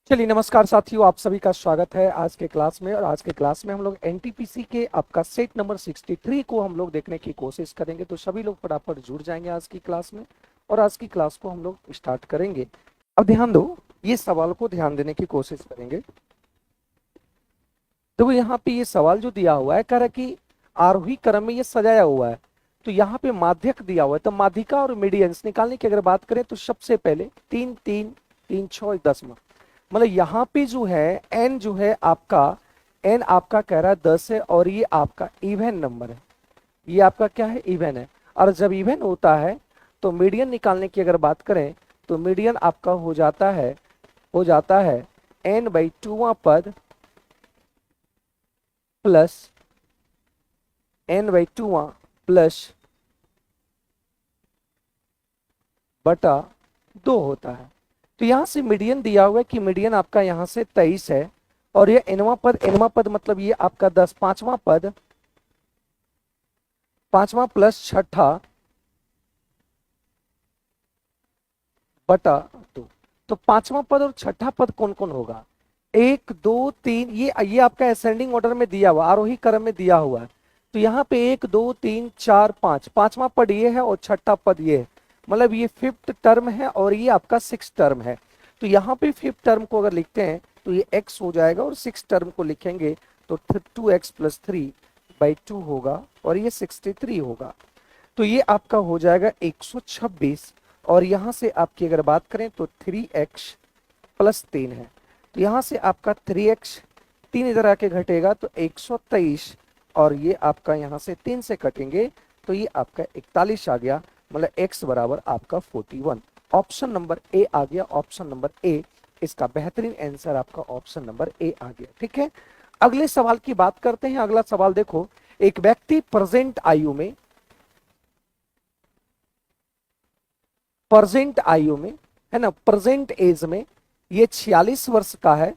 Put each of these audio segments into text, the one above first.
चलिए नमस्कार साथियों, आप सभी का स्वागत है आज के क्लास में। और आज के क्लास में हम लोग एनटीपीसी के आपका सेट नंबर 63 को हम लोग देखने की कोशिश करेंगे। तो सभी लोग फटाफट जुड़ जाएंगे आज की क्लास में और आज की क्लास को हम लोग स्टार्ट करेंगे। अब ध्यान दो, ये सवाल को ध्यान देने की कोशिश करेंगे। देखो यहाँ पे ये सवाल जो दिया हुआ है, कह रहा है कि आरोही क्रम में ये सजाया हुआ है। तो यहाँ पे माध्यक दिया हुआ है, तो माध्यिका और मीडियंस निकालने की अगर बात करें तो सबसे पहले 3 3 3 6 10, मतलब यहाँ पे जो है एन जो है आपका, एन आपका कह रहा है 10 है और ये आपका इवन नंबर है। ये आपका क्या है, इवन है। और जब इवन होता है तो मीडियन निकालने की अगर बात करें तो मीडियन आपका हो जाता है एन बाई 2वां पद प्लस एन बाई 2वां प्लस बटा 2 होता है। तो यहां से मीडियन दिया हुआ है कि मीडियन आपका यहां से 23 है और ये एनवा पद मतलब ये आपका 10, पांचवा पद, पांचवा प्लस छठा बटा 2। तो पांचवा पद और छठा पद कौन कौन होगा, 1 2 3, ये आपका असेंडिंग ऑर्डर में दिया हुआ, आरोही क्रम में दिया हुआ है। तो यहाँ पे 1 2 3 4 5, पांचवा पद ये है और छठा पद ये है, मतलब ये फिफ्थ टर्म है और ये आपका सिक्स टर्म है। तो यहाँ पे फिफ्थ टर्म को अगर लिखते हैं तो ये x हो जाएगा और सिक्स टर्म को लिखेंगे तो 2x प्लस 3/2 होगा और ये 63 होगा। तो ये आपका हो जाएगा 126। और यहां से आपकी अगर बात करें तो 3x प्लस 3 है। तो यहां से आपका 3x 3 इधर आके घटेगा तो 123 और ये आपका यहां से 3 से कटेंगे तो ये आपका 41 आ गया, मतलब x बराबर आपका 41। ऑप्शन नंबर ए आ गया, ऑप्शन नंबर ए इसका बेहतरीन आंसर आपका ऑप्शन नंबर ए आ गया। ठीक है, अगले सवाल की बात करते हैं। अगला सवाल देखो, एक व्यक्ति प्रेजेंट आयु में है ना, प्रेजेंट एज में ये 46 वर्ष का है,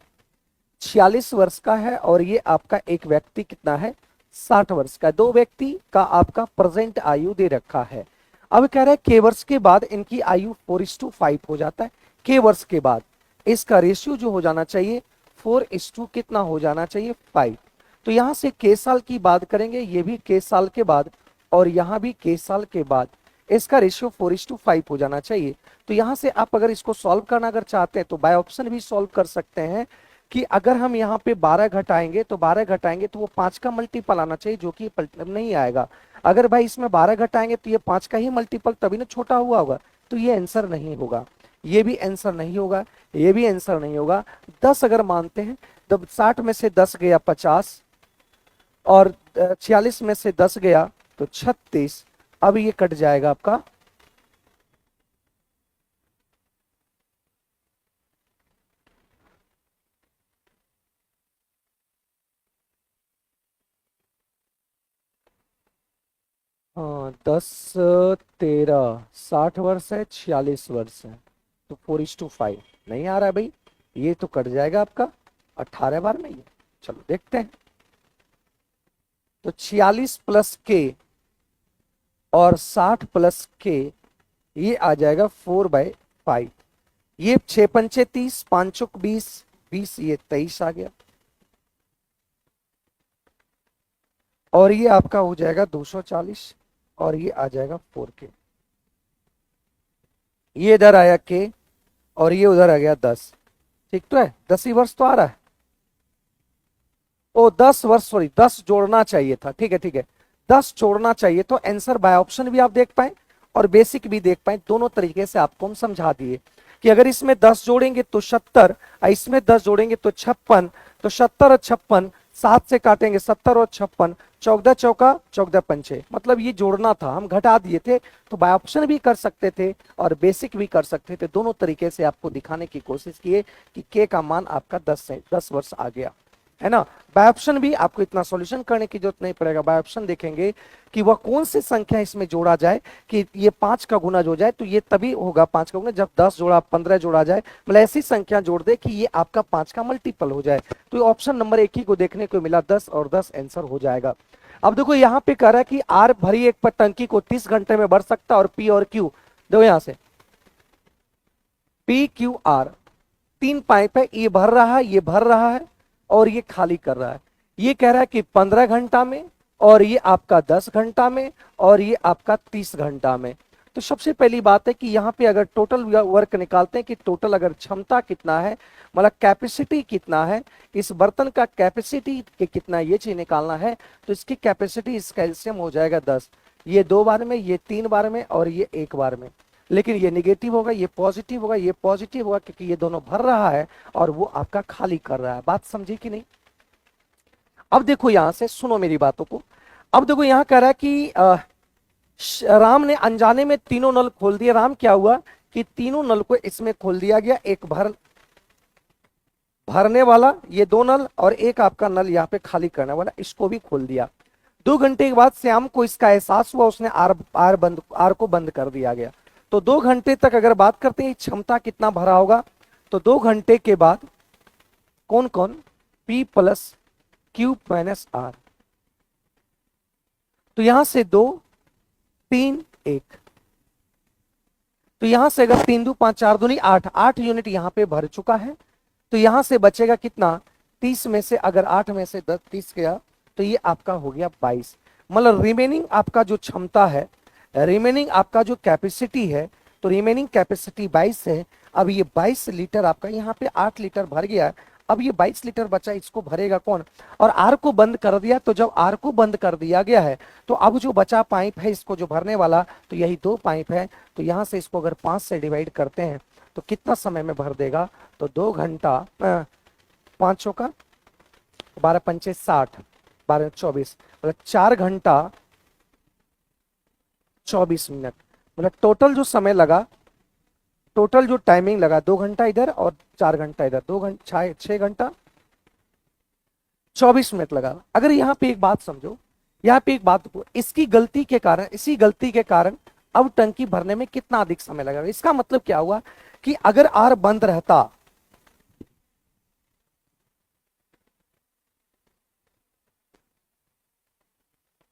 46 वर्ष का है और ये आपका एक व्यक्ति कितना है, 60 वर्ष का। दो व्यक्ति का आपका प्रेजेंट आयु दे रखा है। अब कह रहा है के वर्ष के बाद इनकी आयु 4:5 हो जाता है। के वर्ष के बाद इसका रेशियो जो हो जाना चाहिए 4:, कितना हो जाना चाहिए, 5। तो यहां से के साल की बात करेंगे, ये भी के साल के बाद और यहां भी के साल के बाद इसका रेशियो 4:5 हो जाना चाहिए। तो यहां से आप अगर इसको सॉल्व करना अगर चाहते हैं तो बाय ऑप्शन भी सॉल्व कर सकते हैं कि अगर हम यहाँ पे 12 घटाएंगे तो 12 घटाएंगे तो वो 5 का मल्टीपल आना चाहिए, जो कि नहीं आएगा। अगर भाई इसमें 12 घटाएंगे तो ये 5 का ही मल्टीपल, तभी ना छोटा हुआ होगा। तो ये आंसर नहीं होगा, ये भी आंसर नहीं होगा, ये भी आंसर नहीं होगा। 10 अगर मानते हैं तो 60 में से 10 गया 50 और 46 में से 10 गया तो 36। अब ये कट जाएगा आपका, हाँ 10 13 60 वर्ष है, 46 वर्ष है, तो 4:5 नहीं आ रहा है भाई, ये तो कट जाएगा आपका 18 बार में। ये चलो देखते हैं। तो 46 प्लस के और 60 प्लस के ये आ जाएगा 4/5। ये 6 पंचे 30, 5 चौक 20, 20 ये 23 आ गया और ये आपका हो जाएगा 240 और ये आ जाएगा 4 के। ये इधर आया के और ये उधर आ गया 10। ठीक तो है, 10 ही वर्ष तो आ रहा है। ओ 10 वर्ष, सॉरी 10 जोड़ना चाहिए था। ठीक है ठीक है, 10 जोड़ना चाहिए तो आंसर बाय ऑप्शन भी आप देख पाए और बेसिक भी देख पाए, दोनों तरीके से आपको हम समझा दिए कि अगर इसमें 10 जोड़ेंगे तो 70, इसमें 10 जोड़ेंगे तो 56, तो 70 और 56 7 से काटेंगे, 70 और 56, 14 चौका 14 पंचे, मतलब ये जोड़ना था, हम घटा दिए थे। तो बाय ऑप्शन भी कर सकते थे और बेसिक भी कर सकते थे, दोनों तरीके से आपको दिखाने की कोशिश किए कि के का मान आपका 10 वर्ष आ गया, है ना। बाय ऑप्शन भी आपको इतना सॉल्यूशन करने की जरूरत नहीं पड़ेगा। बाय ऑप्शन देखेंगे कि वह कौन सी संख्या इसमें जोड़ा जाए कि ये 5 का गुना जो जाए, तो ये तभी होगा 5 का गुना जब 10 जोड़ा 15 जोड़ा जाए, मतलब ऐसी संख्या जोड़ दे कि ये आपका 5 का मल्टीपल हो जाए। तो ऑप्शन नंबर 1 ही को देखने को मिला, 10 और 10 आंसर हो जाएगा। अब देखो यहाँ पे कह रहा है कि आर भरी एक टंकी को 30 घंटे में भर सकता और पी और क्यू, देखो यहां से पी क्यू आर, तीन पाइप है, ये भर रहा है, ये भर रहा है और ये खाली कर रहा है। ये कह रहा है कि 15 घंटा में, और ये आपका 10 घंटा में, और ये आपका 30 घंटा में। तो सबसे पहली बात है कि यहाँ पे अगर टोटल वर्क निकालते हैं कि टोटल अगर क्षमता कितना है, मतलब कैपेसिटी कितना है, इस बर्तन का कैपेसिटी के कितना, ये चीज निकालना है। तो इसकी कैपेसिटी इस कैल्शियम हो जाएगा 10, ये 2 बार में, ये 3 बार में और ये 1 बार में। लेकिन ये निगेटिव होगा, ये पॉजिटिव होगा, ये पॉजिटिव होगा, क्योंकि ये दोनों भर रहा है और वो आपका खाली कर रहा है। बात समझी कि नहीं? अब देखो यहां से सुनो मेरी बातों को। अब देखो यहां कह रहा है कि राम ने अनजाने में तीनों नल खोल दिए। राम क्या हुआ कि तीनों नल को इसमें खोल दिया गया, एक भरने वाला ये 2 नल और एक आपका नल यहाँ पे खाली करने वाला, इसको भी खोल दिया। 2 घंटे के बाद श्याम को इसका एहसास हुआ, उसने आर को बंद कर दिया गया। तो 2 घंटे तक अगर बात करते हैं क्षमता कितना भरा होगा, तो 2 घंटे के बाद कौन कौन, P plus Q minus R। तो यहां से 2 3 1, तो यहां से अगर 3 2 5 4 दूनी 8 यूनिट यहां पे भर चुका है। तो यहां से बचेगा कितना, 30 में से अगर 8 में से 10 30 गया तो ये आपका हो गया 22। मतलब रिमेनिंग आपका जो क्षमता है, रिमेनिंग आपका जो कैपेसिटी है, तो रिमेनिंग कैपेसिटी 22 है। अब ये 22 लीटर आपका यहाँ पे 8 लीटर भर गया, अब ये 22 लीटर बचा, इसको भरेगा कौन? और आर को बंद कर दिया। तो जब आर को बंद कर दिया गया है तो अब जो बचा पाइप है इसको जो भरने वाला, तो यही 2 पाइप है। तो यहां से इसको अगर 5 से डिवाइड करते हैं तो कितना समय में भर देगा, तो 2 घंटा 5 का 12 पंचे 60, 12 24, मतलब 4 घंटा 24 मिनट। मतलब टोटल जो समय लगा, टोटल जो टाइमिंग लगा, 2 घंटा इधर और 4 घंटा इधर, 2 घंटा 6 घंटा 24 मिनट लगा। अगर यहाँ पे एक बात समझो, यहाँ पे एक बात को, इसकी गलती के कारण, इसी गलती के कारण अब टंकी भरने में कितना अधिक समय लगेगा। इसका मतलब क्या हुआ कि अगर आर बंद रहता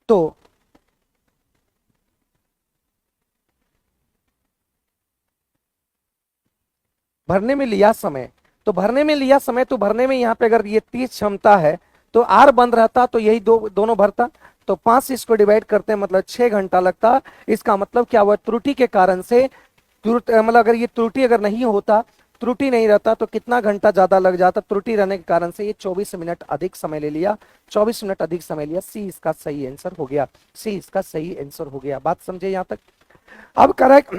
तो भरने में लिया समय, तो भरने में लिया समय, तो भरने में यहाँ पे अगर ये 30 क्षमता है तो आर बंद रहता तो यही दोनों भरता। तो 5 से इसको डिवाइड करते हैं मतलब 6 घंटा लगता। इसका मतलब क्या हुआ, त्रुटि के कारण से, मतलब अगर ये त्रुटि अगर नहीं होता, त्रुटि नहीं रहता तो कितना घंटा ज्यादा लग जाता, त्रुटि रहने के कारण से ये 24 मिनट अधिक समय ले लिया, 24 मिनट अधिक समय लिया। सी इसका सही आंसर हो गया, सी इसका सही आंसर हो गया। बात समझे यहां तक? अब करेक्ट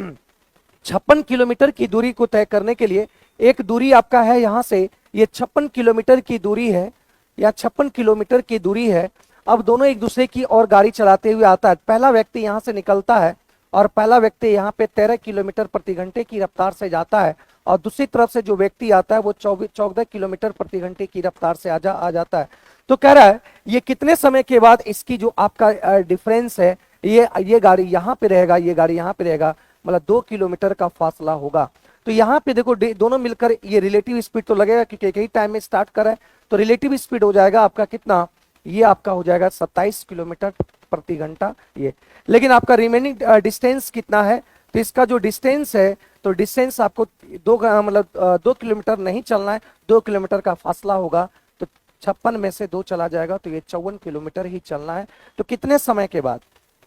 56 किलोमीटर की दूरी को तय करने के लिए, एक दूरी आपका है यहां से, ये 56 किलोमीटर की दूरी है, या 56 किलोमीटर की दूरी है। अब दोनों एक दूसरे की ओर गाड़ी चलाते हुए आता है। पहला व्यक्ति यहां से निकलता है और पहला व्यक्ति यहाँ पे 13 किलोमीटर प्रति घंटे की रफ्तार से जाता है, और दूसरी तरफ से जो व्यक्ति आता है वो 14 किलोमीटर प्रति घंटे की रफ्तार से आ जाता है। तो कह रहा है ये कितने समय के बाद इसकी जो आपका डिफरेंस है, ये गाड़ी यहाँ पे रहेगा, ये गाड़ी यहाँ पे रहेगा, मतलब 2 किलोमीटर का फासला होगा। तो यहाँ पे देखो दोनों मिलकर ये रिलेटिव स्पीड तो लगेगा क्योंकि एक ही टाइम में स्टार्ट कर रहा है, तो रिलेटिव स्पीड हो जाएगा आपका कितना, ये आपका हो जाएगा 27 किलोमीटर प्रति घंटा ये। लेकिन आपका रिमेनिंग डिस्टेंस कितना है, तो इसका जो डिस्टेंस है, तो डिस्टेंस आपको 2 किलोमीटर नहीं चलना है, 2 किलोमीटर का फासला होगा। तो 56 में से 2 चला जाएगा तो ये 54 किलोमीटर ही चलना है। तो कितने समय के बाद,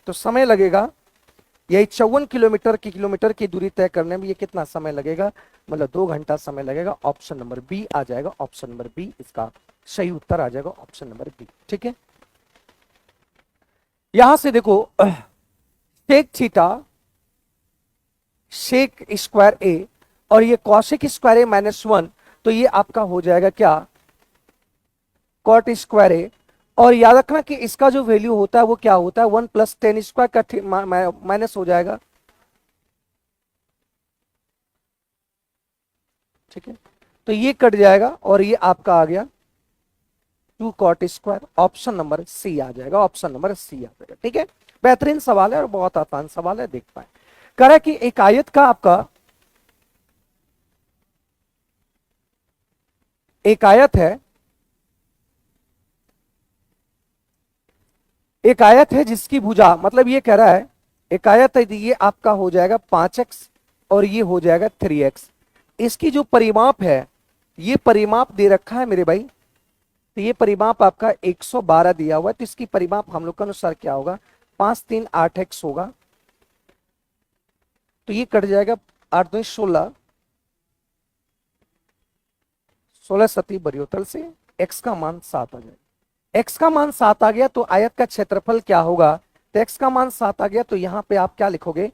तो समय लगेगा यही 54 किलोमीटर की दूरी तय करने में ये कितना समय लगेगा, मतलब 2 घंटा समय लगेगा। ऑप्शन नंबर बी आ जाएगा, ऑप्शन नंबर बी इसका सही उत्तर आ जाएगा, ऑप्शन नंबर बी। ठीक है, यहां से देखो सेक थीटा सेक स्क्वायर ए और ये कॉसेक स्क्वायर ए -1, तो ये आपका हो जाएगा क्या, कॉट स्क्वायर ए। और याद रखना कि इसका जो वैल्यू होता है वो क्या होता है, 1 + 10 स्क्वायर का माइनस हो जाएगा। ठीक है, तो ये कट जाएगा और ये आपका आ गया 2 cot square. Option number C आ जाएगा, ऑप्शन नंबर सी आ जाएगा। ठीक है, बेहतरीन सवाल है और बहुत आसान सवाल है, देख पाए। कह रहा है कि एक आयत का आपका एक आयत है, एक आयत है जिसकी भुजा, मतलब ये कह रहा है एक आयत है, ये आपका हो जाएगा 5x और ये हो जाएगा 3x। इसकी जो परिमाप है ये परिमाप दे रखा है मेरे भाई, तो ये परिमाप आपका 112 दिया हुआ है, तो इसकी परिमाप हम लोग के अनुसार क्या होगा, 538x होगा। तो ये कट जाएगा 8 दूनी 16, 16 सती बरियोतल से x का मान 7 आ जाएगा। x का मान 7 आ गया तो आयत का क्षेत्रफल क्या होगा, तो x का मान 7 आ गया तो यहां पे आप क्या लिखोगे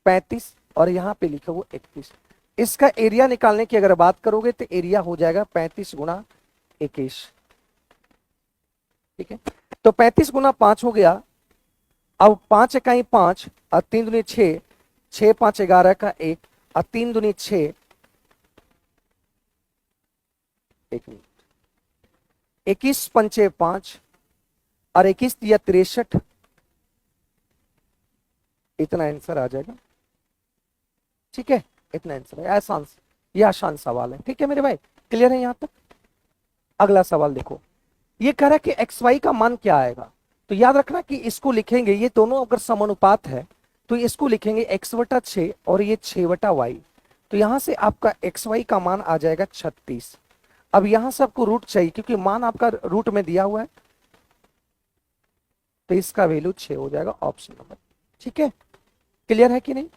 35 और यहां पे लिखोगे 31। इसका एरिया निकालने की अगर बात करोगे तो एरिया हो जाएगा 35 गुना 21। ठीक है, तो 35 गुना 5 हो गया। अब 5 इकाई 5 और 3 दूनी 6, 6 5 11 का 1 और 3 दूनी 6, 1 मिनट, 21 पंचे 5 और 21 दिया 63, इतना आंसर आ जाएगा। ठीक है, इतना आंसर है। आसान, ये आसान सवाल है। ठीक है मेरे भाई, क्लियर है यहां तक। अगला सवाल देखो, ये कह रहा है कि एक्स वाई का मान क्या आएगा। तो याद रखना कि इसको लिखेंगे, ये दोनों अगर समानुपात है तो इसको लिखेंगे x बटा 6 और ये 6 बटा वाई। तो यहां से आपका एक्स वाई का मान आ जाएगा 36। अब यहां से आपको रूट चाहिए क्योंकि मान आपका रूट में दिया हुआ है, तो इसका वैल्यू 6 हो जाएगा, ऑप्शन नंबर। ठीक है, क्लियर है कि नहीं,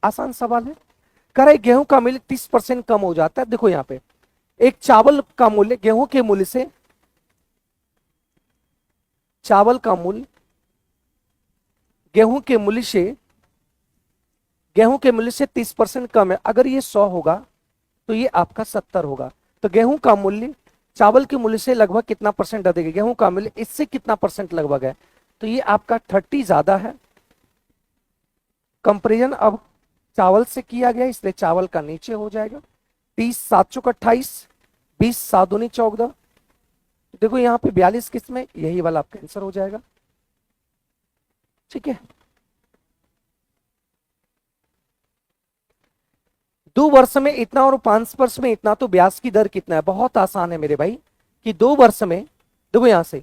आसान सवाल है। कह रहा है गेहूं का मूल्य 30% कम हो जाता है। देखो यहां पे एक चावल का मूल्य, गेहूं के मूल्य से, चावल का मूल्य गेहूं के मूल्य से, गेहूं के मूल्य से 30% कम है। अगर ये 100 होगा तो ये आपका 70 होगा। तो गेहूं का मूल्य चावल के मूल्य से लगभग कितना परसेंट अधिक है, गेहूं का मूल्य इससे कितना परसेंट लगभग है, तो ये आपका 30 ज्यादा है। कंपेरिजन अब चावल से किया गया इसलिए चावल का नीचे हो जाएगा। 30 7 चौक 28, 20 7 दूनी 14। देखो यहाँ पे 42 किस्में, यही वाला आपका आंसर हो जाएगा। ठीक है, 2 वर्ष में इतना और 5 वर्ष में इतना, तो ब्याज की दर कितना है। बहुत आसान है मेरे भाई, कि 2 वर्ष में, देखो यहां से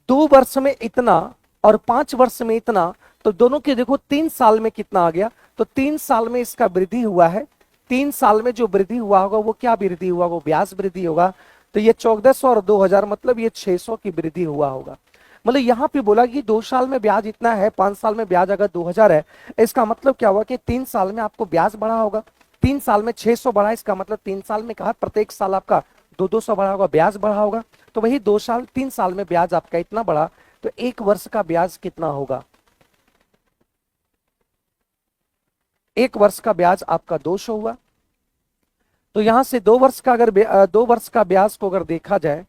2 वर्ष में इतना और 5 वर्ष में इतना, तो दोनों के देखो 3 साल में कितना आ गया, तो 3 साल में इसका वृद्धि हुआ है। 3 साल में जो वृद्धि हुआ होगा वो क्या वृद्धि हुआ, वो ब्याज वृद्धि होगा। तो ये 1400 और 2000 मतलब ये 600 की वृद्धि हुआ होगा। मतलब यहां पे बोला कि 2 साल में ब्याज इतना है, 5 साल में ब्याज अगर 2000 है, इसका मतलब क्या हुआ कि 3 साल में आपको ब्याज बढ़ा होगा। 3 साल में 600 बढ़ा, इसका मतलब 3 साल में कहा प्रत्येक साल आपका 200 बढ़ा होगा, ब्याज बढ़ा होगा। तो वही 2 साल 3 साल में ब्याज आपका इतना बढ़ा, तो 1 वर्ष का ब्याज कितना होगा, 1 वर्ष का ब्याज आपका 200 हुआ। तो यहां से 2 वर्ष का अगर 2 वर्ष का ब्याज को अगर देखा जाए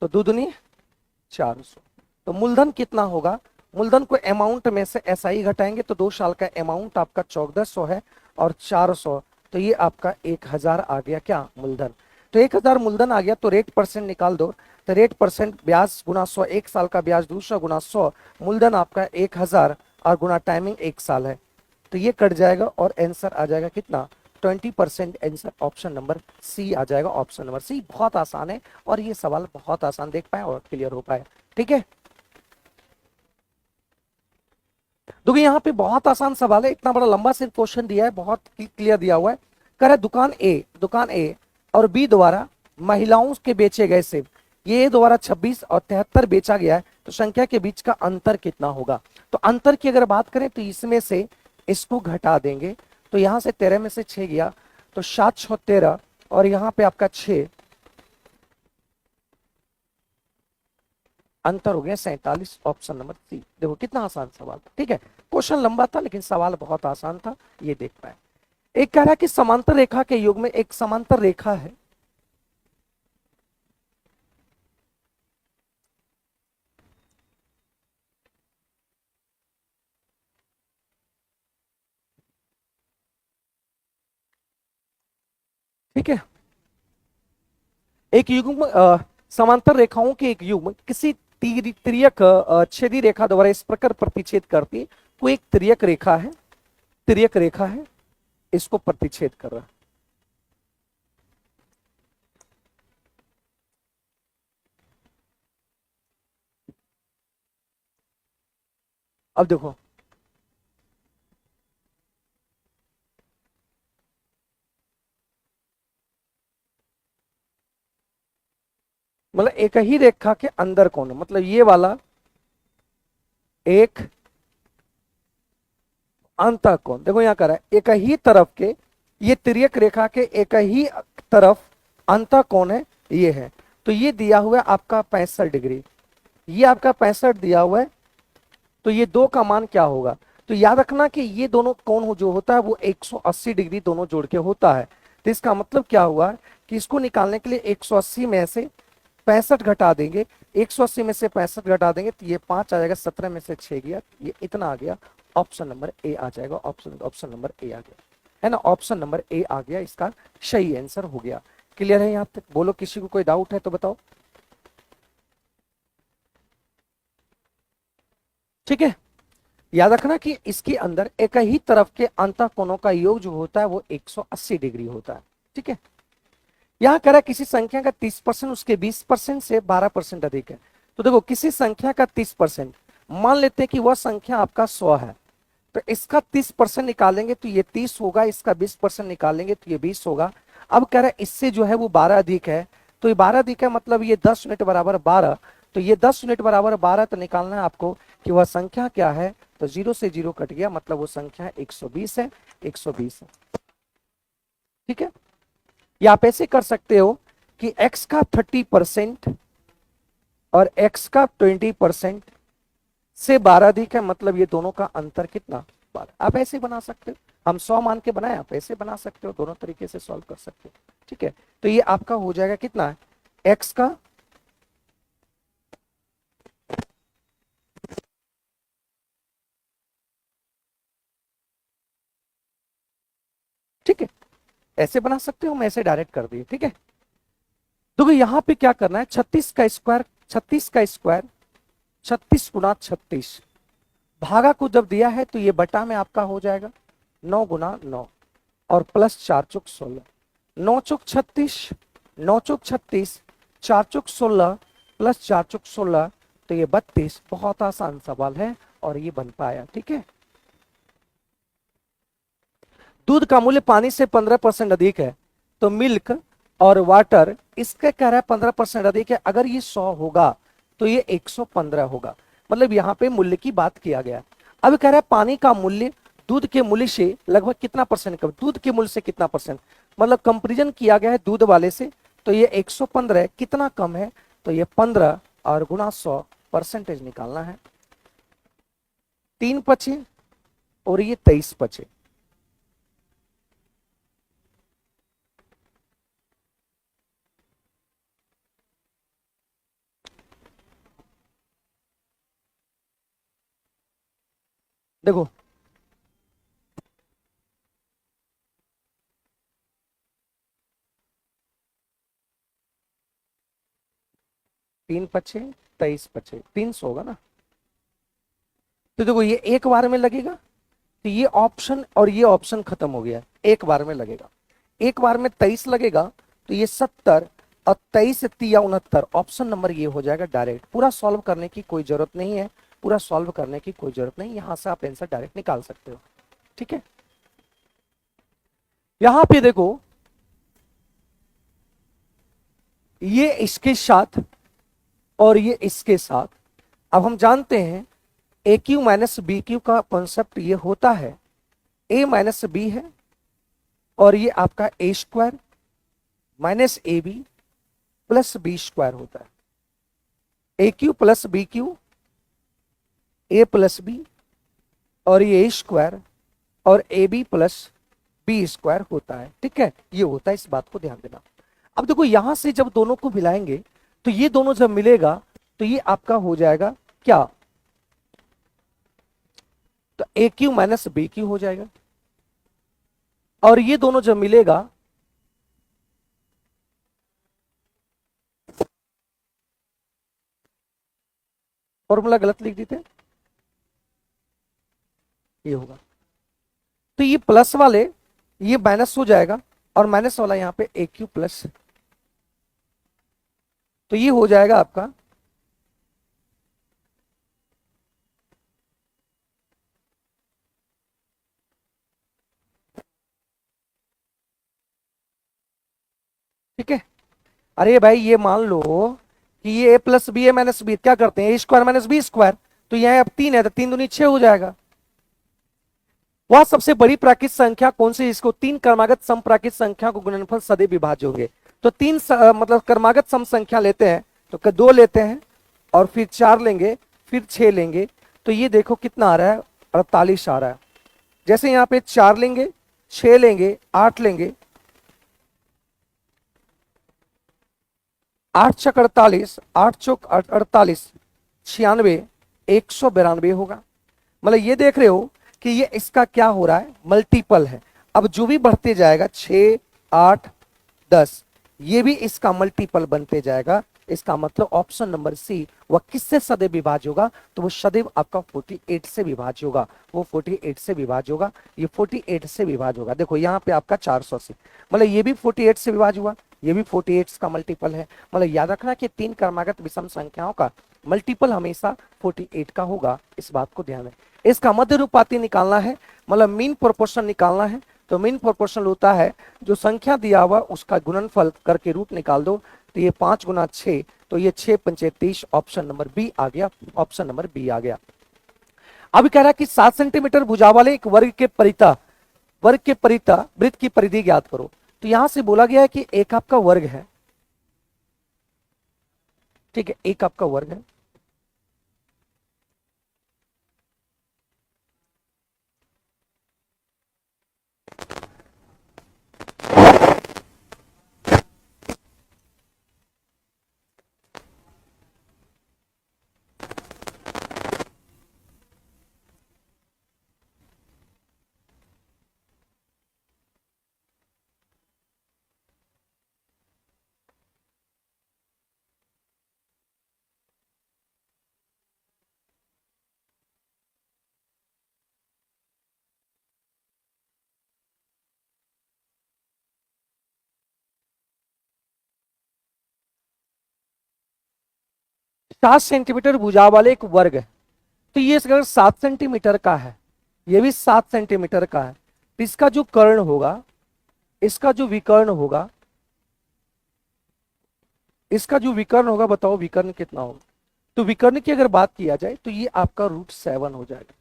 तो 2 दूनी 400। तो मूलधन कितना होगा, मूलधन को अमाउंट में से एसआई घटाएंगे तो 2 साल का अमाउंट आपका 1400 है और 400, तो ये आपका 1000 आ गया क्या मूलधन। तो 1000 मूलधन आ गया, तो रेट परसेंट निकाल दो। तो रेट परसेंट ब्याज गुना 100, 1 साल का ब्याज 200 गुना 100, मूलधन आपका 1000 और गुना टाइमिंग 1 साल है। तो ये कट जाएगा और आंसर आ जाएगा कितना, 20%। आंसर ऑप्शन नंबर सी आ जाएगा, ऑप्शन नंबर सी। बहुत आसान है और ये सवाल बहुत आसान देख पाए और क्लियर हो पाए। ठीक है, देखिए यहाँ पे बहुत आसान सवाल है, इतना बड़ा लंबा सिर्फ क्वेश्चन दिया है, बहुत क्लियर दिया हुआ है। कह रहा है दुकान ए और बी द्वारा महिलाओं के बेचे गए सेब, ये द्वारा 26 और 73 बेचा गया है, तो संख्या के बीच का अंतर कितना होगा। तो अंतर की अगर बात करें तो इसमें से इसको घटा देंगे, तो यहां से 13 में से 6 गया, तो 7 6 13 और यहां पे आपका 6, अंतर हो गया 47, ऑप्शन नंबर सी। देखो कितना आसान सवाल था। ठीक है, क्वेश्चन लंबा था लेकिन सवाल बहुत आसान था, ये देख पाए। एक कह रहा है कि समांतर रेखा के युग में एक समांतर रेखा है, ठीक है, एक युग्म समांतर रेखाओं के एक युग्म किसी तिर्यक छेदी रेखा द्वारा इस प्रकार प्रतिच्छेद करती है। कोई एक तिर्यक रेखा है, तिर्यक रेखा है, इसको प्रतिच्छेद कर रहा है। अब देखो मतलब एक ही रेखा के अंदर कोण, मतलब ये वाला एक अंतः कोण, देखो यहां कर रहा है एक ही तरफ के, ये तिर्यक रेखा के एक ही तरफ अंतः कोण है, ये है। तो ये दिया हुआ है आपका 65 डिग्री, ये आपका 65 दिया हुआ है। तो ये दो का मान क्या होगा, तो याद रखना कि ये दोनों कोण जो होता है वो 180 डिग्री दोनों जोड़ के होता है। तो इसका मतलब क्या हुआ कि इसको निकालने के लिए 180 में से 65 घटा देंगे, 180 में से 65 घटा देंगे तो ये 5 आ जाएगा, 17 में से 6 गया, ये इतना आ गया। ऑप्शन नंबर ए आ जाएगा, ऑप्शन नंबर ए आ गया, है ना, ऑप्शन नंबर ए आ गया, इसका सही आंसर हो गया। क्लियर है यहां तक? बोलो किसी को कोई डाउट है तो बताओ। ठीक है, याद रखना कि इसके अंदर एक ही तरफ के अंतः कोणों का योग जो होता है वो 180 डिग्री होता है। ठीक है, यहां कह रहा है किसी संख्या का 30% उसके 20% से 12% अधिक है। तो देखो किसी संख्या का 30%, मान लेते हैं कि वह संख्या आपका 100 है, तो इसका 30% निकालेंगे तो ये 30 होगा, इसका 20% निकालेंगे तो ये 20 होगा। अब कह रहा है इससे जो है वो 12 अधिक है, तो ये 12 अधिक है मतलब ये 10 यूनिट बराबर 12, तो ये 10 यूनिट बराबर 12, तो निकालना है आपको कि वह संख्या क्या है, तो 0 से 0 कट गया, मतलब वो संख्या 120 है, 120 है। ठीक है, या आप ऐसे कर सकते हो कि x का 30% और x का 20% से 12 अधिक है, मतलब ये दोनों का अंतर कितना, 12। आप ऐसे बना सकते हो, हम 100 मान के बनाए, आप ऐसे बना सकते हो, दोनों तरीके से सॉल्व कर सकते हो। ठीक है, तो ये आपका हो जाएगा कितना है, x का ठीक है, ऐसे बना सकते हो, हम ऐसे डायरेक्ट कर दिए। ठीक है, देखो यहां पे क्या करना है, 36 का स्क्वायर, 36 का स्क्वायर 36 गुना 36, भागा को जब दिया है तो ये बटा में आपका हो जाएगा 9 गुना 9 और प्लस 4 चौक 16, 9 चौक 36, 9 चौक 36, 4 चौक 16 प्लस 4 चौक 16, तो ये 32। बहुत आसान सवाल है और ये बन पाया। ठीक है, दूध का मूल्य पानी से 15% अधिक है, तो मिल्क और वाटर इसके कह रहा है 15% अधिक है, अगर ये 100 होगा तो ये 115 होगा, मतलब यहाँ पे मूल्य की बात किया गया। अब कह रहा है पानी का मूल्य दूध के मूल्य से लगभग कितना परसेंट कम, दूध के मूल्य से कितना परसेंट, मतलब कंपेरिजन किया गया है दूध वाले से, तो ये 115 कितना कम है, तो ये 15 और गुना 100 परसेंटेज निकालना है। 3 बचे और ये 23 बचे। देखो 3 बचे 23 बचे, 300 होगा ना। तो देखो ये एक बार में लगेगा, तो ये ऑप्शन और ये ऑप्शन खत्म हो गया, एक बार में लगेगा, एक बार में 23 लगेगा, तो ये 70 और 23 तिया 69, ऑप्शन नंबर ये हो जाएगा डायरेक्ट। पूरा सॉल्व करने की कोई जरूरत नहीं है, पूरा सॉल्व करने की कोई जरूरत नहीं, यहां से आप आंसर डायरेक्ट निकाल सकते हो। ठीक है, यहां पे देखो ये इसके साथ और ये इसके साथ, अब हम जानते हैं ए क्यू माइनस बी क्यू का कॉन्सेप्ट ये होता है, ए माइनस बी है और ये आपका A square minus A B plus B square होता है। A cube plus B cube, A plus B और ये ए स्क्वायर और A B plus B square होता है। ठीक है, ये होता है, इस बात को ध्यान देना। अब देखो यहां से जब दोनों को मिलाएंगे तो ये दोनों जब मिलेगा तो ये आपका हो जाएगा क्या, तो ए क्यू माइनस बी क्यू हो जाएगा, और ये दोनों जब मिलेगा फॉर्मूला गलत लिख देते, ये होगा, तो ये प्लस वाले ये माइनस हो जाएगा और माइनस वाला यहां पे ए क्यू प्लस, तो ये हो जाएगा आपका ठीक है। अरे भाई ये मान लो कि ये a plus B A minus B, क्या करते हैं, A square minus B square, तो यहाँ अब 3 है तो 3 दूनी 6 हो जाएगा। वह सबसे बड़ी प्राकृत संख्या कौन सी जिसको 3 क्रमागत सम प्राकृत संख्या को गुणनफल सदैव विभाज्य होंगे। तो 3 मतलब क्रमागत सम संख्या लेते हैं तो 2 लेते हैं और फिर 4 लेंगे फिर 6 लेंगे, तो ये देखो कितना आ रहा है, 48 आ रहा है। जैसे यहाँ पे 4 लेंगे 6 लेंगे 8 लेंगे, 8 चक 48, 8 चौक 48, 96, 192 होगा। मतलब ये देख रहे हो कि ये इसका क्या हो रहा है, मल्टीपल है। अब जो भी बढ़ते जाएगा 6, 8, 10, ये भी इसका मल्टीपल बनते जाएगा। इसका मतलब ऑप्शन नंबर सी वह किससे सदैव विभाज्य होगा, तो वो सदैव आपका 48 से विभाज्य होगा, वो 48 से विभाज्य होगा, ये 48 से विभाज्य होगा। देखो यहाँ पे आपका 480, मतलब ये भी 48 से विभाज्य हुआ, ये भी 48 का मल्टीपल है। मतलब याद रखना कि 3 क्रमागत विषम संख्याओं का मल्टीपल हमेशा 48 का होगा, इस बात को ध्यान है। इसका मध्य अनुपाती निकालना है, मतलब मीन प्रोपोर्शन निकालना है, तो मीन प्रोपोर्शनल होता है जो संख्या दिया हुआ उसका गुणनफल करके रूट निकाल दो, तो ये 5 गुना 6, तो ये 6 पंचे 30, ऑप्शन नंबर बी आ गया, ऑप्शन नंबर बी आ गया। अब कह रहा है कि 7 सेंटीमीटर भुजा वाले एक वर्ग के परिता वृत्त की परिधि ज्ञात करो। तो यहां से बोला गया है कि एक आपका वर्ग है, ठीक है, एक आपका वर्ग है, सात सेंटीमीटर भुजा वाले एक वर्ग है। तो ये अगर 7 सेंटीमीटर का है, ये भी 7 सेंटीमीटर का है, तो इसका जो कर्ण होगा, इसका जो विकर्ण होगा, इसका जो विकर्ण होगा, बताओ विकर्ण कितना होगा। तो विकर्ण की अगर बात किया जाए तो ये आपका √7 हो जाएगा,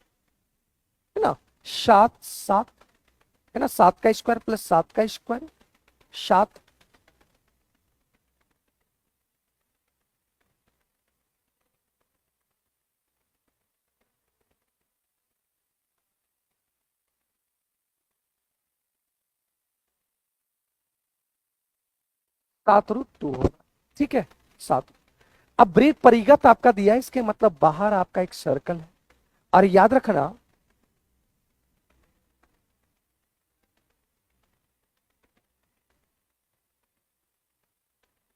है ना। 7 7 है ना, 7 का स्क्वायर प्लस 7 का स्क्वायर 7, √2 होगा, ठीक है 7। अब वृत्त परिगत आपका दिया है, इसके मतलब बाहर आपका एक सर्कल है। और याद रखना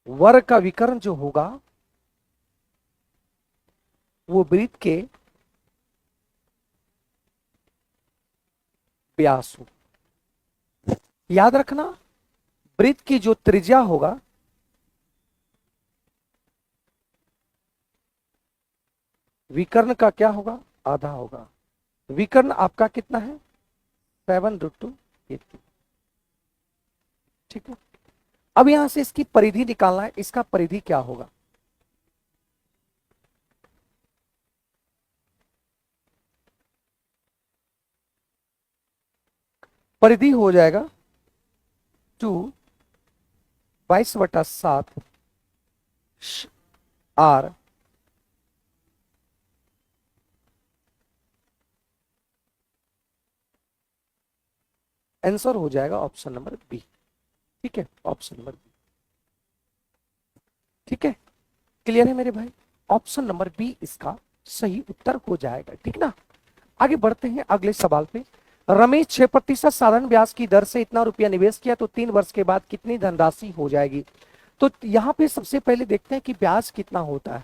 वर्ग का विकर्ण जो होगा वो वृत्त के व्यास हो। याद रखना वृत्त की जो त्रिज्या होगा विकर्ण का क्या होगा, आधा होगा। विकर्ण आपका कितना है, 7√2, ठीक है। अब यहां से इसकी परिधि निकालना है, इसका परिधि क्या होगा, परिधि हो जाएगा 2 22/7 R, आंसर हो जाएगा ऑप्शन नंबर बी, ठीक है, ऑप्शन नंबर बी, ठीक है। क्लियर है मेरे भाई, ऑप्शन नंबर बी इसका सही उत्तर हो जाएगा, ठीक ना। आगे बढ़ते हैं अगले सवाल पे। रमेश 6% साधारण ब्याज की दर से इतना रुपया निवेश किया तो 3 वर्ष के बाद कितनी धनराशि हो जाएगी। तो यहां पे सबसे पहले देखते हैं कि ब्याज कितना होता है।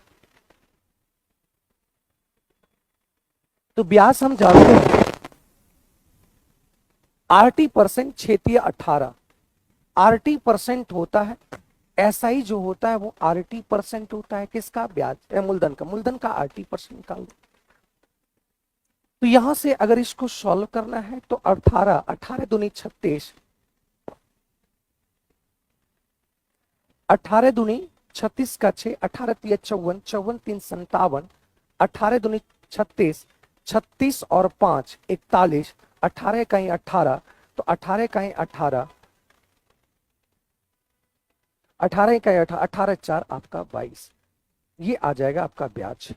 तो ब्याज हम जानते हैं RT% 6×18, RT% होता है, SI जो होता है वो RT% होता है, किसका, ब्याज मूलधन का, मूलधन का RT% निकाल दो। तो यहां से अगर इसको सॉल्व करना है तो 18 18 दूनी 36, 18 दूनी 36 का 6, 18 तिया 54, 54 3 57, 18 दूनी 36, 36 और 5 41, 18 कहीं 18, तो 18 कहीं 18, 18 कहीं 18, 18 4 आपका 22, ये आ जाएगा आपका ब्याज।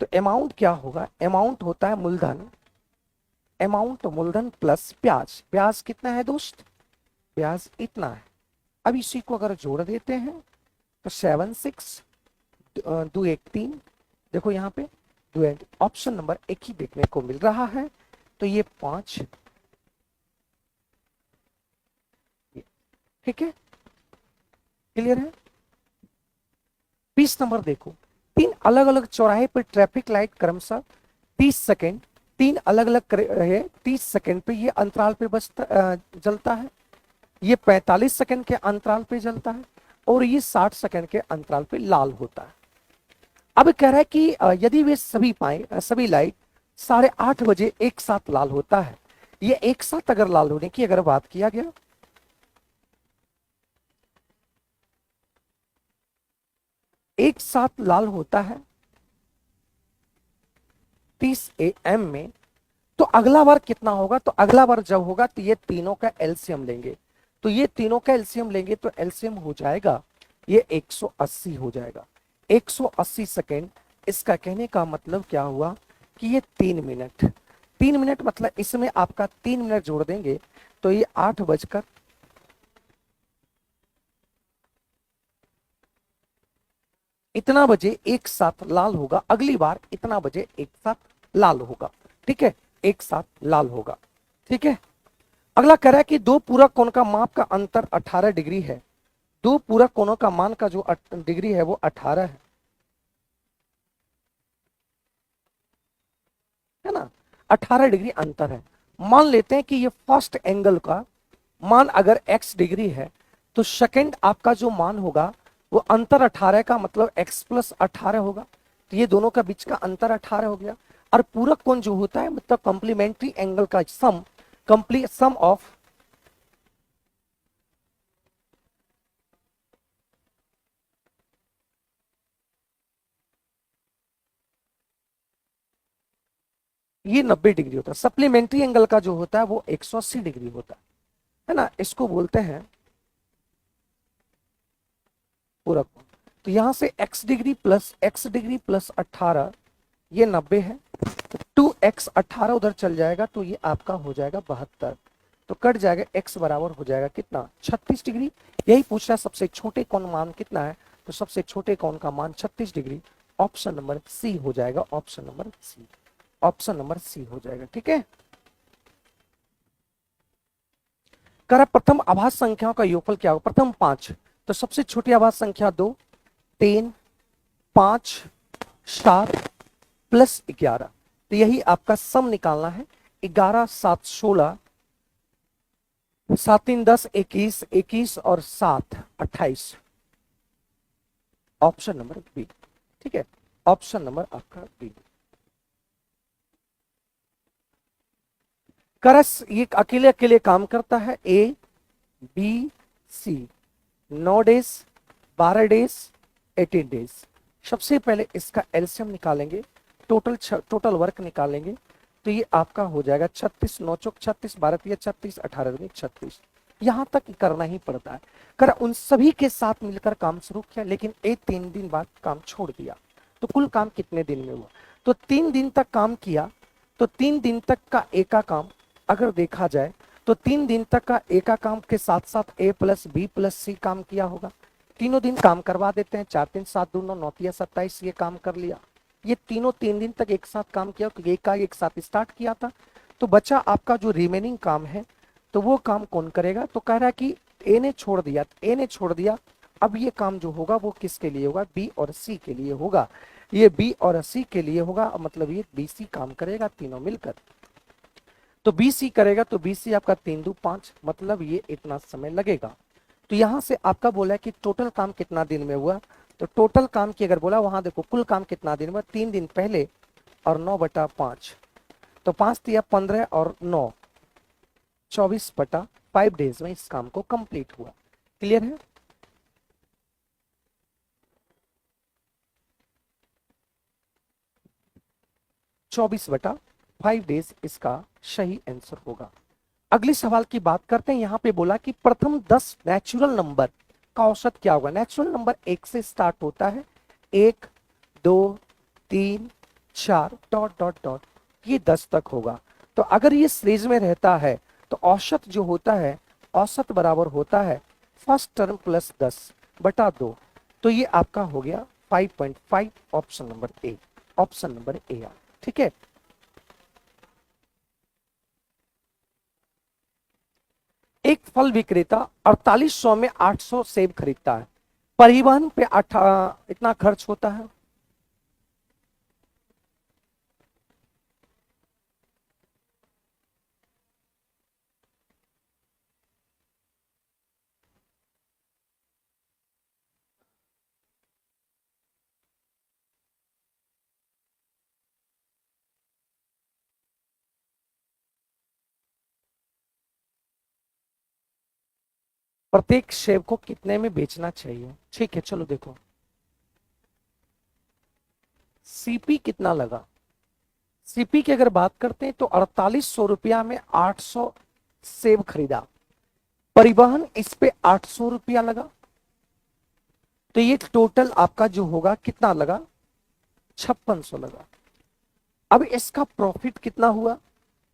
तो अमाउंट क्या होगा, अमाउंट होता है मूलधन, अमाउंट मूलधन प्लस ब्याज। ब्याज कितना है दोस्त, ब्याज इतना है। अब इसी को अगर जोड़ देते हैं तो 7 6 2 1 3, देखो यहाँ पे ऑप्शन नंबर एक ही देखने को मिल रहा है, तो ये 5, ठीक है, क्लियर है। 20 नंबर देखो, 3 अलग अलग चौराहे पर ट्रैफिक लाइट क्रमशः 30 सेकेंड, 3 अलग अलग रहे 30 सेकेंड पे ये अंतराल पे जलता है, ये 45 सेकेंड के अंतराल पे जलता है, और ये 60 सेकेंड के अंतराल पे लाल होता है। अब कह रहा है कि यदि वे सभी लाइट 8:30 बजे एक साथ लाल होता है, ये एक साथ अगर लाल होने की अगर बात किया गया, एक साथ लाल होता है 30 AM में, तो अगला बार कितना होगा, तो अगला बार जब होगा तो ये तीनों का एलसीएम लेंगे, तो ये तीनों का एलसीएम लेंगे तो एलसीएम हो जाएगा ये 180 हो जाएगा, 180 सेकेंड। इसका कहने का मतलब क्या हुआ कि ये 3 मिनट, 3 मिनट मतलब इसमें आपका 3 मिनट जोड़ देंगे तो ये 8 बजकर इतना बजे एक साथ लाल होगा, अगली बार इतना बजे एक साथ लाल होगा, ठीक है, एक साथ लाल होगा, ठीक है। अगला कह रहा है कि दो पूरक कोण का माप का अंतर 18 डिग्री है, दो पूरक कोणों का मान का जो डिग्री है वो 18 है ना, 18 डिग्री अंतर है। मान लेते हैं कि ये फर्स्ट एंगल का मान अगर x डिग्री है, तो सेकंड आपका जो मान होगा वो अंतर 18 का मतलब x प्लस 18 होगा, तो ये दोनों का बीच का अंतर 18 हो गया। और पूरक कोण जो होता है मतलब कॉम्प्लीमेंट्री एंगल का सम, कंप्लीट सम ऑफ ये 90 डिग्री होता है, सप्लीमेंट्री एंगल का जो होता है वो 180 डिग्री होता है ना, इसको बोलते हैं पूरक कोण। तो यहां से x डिग्री प्लस 18 ये 90 है, 2x 18 उधर चल जाएगा तो ये आपका हो जाएगा 72, तो कट जाएगा, x बराबर हो जाएगा कितना 36 डिग्री। यही पूछ रहा है सबसे छोटे कोण मान कितना है, तो सबसे छोटे कोण का मान 36 डिग्री, ऑप्शन नंबर सी हो जाएगा, option number C, option number C हो जाएगा, ठीक है। कर प्रथम आभास संख्याओं का योगफल क्या होगा, प्रथम 5, तो सबसे छोटी आभास संख्या 2, 3, 5, 7 प्लस 11, तो यही आपका सम निकालना है। 11 7 16, 7 3 10 21, 21 और 7 28, ऑप्शन नंबर बी, ठीक है, ऑप्शन नंबर आपका बी। करस ये अकेले अकेले काम करता है, A B C, 9 days, 12 days, 18 days. सबसे पहले इसका एलसीएम निकालेंगे, टोटल वर्क निकालेंगे, तो ये आपका हो जाएगा 36 9 चौक 36, 12 36, 18 दूनी 36, यहां तक करना ही पड़ता है। कर उन सभी के साथ मिलकर काम शुरू किया, लेकिन 3 दिन बाद काम छोड़ दिया, तो कुल काम कितने दिन में हुआ, तो 3 दिन तक काम किया, तो 3 दिन तक का एका काम अगर देखा जाए तो 3 दिन तक का एका काम के साथ साथ ए प्लस बी प्लस सी काम किया होगा, तीनों दिन काम करवा देते हैं, 4 3 7 2 9 9 3 27, ये काम कर लिया, ये तीनों 3 दिन तक एक साथ काम किया क्योंकि एक साथ स्टार्ट किया था। तो बचा आपका जो रिमेनिंग काम है, तो वो काम कौन करेगा, तो कह रहा है कि ए ने छोड़ दिया, ए ने छोड़ दिया, अब ये काम जो होगा वो किसके लिए होगा, बी और सी के लिए होगा, ये बी और सी के लिए होगा, मतलब ये बी सी काम करेगा तीनों मिलकर, तो बी सी करेगा, तो बी सी आपका 3 2 5, मतलब ये इतना समय लगेगा। तो यहां से आपका बोला है कि टोटल काम कितना दिन में हुआ, तो टोटल काम की अगर बोला वहां देखो कुल काम कितना दिन में, 3 दिन पहले और 9/5, तो 5 दिया 15 और 9 24/5 डेज में इस काम को कंप्लीट हुआ, क्लियर है। 24/5 डेज इसका सही आंसर होगा। अगले सवाल की बात करते हैं। यहां पे बोला कि प्रथम 10 नेचुरल नंबर का औसत क्या होगा। नेचुरल नंबर 1 से स्टार्ट होता है, 1 2 3 4 डॉट डॉट डॉट, ये 10 तक होगा। तो अगर ये सीरीज में रहता है तो औसत जो होता है, औसत बराबर होता है फर्स्ट टर्म प्लस 10/2। तो ये आपका हो गया 5.5, option number A, option number A. ठीक है। एक फल विक्रेता 4800 में 800 सेब खरीदता है, परिवहन पे इतना खर्च होता है। प्रत्येक सेब को कितने में बेचना चाहिए। ठीक है, चलो देखो सीपी कितना लगा। सीपी की अगर बात करते हैं तो 4800 रुपया में 800 सेब खरीदा, परिवहन इस पे 800 रुपया लगा, तो ये टोटल आपका जो होगा कितना लगा, 5600 लगा। अब इसका प्रॉफिट कितना हुआ,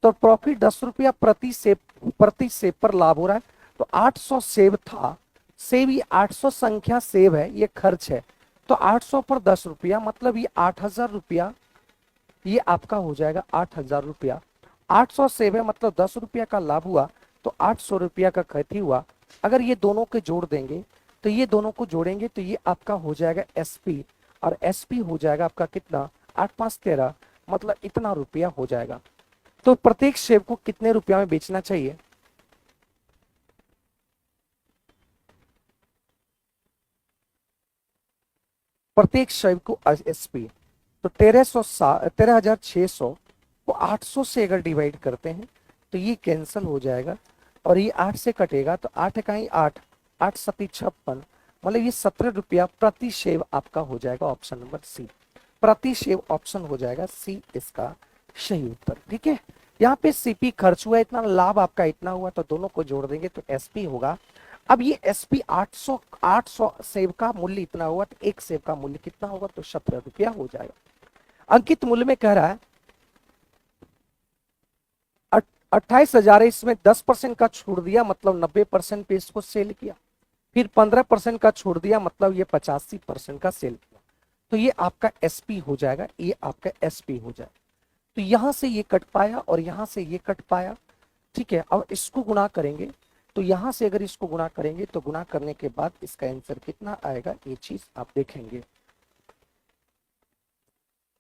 तो प्रॉफिट 10 रुपया प्रति सेब पर लाभ हो रहा है। तो 800 सेब था, सेब ये 800 संख्या सेब है, ये खर्च है। तो 800 पर 10 रुपया मतलब ये 8000 रुपया, ये आपका हो जाएगा 8000 रुपया। 800 सेब है मतलब 10 रुपया का लाभ हुआ, तो 800 रुपया का क्षति हुआ। अगर ये दोनों के जोड़ देंगे तो ये दोनों को जोड़ेंगे तो ये आपका हो जाएगा एसपी, और एसपी हो जाएगा आपका कितना, 8 5 13, मतलब इतना रुपया हो जाएगा। तो प्रत्येक सेब को कितने रुपया में बेचना चाहिए। प्रत्येक सेब को एसपी, तो 13,600 को 800 से अगर डिवाइड करते हैं तो ये कैंसिल हो जाएगा, और ये 8 से कटेगा तो 8 का ही 8, 8 सती 56, मतलब ये 17 रुपया प्रति सेब आपका हो जाएगा, ऑप्शन नंबर सी, प्रति सेब ऑप्शन हो जाएगा सी इसका सही उत्तर। ठीक है, यहाँ पे सीपी खर्च हुआ इतना, लाभ आपका इतना हुआ, तो दोनों को जोड़ देंगे तो एसपी होगा। अब ये एसपी 800 सेब का मूल्य इतना हुआ, तो एक सेब का मूल्य कितना होगा, तो 17 रुपया हो जाएगा। अंकित मूल्य में कह रहा है 28,000 है, इसमें 10% का छोड़ दिया मतलब 90% पे इसको सेल किया, फिर 15% का छोड़ दिया मतलब ये 85% का सेल किया, तो ये आपका एसपी हो जाएगा, ये आपका एसपी हो जाएगा। तो यहां से ये कट पाया और यहां से ये कट पाया। ठीक है, अब इसको गुणा करेंगे, तो यहां से अगर इसको गुणा करेंगे तो गुणा करने के बाद इसका आंसर कितना आएगा, ये चीज आप देखेंगे।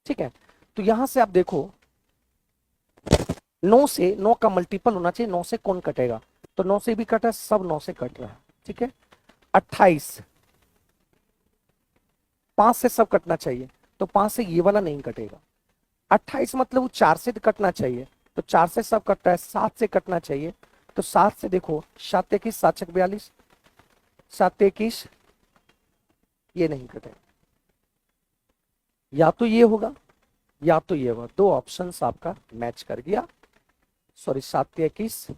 ठीक है, तो यहां से आप देखो 9 से 9 का मल्टीपल होना चाहिए, 9 से कौन कटेगा, तो 9 से भी कटा, सब 9 से कट रहा है। ठीक है, 28, 5 से सब कटना चाहिए, तो 5 से ये वाला नहीं कटेगा। 28 मतलब वो 4 से कटना चाहिए, तो 4 से सब कट रहा है, 7 से कटना चाहिए, तो 7 से देखो 7 21 7 42, 7 21, ये नहीं कटेगा, या तो ये होगा या तो ये होगा, दो ऑप्शन आपका मैच कर गया। सॉरी 7 21,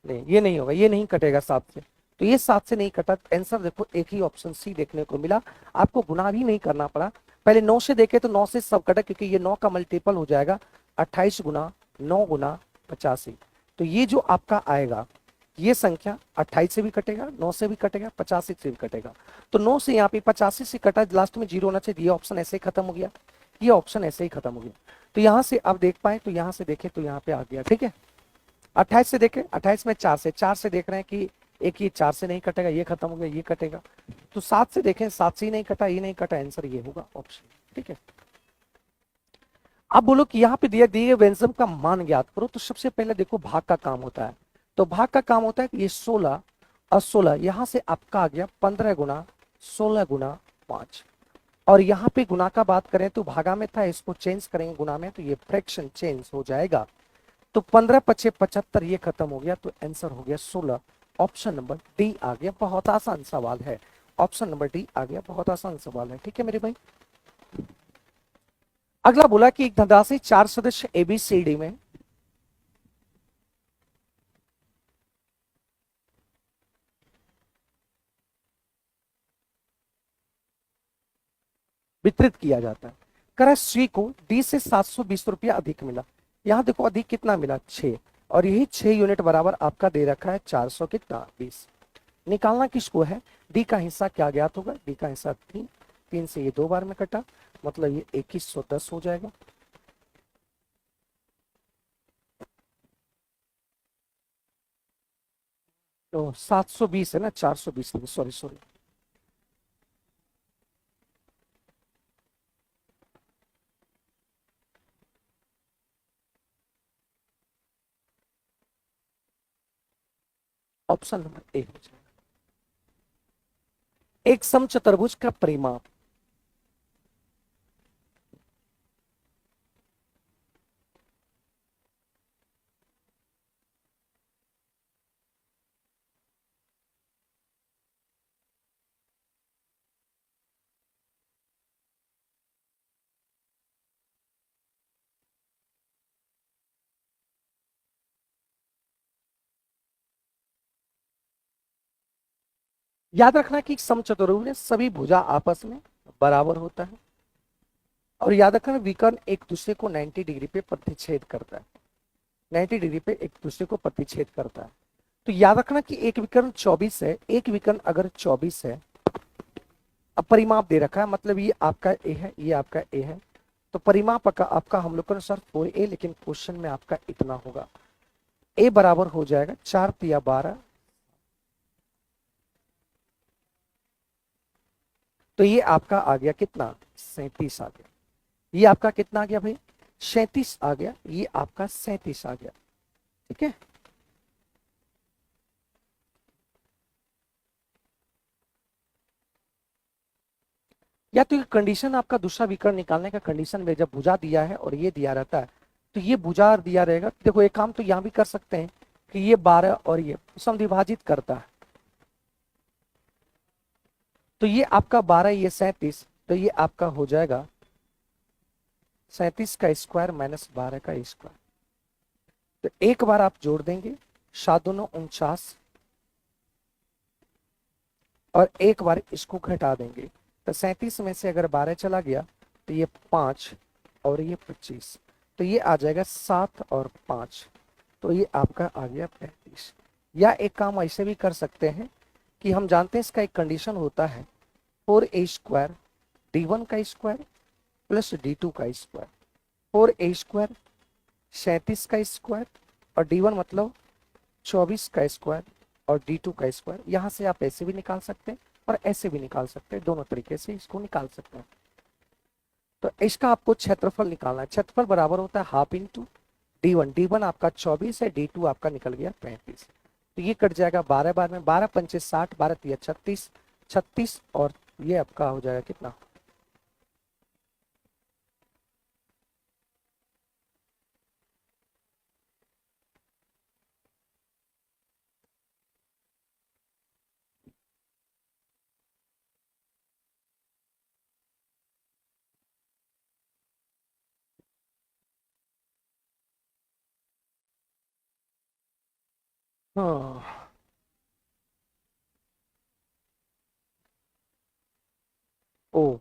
नहीं ये नहीं होगा, ये नहीं कटेगा 7 से, तो ये 7 से नहीं कटा। आंसर देखो एक ही ऑप्शन सी देखने को मिला, आपको गुना भी नहीं करना पड़ा। पहले 9 से देखे तो 9 से सब कटा, क्योंकि ये 9 का मल्टीपल हो जाएगा 28 गुना 9 गुना 85, तो ये जो आपका आएगा ये संख्या 28 से भी कटेगा, 9 से भी कटेगा, 85 से भी कटेगा। तो 9 से यहाँ पे 85 से कटा, लास्ट में 0 होना चाहिए, ये ऑप्शन ऐसे ही खत्म हो गया, ये ऑप्शन ऐसे ही खत्म हो गया। तो यहाँ से आप देख पाए, तो यहाँ से देखे तो यहाँ पे आ गया। ठीक है, 28 से देखे, 28 में 4 से देख रहे हैं कि एक ही 4 से नहीं कटेगा, ये खत्म हो गया, ये कटेगा। तो 7 से देखें, 7 से ही नहीं कटा, ये नहीं कटा, आंसर ये होगा ऑप्शन। ठीक है, अब बोलो कि यहाँ पे दिए गए व्यंजन का मान ज्ञात करो, तो सबसे पहले देखो भाग का काम होता है, तो भाग का काम होता है कि ये 16 और 16, यहां से आपका आ गया 15 गुना 16 गुना 5, और यहाँ पे गुना का बात करें तो भागा में था, इसको चेंज करेंगे गुना में, तो ये फ्रैक्शन चेंज हो जाएगा। तो 15 पचे 75, ये खत्म हो गया, तो आंसर हो गया 16, ऑप्शन नंबर डी आ गया। बहुत आसान सवाल है, ऑप्शन नंबर डी आ गया, बहुत आसान सवाल है। ठीक है मेरे भाई। अगला बोला कि एक धनराशि 4 सदस्य एबीसीडी में वितरित किया जाता है। करा सी को डी से 720 रुपया अधिक मिला। यहां देखो अधिक कितना मिला, 6, और यही 6 यूनिट बराबर आपका दे रखा है 400 कितना 20। निकालना किसको है, डी का हिस्सा क्या ज्ञात होगा, डी का हिस्सा 3, 3 से ये 2 बार में कटा, मतलब ये 2110 हो जाएगा। तो 720 है ना, 420 sorry sorry, option number A हो जाएगा। एक समचतुर्भुज का परिमाप, याद रखना कि समचतुर्भुज में सभी भुजा आपस में बराबर होता है, और याद रखना विकर्ण एक दूसरे को 90 डिग्री पे प्रतिच्छेद करता है, 90 डिग्री पे एक दूसरे को प्रतिच्छेद करता है। तो याद रखना कि एक विकर्ण 24 है, एक विकर्ण अगर 24 है, अब परिमाप दे रखा है, मतलब ये आपका ए है, ये आपका ए है, तो परिमाप का आपका हम लोग के अनुसार 4a, लेकिन क्वेश्चन में आपका इतना होगा, ए बराबर हो जाएगा 4 तिया 12, तो ये आपका आ गया कितना 37 आ गया। ये आपका कितना आ गया भाई 37 आ गया, ये आपका 37 आ गया। ठीक है, या तो ये कंडीशन आपका दूसरा विकर्ण निकालने का कंडीशन में जब भुजा दिया है और ये दिया रहता है, तो ये भुजा दिया रहेगा। देखो एक काम तो यहां भी कर सकते हैं कि ये 12 और ये समविभाजित करता है, तो ये आपका 12, ये 37, तो ये आपका हो जाएगा 37 का स्क्वायर माइनस 12 का स्क्वायर। तो एक बार आप जोड़ देंगे 7 दूनी 49, और एक बार इसको घटा देंगे, तो 37 में से अगर 12 चला गया तो ये 5 और ये 25, तो ये आ जाएगा 7 और 5, तो ये आपका आ गया 35। या एक काम ऐसे भी कर सकते हैं कि हम जानते हैं इसका एक कंडीशन होता है 4a स्क्वायर d1 का स्क्वायर प्लस d2 का स्क्वायर, 4a स्क्वायर 37 का स्क्वायर और d1 मतलब 24 का स्क्वायर और d2 का स्क्वायर। यहां से आप ऐसे भी निकाल सकते हैं और ऐसे भी निकाल सकते हैं, दोनों तरीके से इसको निकाल सकते हैं। तो इसका आपको क्षेत्रफल निकालना है, क्षेत्रफल बराबर होता है हाफ इंटू d1, d1 आपका 24 है, d2 आपका निकल गया 35, तो ये कट जाएगा 12 बार में, 12 पंचे 60, 12 तिया 36, 36 और ये आपका हो जाएगा कितना, हाँ ओ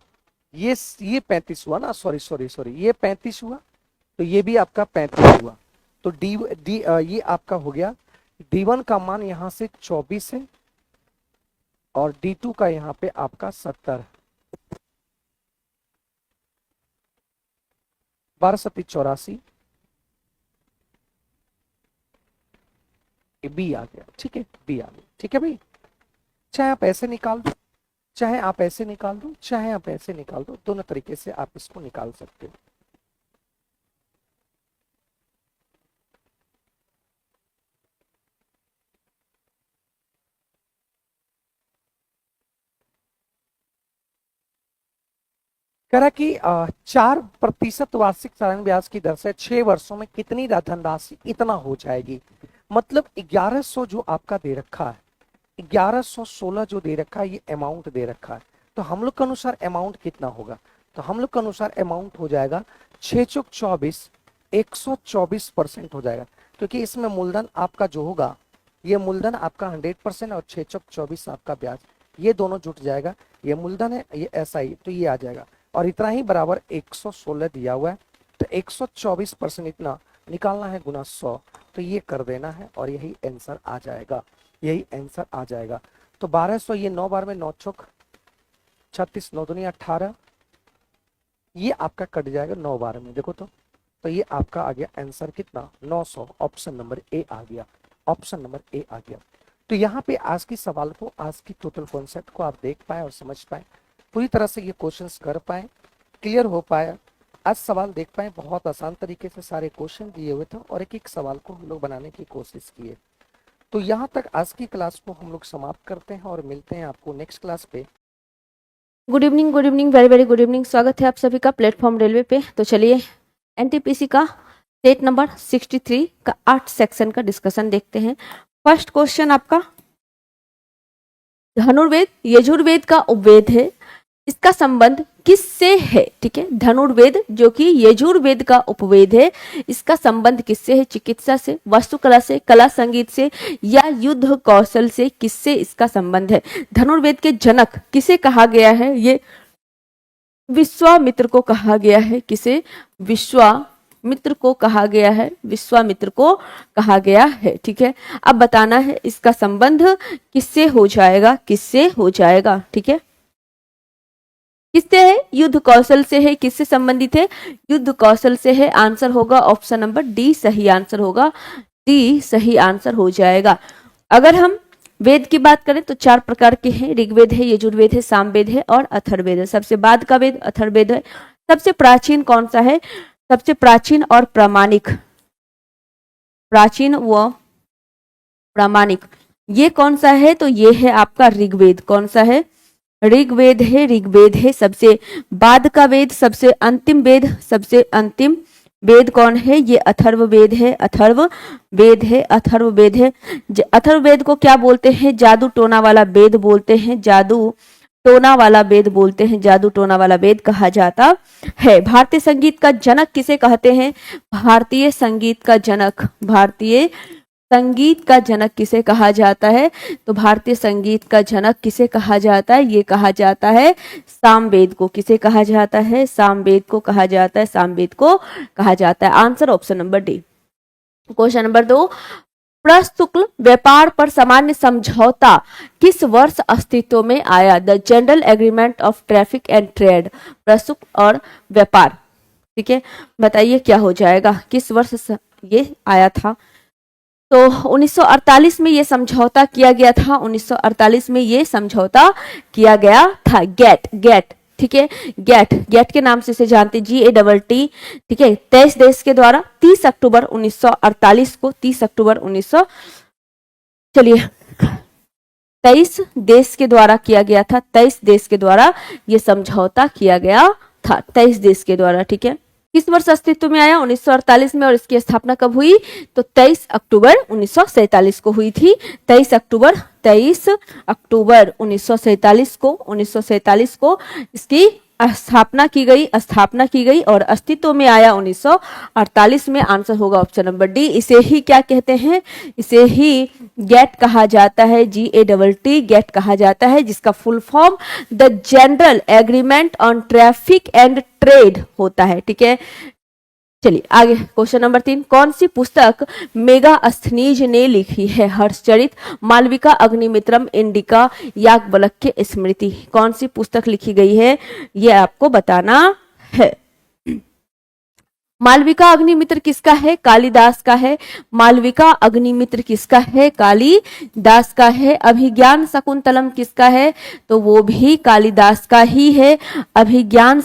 ये 35 हुआ ना, सॉरी सॉरी सॉरी, ये 35 हुआ, तो ये भी आपका 35 हुआ। तो ये आपका हो गया d1 का मान यहां से 24 है और d2 का यहाँ पे आपका 70, 12 सत्ती 84, बी आ गया। ठीक है, बी आ गया। ठीक है भाई, चाहे आप ऐसे निकाल दो, चाहे आप ऐसे निकाल दो, चाहे आप ऐसे निकाल दो, दोनों तरीके से आप इसको निकाल सकते हो। कह रहा कि 4% वार्षिक चालन ब्याज की दर से 6 वर्षों में कितनी धनराशि इतना हो जाएगी। मतलब 1100 जो आपका दे रखा है, 1116 जो दे रखा है, ये अमाउंट दे रखा है, तो हम लोग के अनुसार अमाउंट कितना होगा। तो हम लोग के अनुसार अमाउंट हो जाएगा 6 चौक 24, 124% हो जाएगा, क्योंकि इसमें मूलधन आपका जो होगा, ये मूलधन आपका 100% और 6 चौक 24 आपका ब्याज, ये दोनों जुट जाएगा। ये मूलधन है, ये SI, तो ये आ जाएगा, और इतना ही बराबर 116 दिया हुआ है, तो 124% इतना निकालना है गुना 100, तो ये कर देना है और यही आंसर आ जाएगा, यही आंसर आ जाएगा। तो 1200, ये 9 बार में 9 चौक 36, 9 दूनी 18, ये आपका कट जाएगा 9 बार में, देखो तो ये आपका आ गया आंसर कितना, 900। ऑप्शन नंबर ए आ गया, ऑप्शन नंबर ए आ गया। तो यहाँ पे आज की सवाल को, आज की टोटल कॉन्सेप्ट को आप देख पाए और समझ पाए, पूरी तरह से ये क्वेश्चंस कर पाए, क्लियर हो पाया, आज सवाल देख पाए। बहुत आसान तरीके से सारे क्वेश्चन दिए हुए थे और एक एक सवाल को हम लोग बनाने की कोशिश किए। तो यहाँ तक आज की क्लास को हम लोग समाप्त करते हैं और मिलते हैं आपको नेक्स्ट क्लास पे। Good evening, very very good evening. स्वागत है आप सभी का प्लेटफॉर्म रेलवे पे। तो चलिए एनटीपीसी का सेट नंबर 63 का 8 सेक्शन का डिस्कशन देखते हैं। फर्स्ट क्वेश्चन आपका, धनुर्वेद यजुर्वेद का उपवेद है, इसका संबंध किससे है? ठीक है, धनुर्वेद जो कि यजुर्वेद का उपवेद है, इसका संबंध किससे है? चिकित्सा से, वास्तुकला से, कला संगीत से या युद्ध कौशल से, किससे इसका संबंध है? धनुर्वेद के जनक किसे कहा गया है? ये विश्वामित्र को कहा गया है। किसे? विश्वामित्र को कहा गया है, विश्वामित्र को कहा गया है। ठीक है, अब बताना है इसका संबंध किससे हो जाएगा, किससे हो जाएगा। ठीक है, किससे है? युद्ध कौशल से है। किससे संबंधित है? युद्ध कौशल से है। आंसर होगा ऑप्शन नंबर डी, सही आंसर होगा डी, सही आंसर हो जाएगा। अगर हम वेद की बात करें तो 4 प्रकार के हैं, ऋग्वेद है, यजुर्वेद है, सामवेद है और अथर्ववेद है। सबसे बाद का वेद अथर्ववेद है। सबसे प्राचीन कौन सा है? सबसे प्राचीन और प्रामाणिक, प्राचीन व प्रामाणिक ये कौन सा है? तो ये है आपका ऋग्वेद। कौन सा है? ऋग्वेद है, ऋग्वेद है। सबसे बाद का वेद, सबसे अंतिम वेद, सबसे अंतिम वेद कौन है? ये अथर्ववेद है, अथर्ववेद है, अथर्ववेद है। अथर्ववेद को क्या बोलते हैं? जादू टोना वाला वेद बोलते हैं, जादू टोना वाला वेद बोलते हैं, जादू टोना वाला वेद कहा जाता है। भारतीय संगीत का जनक किसे कहते हैं? भारतीय संगीत का जनक, भारतीय संगीत का जनक किसे कहा जाता है? तो भारतीय संगीत का जनक किसे कहा जाता है? ये कहा जाता है सामवेद को। किसे कहा जाता है? सामवेद को कहा जाता है, सामवेद को कहा जाता है। Answer option number D. Question number 2, प्रशुल्क व्यापार पर सामान्य समझौता किस वर्ष अस्तित्व में आया? The general agreement of traffic and trade, प्रशुल्क और व्यापार। ठीक है, बताइए क्या हो जाएगा, किस वर्ष ये आया था? तो 1948 में ये समझौता किया गया था, 1948 में ये समझौता किया गया था। गेट, ठीक है, गेट के नाम से इसे जानते, GATT। ठीक है, 23 देश के द्वारा 30 अक्टूबर 1948 को, 30 अक्टूबर 1900 चलिए 23 देश के द्वारा किया गया था, 23 देश के द्वारा ये समझौता किया गया था, 23 देश के द्वारा। ठीक है, किस वर्ष अस्तित्व में आया? 1948 में। और इसकी स्थापना कब हुई? तो 23 अक्टूबर 1947 को हुई थी। 23 अक्टूबर 1947 को इसकी स्थापना की गई और अस्तित्व में आया 1948 में। आंसर होगा ऑप्शन नंबर डी। इसे ही क्या कहते हैं? इसे ही गेट कहा जाता है, GATT गेट कहा जाता है, जिसका full form the general agreement on traffic and trade होता है। ठीक है, चलिए आगे क्वेश्चन नंबर 3, कौन सी पुस्तक मेगास्थनीज ने लिखी है? हर्षचरित, मालविका अग्निमित्रम, इंडिका, याज्ञवल्क्य स्मृति। कौन सी पुस्तक लिखी गई है ये आपको बताना है। मालविका अग्निमित्र किसका है? कालिदास का है। मालविका अग्निमित्र किसका है? कालिदास का है। अभिज्ञान शकुंतलम किसका है? तो वो भी कालिदास का ही है। अभिज्ञान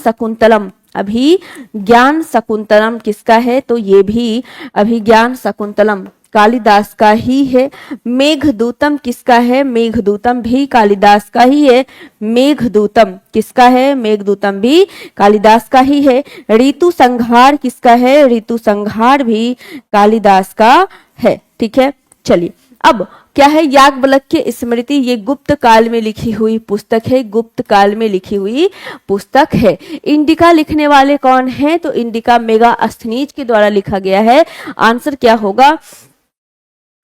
शकुंतलम किसका है? तो ये भी अभिज्ञान शकुंतलम कालिदास का ही है। मेघदूतम किसका है? मेघदूतम भी कालिदास का ही है। मेघदूतम किसका है? मेघदूतम भी कालिदास का ही है। ऋतु संहार किसका है? ऋतु संहार भी कालिदास का है। ठीक है, चलिए अब क्या है, याज्ञवल्क्य स्मृति, ये गुप्त काल में लिखी हुई पुस्तक है, गुप्त काल में लिखी हुई पुस्तक है। इंडिका लिखने वाले कौन है, तो इंडिका मेगास्थनीज के द्वारा लिखा गया है। आंसर क्या होगा,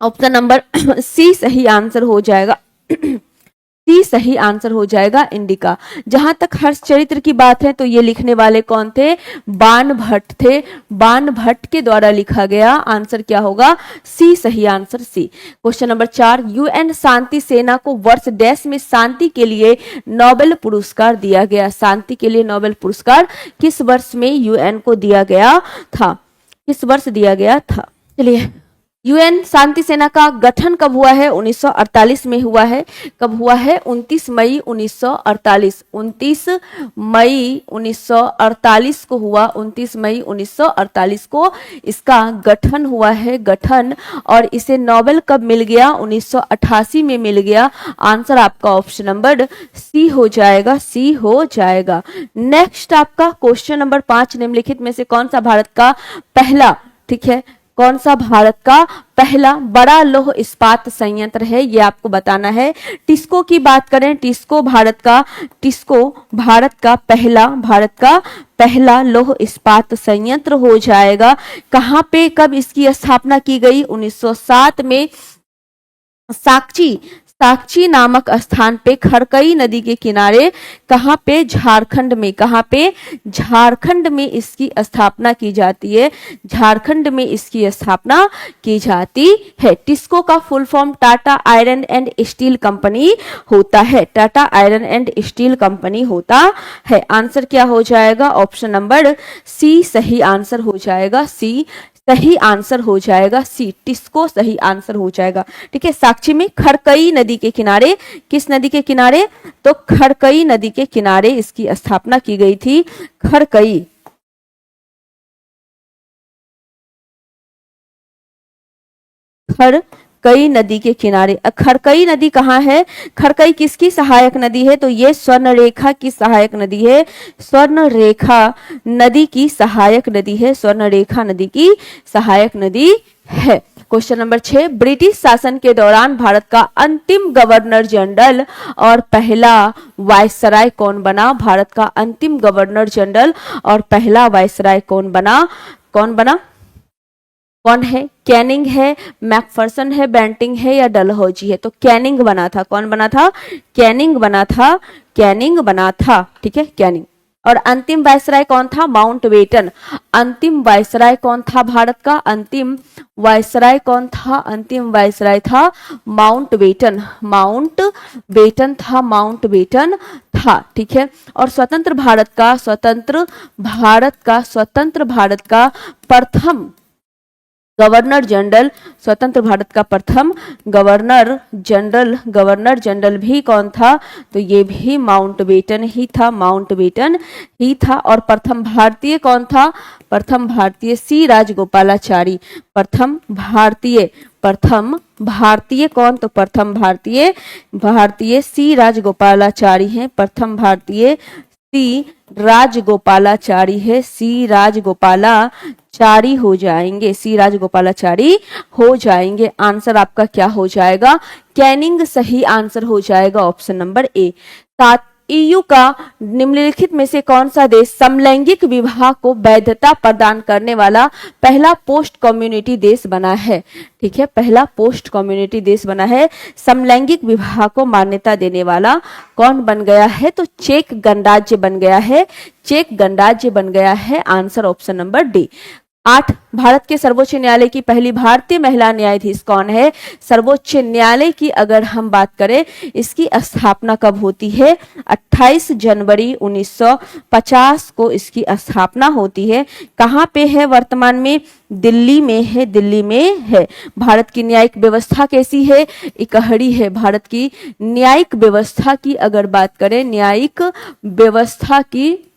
ऑप्शन नंबर सी सही आंसर हो जाएगा। सी सही आंसर हो जाएगा, इंडिका। जहां तक हर्षचरित्र की बात है तो ये लिखने वाले कौन थे, बाण भट्ट थे, बाण भट्ट के द्वारा लिखा गया। आंसर क्या होगा, सी सही answer C. Question number 4, UN शांति सेना को वर्ष डैश में शांति के लिए नोबेल पुरस्कार दिया गया। शांति के लिए नोबेल पुरस्कार किस वर्ष में यूएन को दिया गया था, किस वर्ष दिया गया था। चलिए, यूएन शांति सेना का गठन कब हुआ है, 1948 में हुआ है। कब हुआ है, 29 मई 1948, 29 मई 1948 को हुआ, 29 मई 1948 को इसका गठन हुआ है, गठन। और इसे नोबेल कब मिल गया, 1988 में मिल गया। आंसर आपका ऑप्शन नंबर सी हो जाएगा, सी हो जाएगा। नेक्स्ट आपका क्वेश्चन नंबर 5, निम्नलिखित में से कौन सा भारत का पहला, ठीक है, कौन सा भारत का पहला बड़ा लौह इस्पात संयंत्र है, ये आपको बताना है। टिस्को की बात करें, टिस्को भारत का पहला लौह इस्पात संयंत्र हो जाएगा। कहां पे, कब इसकी स्थापना की गई, 1907 में साक्षी नामक स्थान पे, खड़कई नदी के किनारे। कहां पे, झारखंड में। कहां पे, झारखंड में इसकी स्थापना की जाती है, झारखंड में इसकी स्थापना की जाती है। टिस्को का full form Tata iron and steel company होता है, Tata iron and steel company होता है। आंसर क्या हो जाएगा, ऑप्शन नंबर सी सही आंसर हो जाएगा, सी सही आंसर हो जाएगा, सी टिस्को सही आंसर हो जाएगा। ठीक है, साक्षी में खड़कई नदी के किनारे, किस नदी के किनारे, तो खड़कई नदी के किनारे इसकी स्थापना की गई थी। खड़कई नदी के किनारे। खड़कई नदी कहाँ है, खड़कई किसकी सहायक नदी है, तो ये स्वर्णरेखा की सहायक नदी है, स्वर्णरेखा नदी की सहायक नदी है, स्वर्णरेखा नदी की सहायक नदी है। क्वेश्चन नंबर 6, ब्रिटिश शासन के दौरान भारत का अंतिम गवर्नर जनरल और पहला वायसराय कौन बना, भारत का अंतिम गवर्नर जनरल और पहला वायसराय कौन बना, कौन है, कैनिंग है, मैकफर्सन है, बेंटिंग है या डलहौजी है, तो कैनिंग बना था। कौन बना था, कैनिंग बना था, कैनिंग बना था। ठीक है, कैनिंग। और अंतिम वायसराय कौन था, माउंटबेटन। अंतिम वायसराय कौन था भारत का, अंतिम वायसराय कौन था, अंतिम वायसराय था माउंटबेटन, माउंटबेटन था, माउंटबेटन था। ठीक है, और स्वतंत्र भारत का प्रथम गवर्नर जनरल, स्वतंत्र भारत का प्रथम गवर्नर जनरल भी कौन था, तो ये भी माउंटबेटन ही था, माउंटबेटन ही था। और प्रथम भारतीय कौन था, प्रथम भारतीय सी राजगोपालाचारी, प्रथम भारतीय कौन, तो प्रथम भारतीय सी राजगोपालाचारी हैं, प्रथम भारतीय सी राजगोपालाचारी है, सी राजगोपालाचारी हो जाएंगे, सी राजगोपालाचारी हो जाएंगे। आंसर आपका क्या हो जाएगा, कैनिंग सही आंसर हो जाएगा, ऑप्शन नंबर ए। 7, ईयू का निम्नलिखित में से कौन सा देश समलैंगिक विवाह को वैधता प्रदान करने वाला पहला पोस्ट कम्युनिटी देश बना है। ठीक है, पहला पोस्ट कम्युनिटी देश बना है, समलैंगिक विवाह को मान्यता देने वाला कौन बन गया है, तो चेक गणराज्य बन गया है, चेक गणराज्य बन गया है। Answer option number D. 8, Bharat के सर्वोच्च न्यायालय की पहली भारतीय महिला न्यायाधीश कौन है। सर्वोच्च न्यायालय की अगर हम बात करें, इसकी स्थापना कब होती है, 28 जनवरी 1950 को इसकी स्थापना होती है। कहाँ पे है वर्तमान में, दिल्ली में है, दिल्ली में है। भारत की न्यायिक व्यवस्था कैसी है, इकहड़ी है। भारत की न्यायिक व्यवस्था की अगर बात करें, न्यायिक व्यवस्था की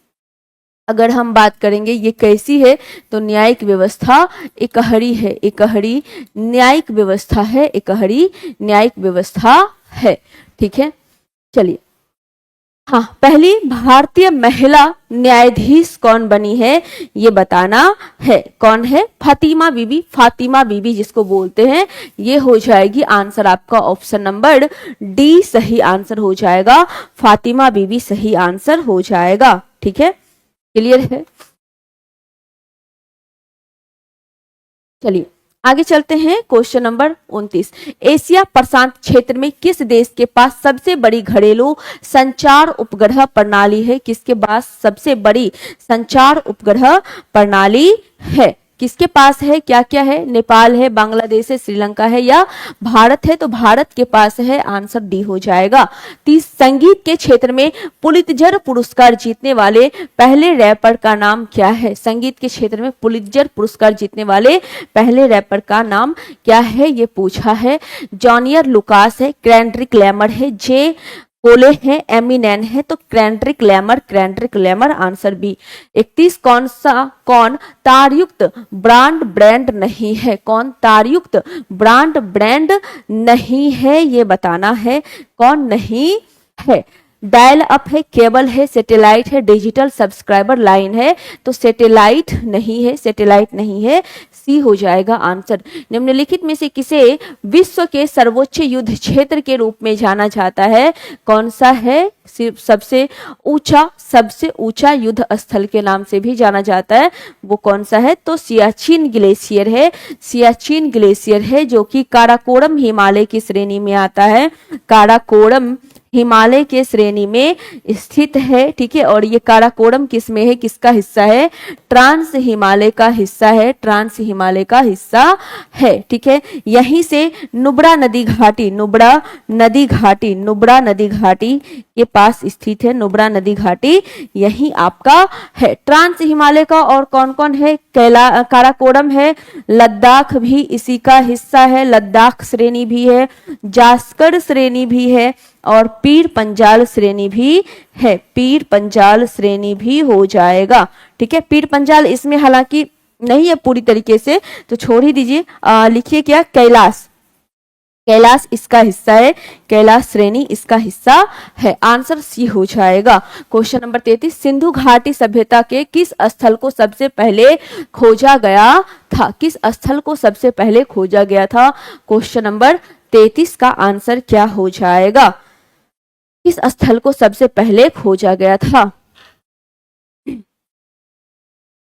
अगर हम बात करेंगे ये कैसी है, तो न्यायिक व्यवस्था इकहड़ी है, इकहड़ी न्यायिक व्यवस्था है, इकहड़ी न्यायिक व्यवस्था है। ठीक है, चलिए हाँ, पहली भारतीय महिला न्यायाधीश कौन बनी है ये बताना है। कौन है? फातिमा बीबी। फातिमा बीबी जिसको बोलते हैं, ये हो जाएगी आंसर आपका ऑप्शन नंबर डी सही आंसर हो जाएगा। फातिमा बीबी सही आंसर हो जाएगा। ठीक है, क्लियर है? चलिए आगे चलते हैं। क्वेश्चन नंबर 29, एशिया प्रशांत क्षेत्र में किस देश के पास सबसे बड़ी घरेलू संचार उपग्रह प्रणाली है? किसके पास सबसे बड़ी संचार उपग्रह प्रणाली है? किसके पास है? क्या क्या है? नेपाल है, बांग्लादेश है, श्रीलंका है या भारत है? तो भारत के पास है, आंसर डी हो जाएगा। 30, संगीत के क्षेत्र में पुलित्जर पुरस्कार जीतने वाले पहले रैपर का नाम क्या है? संगीत के क्षेत्र में पुलित्जर पुरस्कार जीतने वाले पहले रैपर का नाम क्या है ये पूछा है। जॉनियर लुकास है, क्रेंड्रिक लैमर है, जे कोले है, एमिनेन है, तो क्रेंड्रिक लैमर आंसर बी। 31, कौन तारयुक्त ब्रांड नहीं है? कौन तारयुक्त ब्रांड नहीं है ये बताना है। कौन नहीं है? डायल अप है, केबल है, सैटेलाइट है, डिजिटल सब्सक्राइबर लाइन है, तो सैटेलाइट नहीं है, सी हो जाएगा आंसर। निम्नलिखित में से किसे विश्व के सर्वोच्च युद्ध क्षेत्र के रूप में जाना जाता है? कौन सा है? सबसे ऊंचा युद्ध स्थल के नाम से भी जाना जाता है, वो कौन सा है? तो सियाचिन ग्लेशियर है, जो कि काराकोरम हिमालय की श्रेणी में आता है। काराकोरम हिमालय के श्रेणी में स्थित है। ठीक है, और ये काराकोरम किस में है? किसका हिस्सा है? ट्रांस हिमालय का हिस्सा है। ठीक है, यहीं से नुब्रा नदी घाटी के पास स्थित है। नुब्रा नदी घाटी यही आपका है ट्रांस हिमालय का। और कौन कौन है? काराकोरम है, लद्दाख भी इसी का हिस्सा है, लद्दाख श्रेणी भी है, जास्कर श्रेणी भी है और पीर पंजाल श्रेणी भी है। पीर पंजाल श्रेणी भी हो जाएगा। ठीक है, पीर पंजाल इसमें हालांकि नहीं है पूरी तरीके से, तो छोड़ ही दीजिए। लिखिए क्या? कैलाश इसका हिस्सा है, कैलाश श्रेणी इसका हिस्सा है। आंसर सी हो जाएगा। क्वेश्चन नंबर 33, सिंधु घाटी सभ्यता के किस स्थल को सबसे पहले खोजा गया था? किस स्थल को सबसे पहले खोजा गया था? क्वेश्चन नंबर 33 का आंसर क्या हो जाएगा? किस स्थल को सबसे पहले खोजा गया था?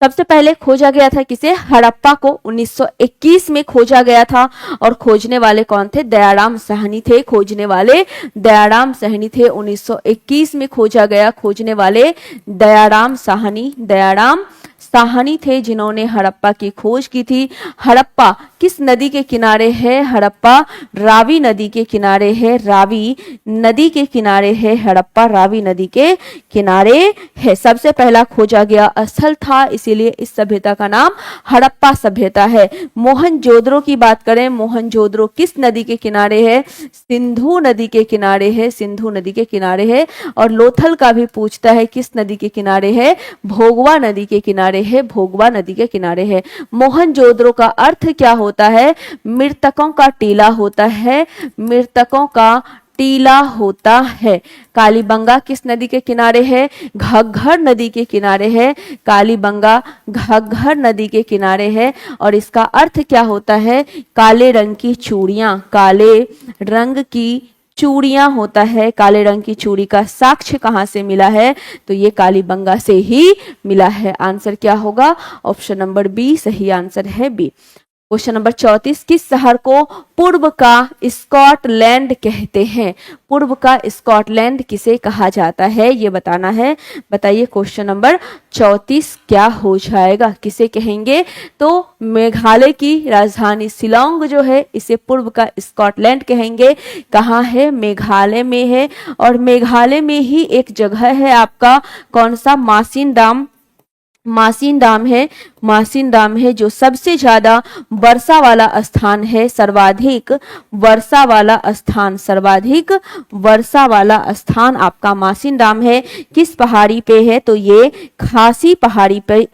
सबसे पहले खोजा गया था किसे? हड़प्पा को 1921 में खोजा गया था। और खोजने वाले कौन थे? दयाराम साहनी थे। 1921 में खोजा गया। खोजने वाले दयाराम साहनी थे, जिन्होंने हड़प्पा की खोज की थी। हड़प्पा किस नदी के किनारे है? हड़प्पा रावी नदी के किनारे है। हड़प्पा रावी नदी के किनारे है। सबसे पहला खोजा गया स्थल था, इसीलिए इस सभ्यता का नाम हड़प्पा सभ्यता है। मोहनजोदड़ो की बात करें, मोहनजोदड़ो किस नदी के किनारे है? सिंधु नदी के किनारे है। और लोथल का भी पूछता है किस नदी के किनारे है? भोगवा नदी के किनारे है। मोहनजोदड़ो का अर्थ क्या होता है? मृतकों का टीला होता है। कालीबंगा किस नदी के किनारे है? घग्घर नदी के किनारे है। कालीबंगा घग्घर नदी के किनारे है। और इसका अर्थ क्या होता है? काले रंग की चूड़ियां होता है। काले रंग की चूड़ी का साक्ष्य कहां से मिला है? तो ये कालीबंगा से ही मिला है। आंसर क्या होगा? ऑप्शन नंबर बी सही आंसर है, बी। क्वेश्चन नंबर 34, किस शहर को पूर्व का स्कॉटलैंड कहते हैं? पूर्व का स्कॉटलैंड किसे कहा जाता है ये बताना है। बताइए क्वेश्चन नंबर 34 क्या हो जाएगा? किसे कहेंगे? तो मेघालय की राजधानी शिलोंग जो है इसे पूर्व का स्कॉटलैंड कहेंगे। कहाँ है? मेघालय में है। और मेघालय में ही एक जगह है आपका, कौन सा? मासिन डाम है जो सबसे ज्यादा वर्षा वाला स्थान है। सर्वाधिक वर्षा वाला स्थान आपका मासिन डाम है। किस पहाड़ी पे है? तो ये खासी पहाड़ी पर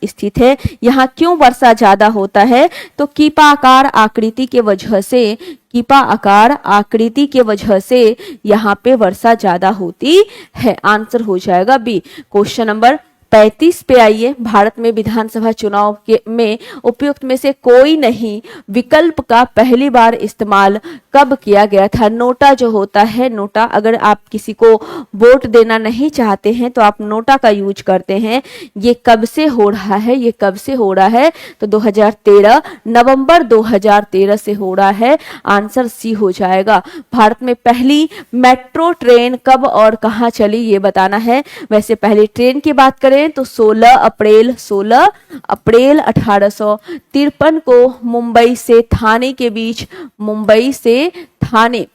स्थित है। यहाँ क्यों वर्षा ज्यादा होता है? तो कीपाकार आकृति के वजह से कीपा आकार आकृति के वजह से यहाँ पे वर्षा ज्यादा होती है। आंसर हो जाएगा बी। क्वेश्चन नंबर 35 पे आइए। भारत में विधानसभा चुनाव में उपयुक्त में से कोई नहीं विकल्प का पहली बार इस्तेमाल कब किया गया था। नोटा जो होता है, नोटा, अगर आप किसी को वोट देना नहीं चाहते हैं तो आप नोटा का यूज करते हैं। ये कब से हो रहा है, ये कब से हो रहा है, तो 2013 नवंबर 2013 से हो रहा है। आंसर सी हो जाएगा। भारत में पहली मेट्रो ट्रेन कब और कहां चली ये बताना है। वैसे पहली ट्रेन की बात करें तो 16 अप्रैल 1853 को मुंबई से थाने के बीच, मुंबई से थाने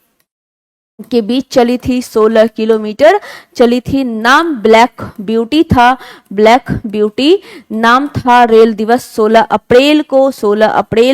के बीच चली थी। 16 किलोमीटर चली थी। नाम ब्लैक ब्यूटी था, ब्लैक ब्यूटी नाम था। रेल दिवस 16 अप्रैल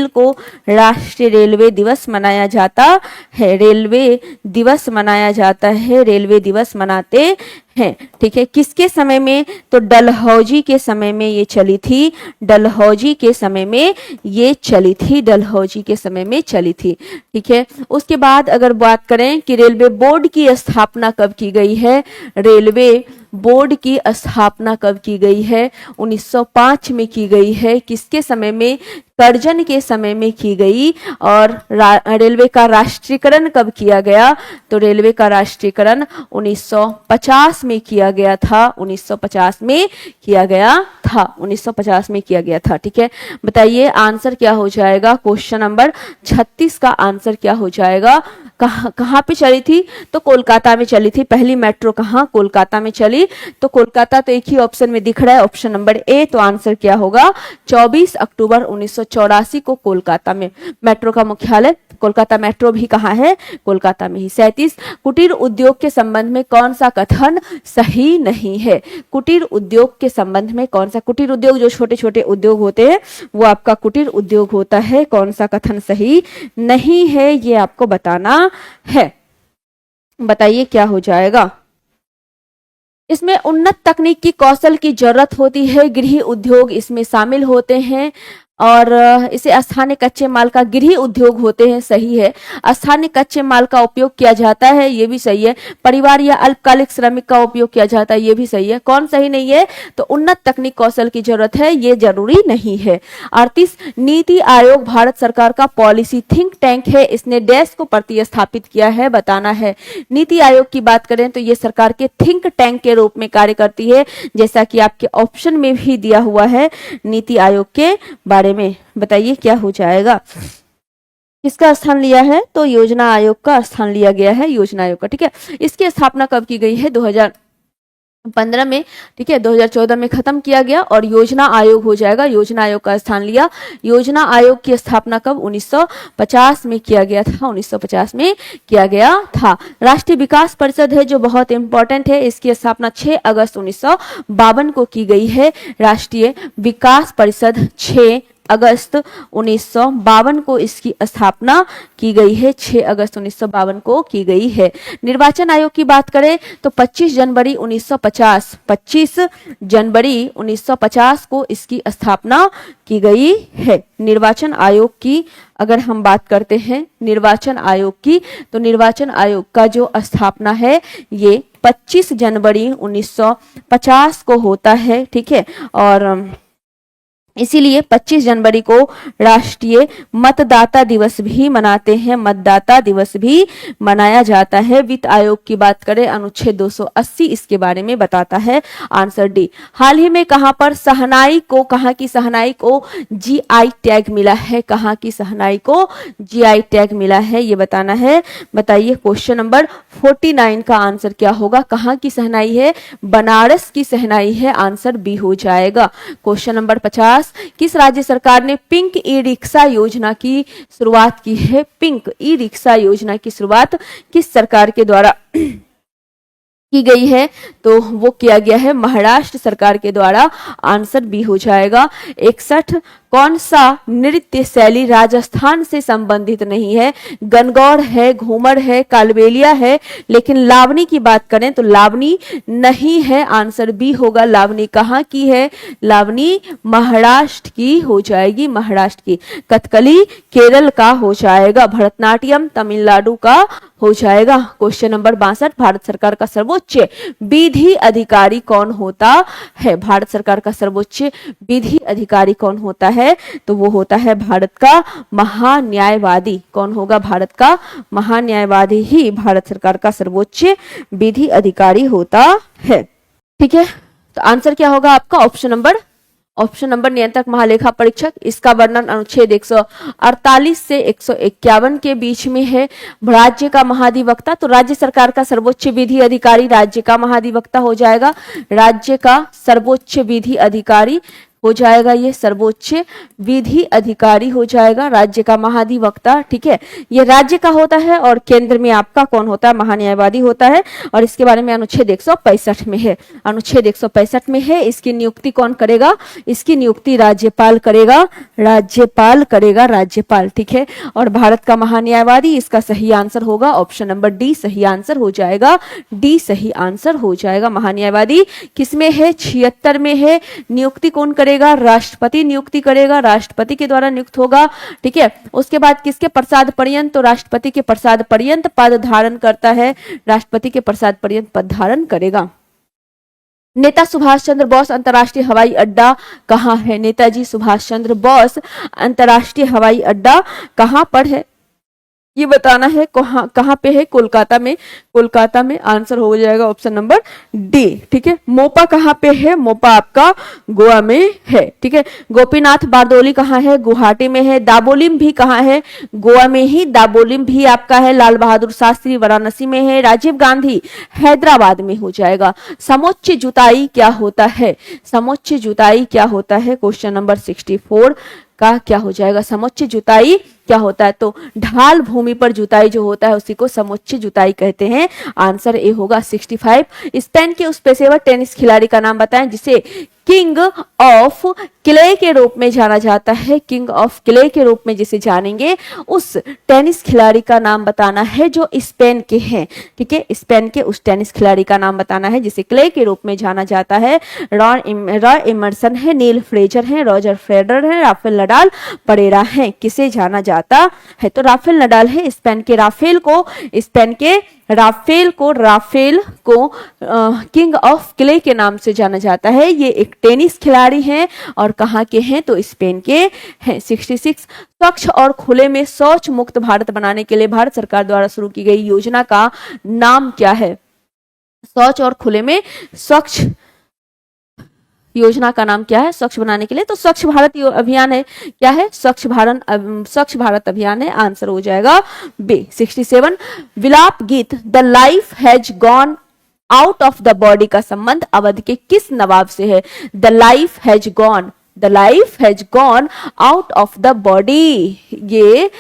को राष्ट्रीय रेलवे दिवस मनाया जाता है। रेलवे दिवस मनाया जाता है, रेलवे दिवस मनाते हैं। ठीक है, किसके समय में, तो डलहौजी के समय में ये चली थी। डलहौजी के समय में ये चली थी, डलहौजी के समय में चली थी। ठीक है, उसके बाद अगर बात करें कि रेलवे बोर्ड की स्थापना कब की गई है। रेलवे बोर्ड की स्थापना कब की गई है, 1905 में की गई है। किसके समय में, कर्जन के समय में की गई। और रेलवे का राष्ट्रीयकरण कब किया गया, तो रेलवे का राष्ट्रीयकरण 1950 में किया गया था। 1950 में किया गया था, 1950 में किया गया था। ठीक है, बताइए आंसर क्या हो जाएगा। क्वेश्चन नंबर 36 का आंसर क्या हो जाएगा। कहाँ पे चली थी, तो कोलकाता में चली थी। पहली मेट्रो कहाँ, कोलकाता में चली। तो कोलकाता तो एक ही ऑप्शन में दिख रहा है, ऑप्शन नंबर ए। तो आंसर क्या होगा, 24 अक्टूबर 1984 को कोलकाता में मेट्रो का मुख्यालय। कोलकाता मेट्रो भी कहाँ है, कोलकाता में ही। 37 कुटीर उद्योग के संबंध में कौन सा कथन सही नहीं है। कुटीर उद्योग के संबंध में कौन सा, कुटीर उद्योग जो छोटे छोटे उद्योग होते हैं वो आपका कुटीर उद्योग होता है। कौन सा कथन सही नहीं है ये आपको बताना है। बताइए क्या हो जाएगा। इसमें उन्नत तकनीक की कौशल की जरूरत होती है। गृह उद्योग इसमें शामिल होते हैं और इसे स्थानीय कच्चे माल का गृह उद्योग होते हैं, सही है। स्थानीय कच्चे माल का उपयोग किया जाता है, ये भी सही है। परिवार या अल्पकालिक श्रमिक का उपयोग किया जाता है, ये भी सही है। कौन सही नहीं है, तो उन्नत तकनीक कौशल की जरूरत है, ये जरूरी नहीं है। 38 नीति आयोग भारत सरकार का पॉलिसी थिंक टैंक है। इसने डैश को प्रतिस्थापित किया है, बताना है। नीति आयोग की बात करें तो ये सरकार के थिंक टैंक के रूप में कार्य करती है, जैसा कि आपके ऑप्शन में भी दिया हुआ है नीति आयोग के बारे में। बताइए क्या हो जाएगा। किसका स्थान लिया है, तो योजना आयोग का स्थान लिया गया है, योजना आयोग का। ठीक है, इसकी स्थापना कब की गई है, 2015 में। ठीक है, 2014 में खत्म किया गया और योजना आयोग हो जाएगा, योजना आयोग का स्थान लिया। योजना आयोग की स्थापना कब, 1950 में किया गया था, 1950 में किया गया था। राष्ट्रीय विकास परिषद है जो बहुत इंपॉर्टेंट है, इसकी स्थापना 6 अगस्त 1952 को की गई है। राष्ट्रीय विकास परिषद 6 अगस्त 1952 को इसकी स्थापना की गई है, 6 अगस्त 1952 को की गई है। निर्वाचन आयोग की बात करें तो 25 जनवरी 1950 को इसकी स्थापना की गई है। निर्वाचन आयोग की अगर हम बात करते हैं, निर्वाचन आयोग की, तो निर्वाचन आयोग का जो स्थापना है ये 25 जनवरी 1950 को होता है। ठीक है, और इसीलिए 25 जनवरी को राष्ट्रीय मतदाता दिवस भी मनाते हैं, मतदाता दिवस भी मनाया जाता है। वित्त आयोग की बात करें, अनुच्छेद 280 इसके बारे में बताता है। Answer D. हाल ही में कहां पर शहनाई को, कहां की शहनाई को जीआई टैग मिला है, कहां की शहनाई को जीआई टैग मिला है, ये बताना है। बताइए क्वेश्चन नंबर 49 का आंसर क्या होगा। कहां की शहनाई है, बनारस की शहनाई है, आंसर बी हो जाएगा। क्वेश्चन नंबर 50 किस राज्य सरकार ने पिंक ई रिक्शा योजना की शुरुआत की है। पिंक ई रिक्शा योजना की शुरुआत किस सरकार के द्वारा की गई है, तो वो किया गया है महाराष्ट्र सरकार के द्वारा, आंसर बी हो जाएगा। 61 कौन सा नृत्य शैली राजस्थान से संबंधित नहीं है? गणगौर है, घूमर है, कालबेलिया है, लेकिन लावनी की बात करें तो लावनी नहीं है। आंसर बी होगा। लावनी कहाँ की है? लावनी महाराष्ट्र की हो जाएगी, महाराष्ट्र की। कथकली केरल का हो जाएगा। भरतनाट्यम तमिलनाडु का हो जाएगा। क्वेश्चन नंबर 62, भारत सरकार का सर्वोच्च विधि अधिकारी कौन होता है? भारत सरकार का सर्वोच्च विधि अधिकारी कौन होता है? तो वो होता है भारत का महान्यायवादी। कौन होगा? भारत का महान्यायवादी ही भारत सरकार का सर्वोच्च विधि अधिकारी होता है। ठीक है, तो आंसर क्या होगा आपका? ऑप्शन नंबर नियंत्रक महालेखा परीक्षक। इसका वर्णन अनुच्छेद 148 से 151 के बीच में है। राज्य का महाधिवक्ता, तो राज्य सरकार का सर्वोच्च विधि अधिकारी राज्य का महाधिवक्ता हो जाएगा। राज्य का सर्वोच्च विधि अधिकारी हो जाएगा, ये सर्वोच्च विधि अधिकारी हो जाएगा, राज्य का महाधिवक्ता। ठीक है, ये राज्य का होता है और केंद्र में आपका कौन होता है? महान्यायवादी होता है। और इसके बारे में अनुच्छेद 165 में है। अनुच्छेद 165 में है। इसकी नियुक्ति कौन करेगा? इसकी नियुक्ति राज्यपाल करेगा, राज्यपाल करेगा, राज्यपाल। ठीक है, और भारत का महान्यायवादी, इसका सही आंसर होगा ऑप्शन नंबर डी सही आंसर हो जाएगा। डी सही आंसर हो जाएगा। महान्यायवादी किसमें है? 76 में है। नियुक्ति कौन करेगा? राष्ट्रपति नियुक्ति करेगा, राष्ट्रपति के द्वारा नियुक्त होगा। ठीक है, उसके बाद किसके प्रसाद पर्यंत? तो राष्ट्रपति के प्रसाद पर्यंत पद धारण करता है, राष्ट्रपति के प्रसाद पर्यंत पद धारण करेगा। नेता सुभाष चंद्र बोस अंतर्राष्ट्रीय हवाई अड्डा कहाँ है? नेताजी सुभाष चंद्र बोस अंतर्राष्ट्रीय हवाई अड्डा कहाँ पर है? ये बताना है। कहाँ पे है? कोलकाता में। कोलकाता में आंसर हो जाएगा ऑप्शन नंबर डी। ठीक है, मोपा कहाँ पे है? मोपा आपका गोवा में है। ठीक है, गोपीनाथ बारदोली कहाँ है? गुवाहाटी में है। दाबोलिम भी कहाँ है? गोवा में ही दाबोलिम भी आपका है। लाल बहादुर शास्त्री वाराणसी में है। राजीव गांधी हैदराबाद में हो जाएगा। समोच्च जुताई क्या होता है? समोच्च जुताई क्या होता है? क्वेश्चन नंबर 64 का क्या हो जाएगा? समोच्च जुताई क्या होता है? तो ढाल भूमि पर जुताई जो होता है उसी को समोच्च जुताई कहते हैं। आंसर ए होगा 65। स्पेन के उस पेशेवर टेनिस खिलाड़ी का नाम बताएं जिसे किंग ऑफ क्ले के रूप में जाना जाता है। किंग ऑफ क्ले के रूप में जिसे जानेंगे उस टेनिस खिलाड़ी का नाम बताना है जो स्पेन के हैं। ठीक है, स्पेन के उस टेनिस खिलाड़ी का नाम बताना है जिसे क्ले के रूप में जाना जाता है। रॉय एमरसन है, नील फ्रेजर है, रॉजर फेडरर है, राफेल नडाल परेरा है। किसे जाना जाता है? तो राफेल नडाल है। स्पेन के राफेल को किंग ऑफ क्ले के नाम से जाना जाता है। ये एक टेनिस खिलाड़ी हैं और कहाँ के हैं? तो स्पेन के हैं। 66 स्वच्छ और खुले में शौच मुक्त भारत बनाने के लिए भारत सरकार द्वारा शुरू की गई योजना का नाम क्या है? शौच और खुले में स्वच्छ योजना का नाम क्या है? स्वच्छ बनाने के लिए तो स्वच्छ भारत अभियान है। क्या है? स्वच्छ भारत अभियान है। आंसर हो जाएगा बी। 67 विलाप गीत the life has gone out of the body का संबंध अवध के किस नवाब से है? The life has gone out of the body, ये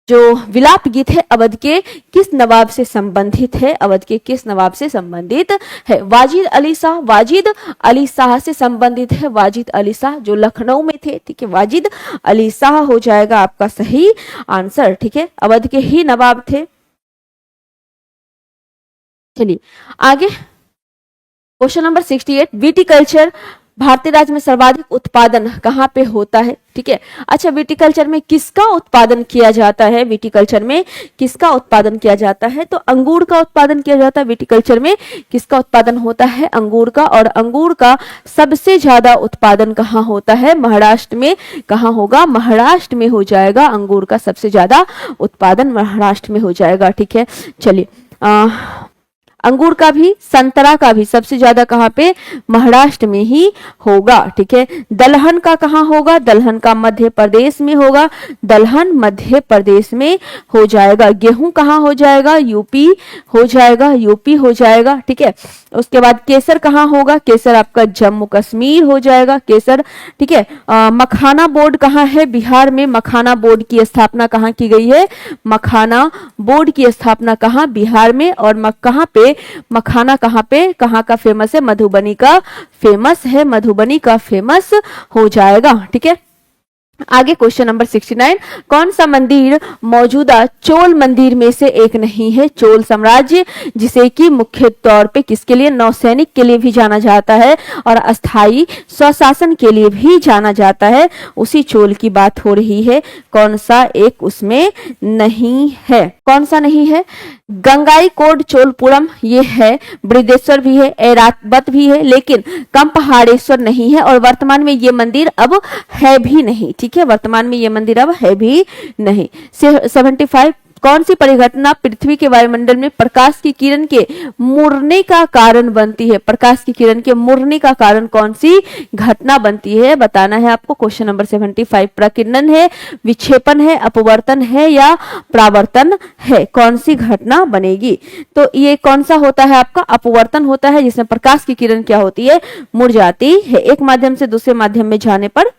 जो विलाप गीत है अवध के किस नवाब से संबंधित है? अवध के किस नवाब से संबंधित है? वाजिद अली शाह से संबंधित है। वाजिद अली शाह जो लखनऊ में थे। ठीक है, वाजिद अली शाह हो जाएगा आपका सही आंसर। ठीक है, अवध के ही नवाब थे। चलिए आगे, क्वेश्चन नंबर 68 विटिकल्चर भारतीय राज्य में सर्वाधिक उत्पादन कहाँ पे होता है? ठीक है, अच्छा विटिकल्चर में किसका उत्पादन किया जाता है? विटिकल्चर में किसका उत्पादन किया जाता है? तो अंगूर का उत्पादन किया जाता है। विटिकल्चर में किसका उत्पादन होता है? अंगूर का। और अंगूर का सबसे ज्यादा उत्पादन कहाँ होता है? महाराष्ट्र में। कहाँ होगा? महाराष्ट्र में हो जाएगा। अंगूर का सबसे ज्यादा उत्पादन महाराष्ट्र में हो जाएगा। ठीक है, चलिए अंगूर का भी संतरा का भी सबसे ज्यादा कहाँ पे? महाराष्ट्र में ही होगा। ठीक है, दलहन का कहाँ होगा? दलहन का मध्य प्रदेश में होगा। दलहन मध्य प्रदेश में हो जाएगा। गेहूं कहाँ हो जाएगा? यूपी हो जाएगा। यूपी हो जाएगा। ठीक है, उसके बाद केसर कहाँ होगा? केसर आपका जम्मू कश्मीर हो जाएगा। केसर। ठीक है, मखाना बोर्ड कहाँ है? बिहार में। मखाना बोर्ड की स्थापना कहाँ की गई है? मखाना बोर्ड की स्थापना कहाँ? बिहार में। और कहाँ पे मखाना कहाँ पे? कहाँ का फेमस है? मधुबनी का फेमस है। मधुबनी का फेमस हो जाएगा। ठीक है, आगे क्वेश्चन नंबर 69, कौन सा मंदिर मौजूदा चोल मंदिर में से एक नहीं है? चोल साम्राज्य, जिसे कि मुख्य तौर पे किसके लिए, नौसैनिक के लिए भी जाना जाता है और अस्थाई स्वशासन के लिए भी जाना जाता है, उसी चोल की बात हो रही है। कौन सा एक उसमें नहीं है? कौन सा नहीं है? गंगाईकोंड चोलपुरम ये है, बृहदेश्वर भी है, ऐरावत भी है, लेकिन कंपहाड़ेश्वर नहीं है और वर्तमान में ये मंदिर अब है भी नहीं। ठीक है, वर्तमान में ये मंदिर अब है भी नहीं। 75, कौन सी परिघटना पृथ्वी के वायुमंडल में प्रकाश की किरण के मुड़ने का कारण बनती है? प्रकाश की किरण के मुड़ने का कारण कौन सी घटना बनती है, बताना है आपको। क्वेश्चन नंबर 75, प्रकीर्णन है, विक्षेपण है, अपवर्तन है या परावर्तन है? कौन सी घटना बनेगी? तो ये कौन सा होता है आपका? अपवर्तन होता है, जिसमें प्रकाश की किरण क्या होती है, मुड़ जाती है। एक माध्यम से दूसरे माध्यम में जाने पर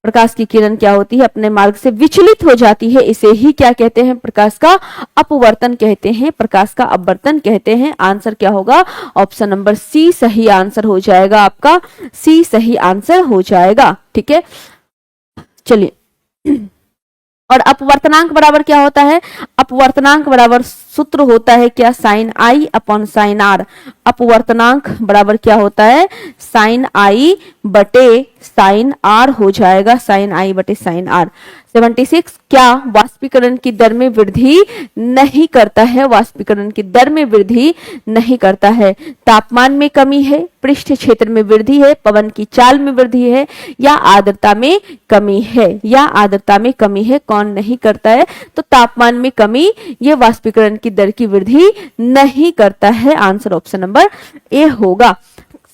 प्रकाश की किरण क्या होती है, अपने मार्ग से विचलित हो जाती है। इसे ही क्या कहते हैं? प्रकाश का अपवर्तन कहते हैं, प्रकाश का अपवर्तन कहते हैं। आंसर क्या होगा? ऑप्शन नंबर सी सही आंसर हो जाएगा आपका, सी सही आंसर हो जाएगा। ठीक है, चलिए। और अपवर्तनांक बराबर क्या होता है? अपवर्तनांक बराबर सूत्र होता है क्या? Sine i upon sine r. अपवर्तनांक बराबर क्या होता है? साइन आई बटे साइन आर हो जाएगा, साइन आई बटे साइन आर। 76, क्या वाष्पीकरण की दर में वृद्धि नहीं करता है? वाष्पीकरण की दर में वृद्धि नहीं करता है। तापमान में कमी है, पृष्ठ क्षेत्र में वृद्धि है, पवन की चाल में वृद्धि है या आर्द्रता में कमी है? या आर्द्रता में कमी है। कौन नहीं करता है? तो तापमान में कमी ये वाष्पीकरण की दर की वृद्धि नहीं करता है। आंसर ऑप्शन नंबर ए होगा।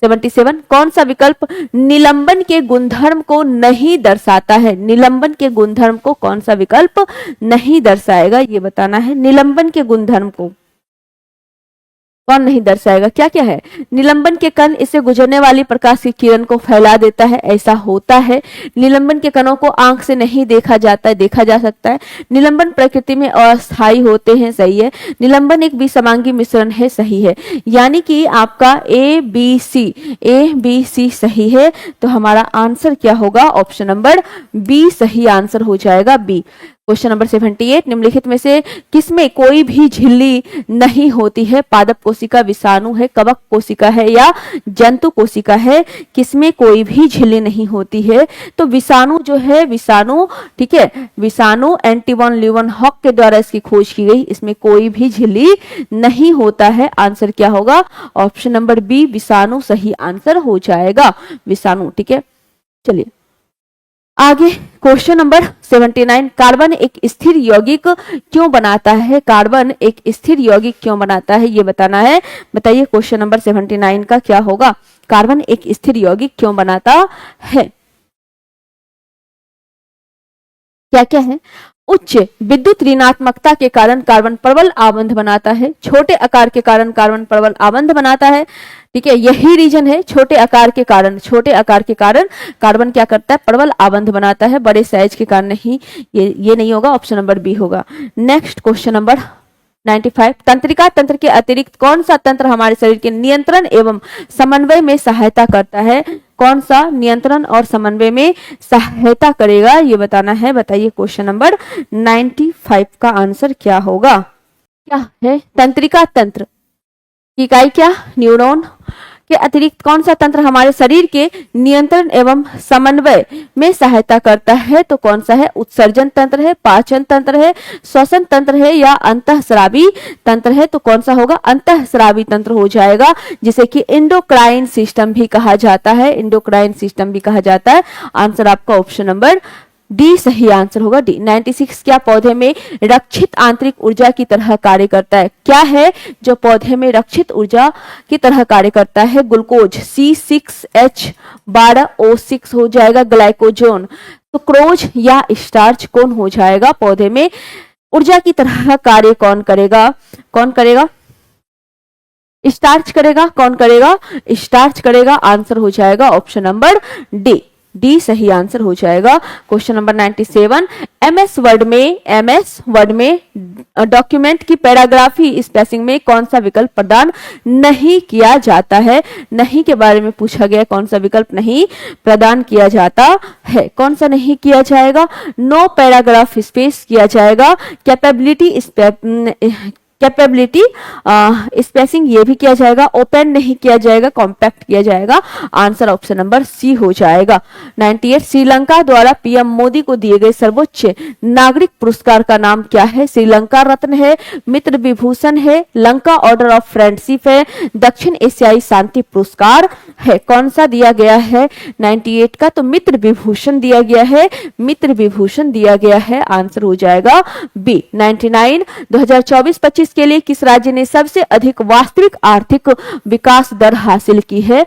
77, कौन सा विकल्प निलंबन के गुणधर्म को नहीं दर्शाता है? निलंबन के गुणधर्म को कौन सा विकल्प नहीं दर्शाएगा, ये बताना है। निलंबन के गुणधर्म को कौन नहीं दर्शाएगा? क्या क्या है? निलंबन के कण इससे गुजरने वाली प्रकाश की किरण को फैला देता है, ऐसा होता है। निलंबन के कणों को आंख से नहीं देखा जाता है, देखा जा सकता है। निलंबन प्रकृति में अस्थायी होते हैं, सही है। निलंबन एक विसमांगी मिश्रण है, सही है। यानी कि आपका ए बी सी सही है। तो हमारा आंसर क्या होगा? ऑप्शन नंबर बी सही आंसर हो जाएगा, बी। क्वेश्चन नंबर 78, निम्नलिखित में से किसमें कोई भी झिल्ली नहीं होती है? पादप कोशिका, विषाणु है, कवक कोशिका है या जंतु कोशिका है? किसमें कोई भी झिल्ली नहीं होती है? तो विषाणु जो है, विषाणु, ठीक है, विषाणु एंटीवन ल्यूवेनहॉक के द्वारा इसकी खोज की गई, इसमें कोई भी झिल्ली नहीं होता है। आंसर क्या होगा? ऑप्शन नंबर बी विषाणु सही आंसर हो जाएगा, विषाणु। ठीक है, चलिए आगे। क्वेश्चन नंबर 79, कार्बन एक स्थिर यौगिक क्यों बनाता है? कार्बन एक स्थिर यौगिक क्यों बनाता है, ये बताना है। बताइए क्वेश्चन नंबर 79 का क्या होगा? कार्बन एक स्थिर यौगिक क्यों बनाता है? क्या क्या है? उच्च विद्युत ऋणात्मकता के कारण कार्बन प्रबल आबंध बनाता है। छोटे आकार के कारण कार्बन प्रबल आबंध बनाता है। ठीक है, यही रीजन है। छोटे आकार के कारण कार्बन क्या करता है? प्रबल आबंध बनाता है, बड़े साइज के कारण नहीं। ये नहीं होगा, ऑप्शन नंबर बी होगा। नेक्स्ट क्वेश्चन नंबर 95, तंत्रिका तंत्र के अतिरिक्त कौन सा तंत्र हमारे शरीर के नियंत्रण एवं समन्वय में सहायता करता है? कौन सा नियंत्रण और समन्वय में सहायता करेगा, ये बताना है। बताइए क्वेश्चन नंबर 95 का आंसर क्या होगा? क्या है? तंत्रिका तंत्र की इकाई क्या? न्यूरॉन के अतिरिक्त कौन सा तंत्र हमारे शरीर के नियंत्रण एवं समन्वय में सहायता करता है? तो कौन सा है? उत्सर्जन तंत्र है, पाचन तंत्र है, श्वसन तंत्र है या अंतःस्रावी तंत्र है? तो कौन सा होगा? अंतःस्रावी तंत्र हो जाएगा, जिसे कि एंडोक्राइन सिस्टम भी कहा जाता है, एंडोक्राइन सिस्टम भी कहा जाता है। आंसर आपका ऑप्शन नंबर डी सही आंसर होगा, डी। 96, क्या पौधे में रक्षित आंतरिक ऊर्जा की तरह कार्य करता है? क्या है जो पौधे में रक्षित ऊर्जा की तरह कार्य करता है? ग्लूकोज C6H12O6 हो जाएगा, ग्लाइकोजन, सुक्रोज या स्टार्च कौन हो जाएगा? पौधे में ऊर्जा की तरह कार्य कौन करेगा? कौन करेगा? स्टार्च करेगा। कौन करेगा? स्टार्च करेगा। आंसर हो जाएगा ऑप्शन नंबर डी। डी सही आंसर हो जाएगा। क्वेश्चन नंबर 97, एमएस वर्ड में डॉक्यूमेंट की पैराग्राफी स्पेसिंग में कौन सा विकल्प प्रदान नहीं किया जाता है। नहीं के बारे में पूछा गया, कौन सा विकल्प नहीं प्रदान किया जाता है, कौन सा नहीं किया जाएगा। नो पैराग्राफ स्पेस किया जाएगा। कैपेबिलिटी स्पेसिंग ये भी किया जाएगा। ओपन नहीं किया जाएगा, कॉम्पैक्ट किया जाएगा। आंसर ऑप्शन नंबर सी हो जाएगा। 98, श्रीलंका द्वारा पीएम मोदी को दिए गए सर्वोच्च नागरिक पुरस्कार का नाम क्या है। श्रीलंका रत्न है, मित्र विभूषण है, लंका ऑर्डर ऑफ फ्रेंडशिप है, दक्षिण एशियाई शांति पुरस्कार है। कौन सा दिया गया है 98 का, तो मित्र विभूषण दिया गया है, मित्र विभूषण दिया गया है। आंसर हो जाएगा बी। 99, 2024-25 के लिए किस राज्य ने सबसे अधिक वास्तविक आर्थिक विकास दर हासिल की है।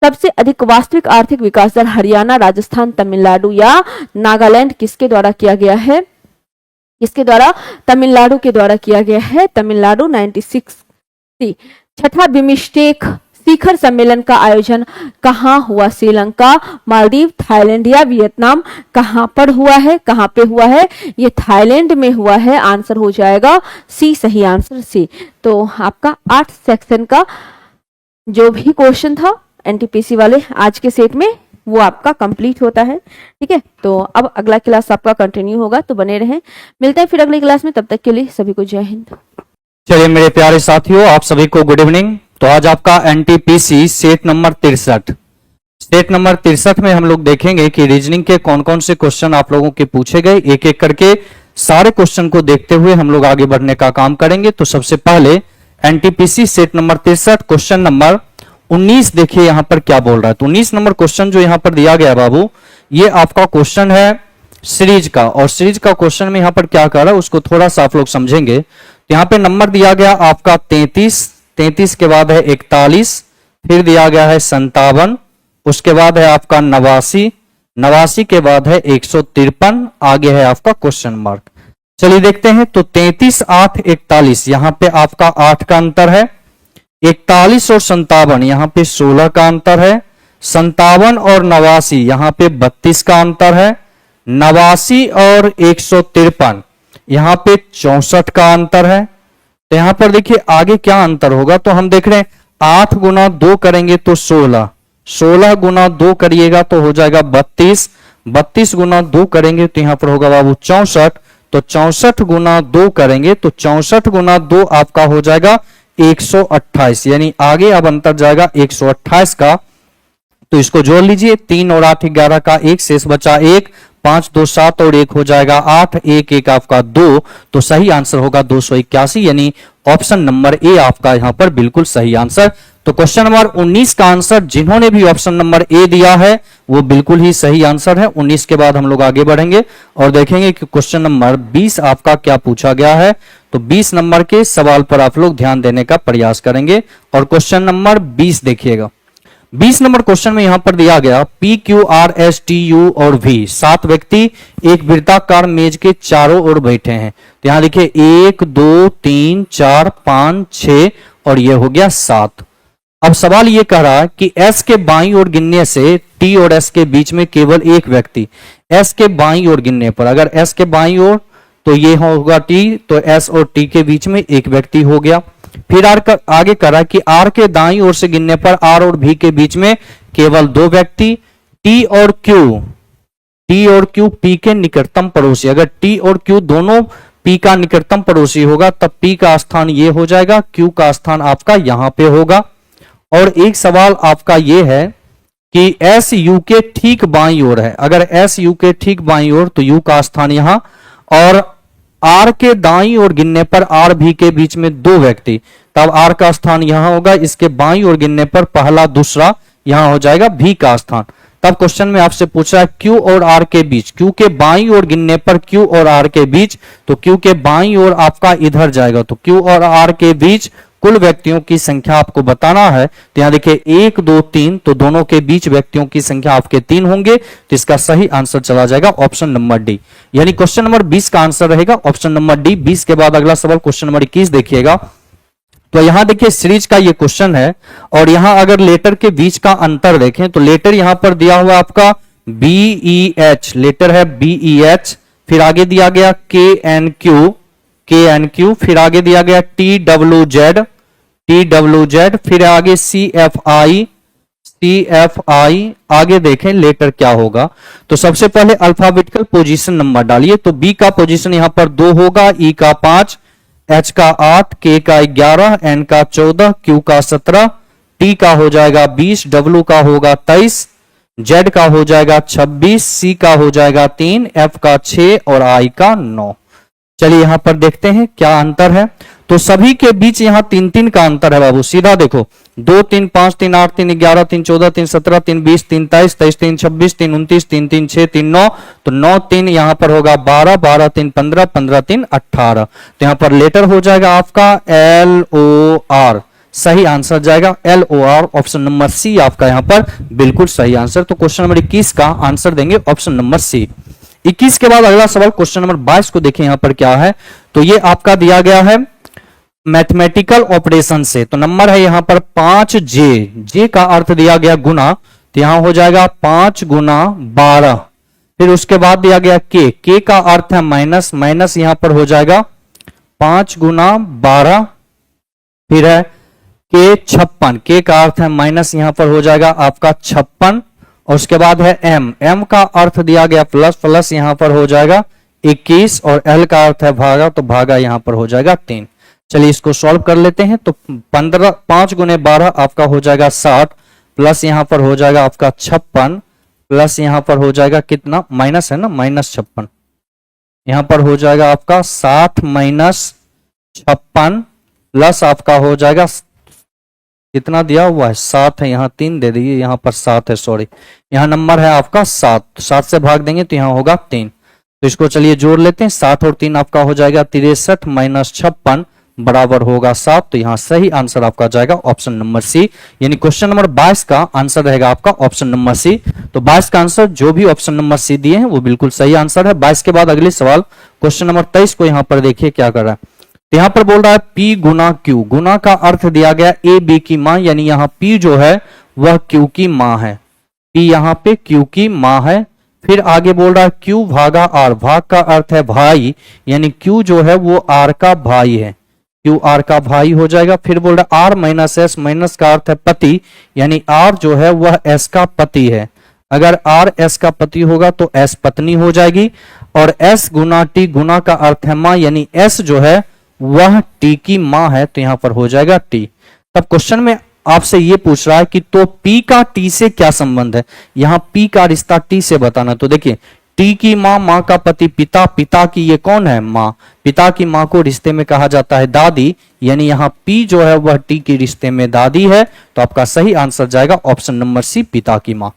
सबसे अधिक वास्तविक आर्थिक विकास दर हरियाणा, राजस्थान, तमिलनाडु या नागालैंड किसके द्वारा किया गया है। किसके द्वारा, तमिलनाडु के द्वारा किया गया है, तमिलनाडु। 96, छठा बिम्स्टेक शिखर सम्मेलन का आयोजन कहां हुआ। श्रीलंका, मालदीव, थाईलैंड या वियतनाम। कहां पर हुआ है, कहां पे हुआ है, ये थाईलैंड में हुआ है। आंसर हो जाएगा सी सही आंसर सी। तो आपका 8 सेक्शन का जो भी क्वेश्चन था एनटीपीसी वाले आज के सेट में वो आपका कंप्लीट होता है। ठीक है, तो अब अगला क्लास आपका कंटिन्यू होगा, तो बने रहें। मिलते हैं फिर अगली क्लास में, तब तक के लिए सभी को जय हिंद। चलिए मेरे प्यारे साथियों, आप सभी को गुड इवनिंग। तो आज आपका NTPC set number 63, set number 63 में हम लोग देखेंगे कि रीजनिंग के कौन कौन से क्वेश्चन आप लोगों के पूछे गए। एक एक करके सारे क्वेश्चन को देखते हुए हम लोग आगे बढ़ने का काम करेंगे। तो सबसे पहले NTPC set number 63 question number 19 देखिए यहां पर क्या बोल रहा है। तो 19 नंबर क्वेश्चन जो यहां पर दिया गया बाबू, ये आपका क्वेश्चन है सीरीज का, और सीरीज का क्वेश्चन में यहां पर क्या कर रहा है उसको थोड़ा सा आप लोग समझेंगे। तो यहां पे नंबर दिया गया आपका 33, 33 के बाद है 41, फिर दिया गया है 57, उसके बाद है आपका 89, 89 के बाद है 153, आगे है आपका क्वेश्चन मार्क। चलिए देखते हैं। तो 33, 8, 41 यहां पे आपका 8 का अंतर है। 41 और 57 यहां पे 16 का अंतर है। 57 और 89 यहां पे 32 का अंतर है। 89 और 153 यहां पे 64 का अंतर है। तो यहां पर देखिए आगे क्या अंतर होगा, तो हम देख रहे हैं 8 गुना 2 करेंगे तो 16, 16 गुना 2 करिएगा तो हो जाएगा 32, 32 गुना 2 करेंगे तो यहां पर होगा बाबू 64, तो 64 गुना 2 करेंगे तो 64 गुना 2 आपका हो जाएगा 128, यानी आगे अब अंतर जाएगा 128 का। तो इसको जोड़ लीजिए, 3 और 8 11 का 1, शेष बचा 1, 5 2 7 और 1 हो जाएगा 8, 1 1 आपका 2, तो सही आंसर होगा 281, यानी ऑप्शन नंबर ए आपका यहां पर बिल्कुल सही आंसर। तो क्वेश्चन नंबर 19 का आंसर जिन्होंने भी ऑप्शन नंबर ए दिया है वो बिल्कुल ही सही आंसर है। 19 के बाद हम लोग आगे बढ़ेंगे और देखेंगे कि क्वेश्चन नंबर 20 आपका क्या पूछा गया है। तो 20 नंबर के सवाल पर आप लोग ध्यान देने का प्रयास करेंगे और क्वेश्चन नंबर 20 देखिएगा। 20 नंबर क्वेश्चन में यहां पर दिया गया P Q R S T U और वी 7 व्यक्ति एक वृत्ताकार मेज के चारों ओर बैठे हैं। तो यहां देखिए 1 2 3 4 5 6 और ये हो गया 7। अब सवाल ये कह रहा है कि एस के बाईं ओर गिनने से टी और एस के बीच में केवल एक व्यक्ति, एस के बाईं ओर गिनने पर अगर एस के बाईं ओर तो ये होगा टी, तो एस और टी के बीच में एक व्यक्ति हो गया। फिर आगे करा कि आर के दाईं ओर से गिनने पर आर और भी के बीच में केवल 2 व्यक्ति, टी और क्यू पी के निकटतम पड़ोसी, अगर टी और क्यू दोनों पी का निकटतम पड़ोसी होगा तब पी का स्थान ये हो जाएगा, क्यू का स्थान आपका यहां पे होगा। और एक सवाल आपका ये है कि एस यू के ठीक बाईं ओर है, अगर एस यू के ठीक बाईं ओर तो यू का स्थान यहां, और आर के दाईं ओर गिनने पर आर भी के बीच में 2 व्यक्ति, तब आर का स्थान यहां होगा, इसके बाईं ओर गिनने पर पहला दूसरा यहां हो जाएगा भी का स्थान। तब क्वेश्चन में आपसे पूछ रहा है क्यू और आर के बीच, क्यू के बाईं ओर गिनने पर क्यू और आर के बीच, तो क्यू के बाईं ओर आपका इधर जाएगा, तो क्यू और आर के बीच कुल व्यक्तियों की संख्या आपको बताना है। तो यहां देखिए 1 2 3, तो दोनों के बीच व्यक्तियों की संख्या आपके 3 होंगे, तो इसका सही आंसर चला जाएगा ऑप्शन नंबर डी, यानी क्वेश्चन नंबर 20 का आंसर रहेगा ऑप्शन नंबर डी। 20 के बाद अगला सवाल क्वेश्चन नंबर 21 देखिएगा। तो यहां देखिए सीरीज का ये क्वेश्चन है और यहां अगर लेटर के बीच का अंतर देखें तो लेटर यहां पर दिया हुआ आपका BEH, लेटर है BEH, फिर आगे दिया गया KNQ, फिर आगे दिया गया TWZ, फिर आगे CFI, आगे देखें लेटर क्या होगा। तो सबसे पहले अल्फाबेटिकल पोजीशन नंबर डालिए। तो बी का पोजीशन यहां पर 2 होगा, ई का 5, एच का 8, के का 11, एन का 14, क्यू का 17, टी का हो जाएगा 20, डब्ल्यू का होगा 23, जेड का हो जाएगा 26, सी का हो जाएगा 3, एफ का 6 और आई का 9। चलिए यहां पर देखते हैं क्या अंतर है। तो सभी के बीच यहां 3-3 का अंतर है बाबू, सीधा देखो 2 3 5 3 8 3 11 3 14 3 17 3 20 3 23 23 3 26 3 29 3 3 6 3 9, तो 9 3 यहां पर होगा 12 12 3 15 15 3 18। तो यहां पर लेटर हो जाएगा आपका LOR, सही आंसर जाएगा LOR, ऑप्शन नंबर सी आपका यहां पर बिल्कुल सही आंसर। तो क्वेश्चन नंबर 21 का आंसर देंगे ऑप्शन नंबर सी। 21 के बाद अगला सवाल क्वेश्चन नंबर 22 को देखें यहां पर क्या है। तो ये आपका दिया गया है मैथमेटिकल ऑपरेशन से, तो नंबर है यहां पर 5J, जे का अर्थ दिया गया गुना, तो यहां हो जाएगा 5 गुना 12। फिर उसके बाद दिया गया के का अर्थ है माइनस, माइनस यहां पर हो जाएगा 5 गुना 12। फिर है के 56, के का अर्थ है माइनस, यहां पर हो जाएगा आपका 56। और उसके बाद है एम का अर्थ दिया गया प्लस, प्लस यहां पर हो जाएगा 21, और एल का अर्थ है भागा, तो भागा यहां पर हो जाएगा 3। चलिए इसको सॉल्व कर लेते हैं। तो 5 गुने 12 आपका हो जाएगा 60, प्लस यहां पर हो जाएगा आपका 56, प्लस यहां पर हो जाएगा कितना, माइनस है ना, माइनस 56, यहां पर हो जाएगा आपका 60 माइनस 56, प्लस आपका हो जाएगा कितना दिया हुआ है 7 है, यहाँ 3 दे दीजिए, यहाँ पर 7 है, सॉरी यहाँ नंबर है आपका 7, 7 से भाग देंगे तो यहाँ होगा 3। तो इसको चलिए जोड़ लेते हैं, 7 और 3 आपका हो जाएगा 63 माइनस 56 बराबर होगा 7। तो यहाँ सही आंसर आपका जाएगा ऑप्शन नंबर सी, यानी क्वेश्चन नंबर 22 का आंसर रहेगा आपका ऑप्शन नंबर सी। तो 22 का आंसर जो भी ऑप्शन नंबर सी दिए हैं वो बिल्कुल सही आंसर है। 22 के बाद अगले सवाल क्वेश्चन नंबर 23 को यहाँ पर देखिए क्या कर रहा है। तो यहां पर बोल रहा है P गुना Q, गुना का अर्थ दिया गया A B की मां, यानी यहां P जो है वह Q की मां है, P यहां पे Q की मां है। फिर आगे बोल रहा है Q भागा R, भाग का अर्थ है भाई, यानी Q जो है वो R का भाई है, Q R का भाई हो जाएगा। फिर बोल रहा है R माइनस S, माइनस का अर्थ है पति, यानी R जो है वह S का पति है। अगर R S का पति होगा तो S पत्नी हो जाएगी। और S गुना T, गुना का अर्थ है मां, यानी S जो है वह टी की मां है, तो यहां पर हो जाएगा टी। तब क्वेश्चन में आपसे यह पूछ रहा है कि तो पी का टी से क्या संबंध है, यहां पी का रिश्ता टी से बताना। तो देखिए टी की मां, मां का पति पिता, पिता की ये कौन है मां, पिता की मां को रिश्ते में कहा जाता है दादी, यानी यहां पी जो है वह टी के रिश्ते में दादी है। तो आपका सही आंसर जाएगा ऑप्शन नंबर सी, पिता की मां।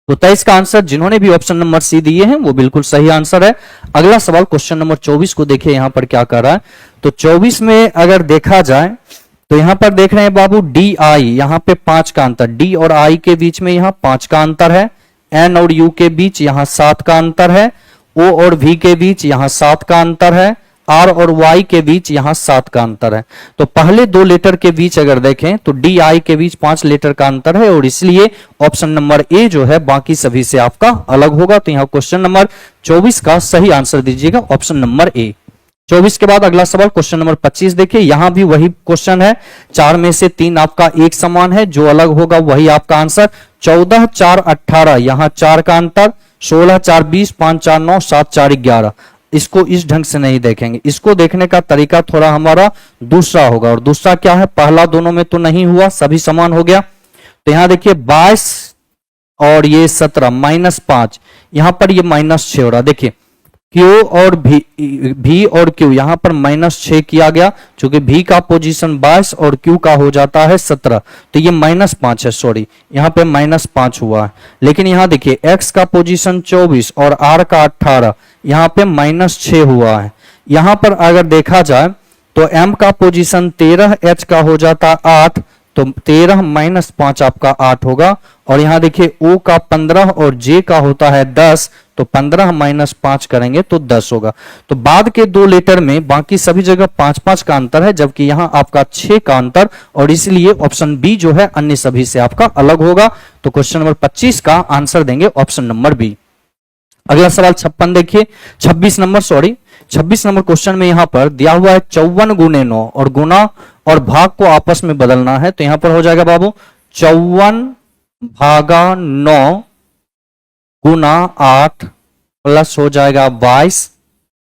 तो 23 का आंसर जिन्होंने भी ऑप्शन नंबर सी दिए हैं वो बिल्कुल सही आंसर है। अगला सवाल क्वेश्चन नंबर 24 को देखिए यहां पर क्या कर रहा है। तो 24 में अगर देखा जाए तो यहां पर देख रहे हैं बाबू डी आई, यहां पे 5 का अंतर, डी और आई के बीच में यहां 5 का अंतर है, एन और यू के बीच यहां 7 का अंतर है, ओ और वी के बीच यहां 7 का अंतर है, आर और वाई के बीच यहां 7 का अंतर है। तो पहले 2 लेटर के बीच अगर देखें तो डी आई के बीच 5 लेटर का अंतर है, और इसलिए ऑप्शन नंबर ए जो है बाकी सभी से आपका अलग होगा। तो यहां क्वेश्चन नंबर 24 का सही आंसर दीजिएगा ऑप्शन नंबर ए। 24 के बाद अगला सवाल क्वेश्चन नंबर 25 देखिए, यहां भी वही क्वेश्चन है, 4 में से 3 आपका एक समान है, जो अलग होगा वही आपका आंसर। 14 4 18, यहां 4 का अंतर, 16 4 20, 5 4 9, 7 4 11। इसको इस ढंग से नहीं देखेंगे, इसको देखने का तरीका थोड़ा हमारा दूसरा होगा। और दूसरा क्या है, पहला दोनों में तो नहीं हुआ, सभी समान हो गया। तो यहां देखिए 22 और ये 17 माइनस 5, यहां पर ये माइनस 6 हो रहा। देखिए Q और भी और Q यहां पर -6 किया गया, क्योंकि भी का पोजीशन 22 और Q का हो जाता है 17, तो ये -5 है, सॉरी यहां पे -5 हुआ है। लेकिन यहां देखिए X का पोजीशन 24 और R का 18, यहां पे -6 हुआ है। यहां पर अगर देखा जाए तो M का पोजीशन 13, H का हो जाता 8, तो 13 -5 आपका 8 होगा। और यहां देखिए O का 15 और J का होता है 10, तो 15 माइनस 5 करेंगे तो 10 होगा। तो बाद के दो लेटर में बाकी सभी जगह 5-5 का अंतर है, जबकि यहां आपका 6 का अंतर, और इसलिए ऑप्शन बी जो है अन्य सभी से आपका अलग होगा। तो क्वेश्चन नंबर 25 का आंसर देंगे ऑप्शन नंबर बी। अगला सवाल 56 देखिए, 26 नंबर क्वेश्चन में यहां पर दिया हुआ है 54 गुने 9 और गुना और भाग को आपस में बदलना है। तो यहां पर हो जाएगा बाबू 54 भागा 9 गुना 8 प्लस हो जाएगा 22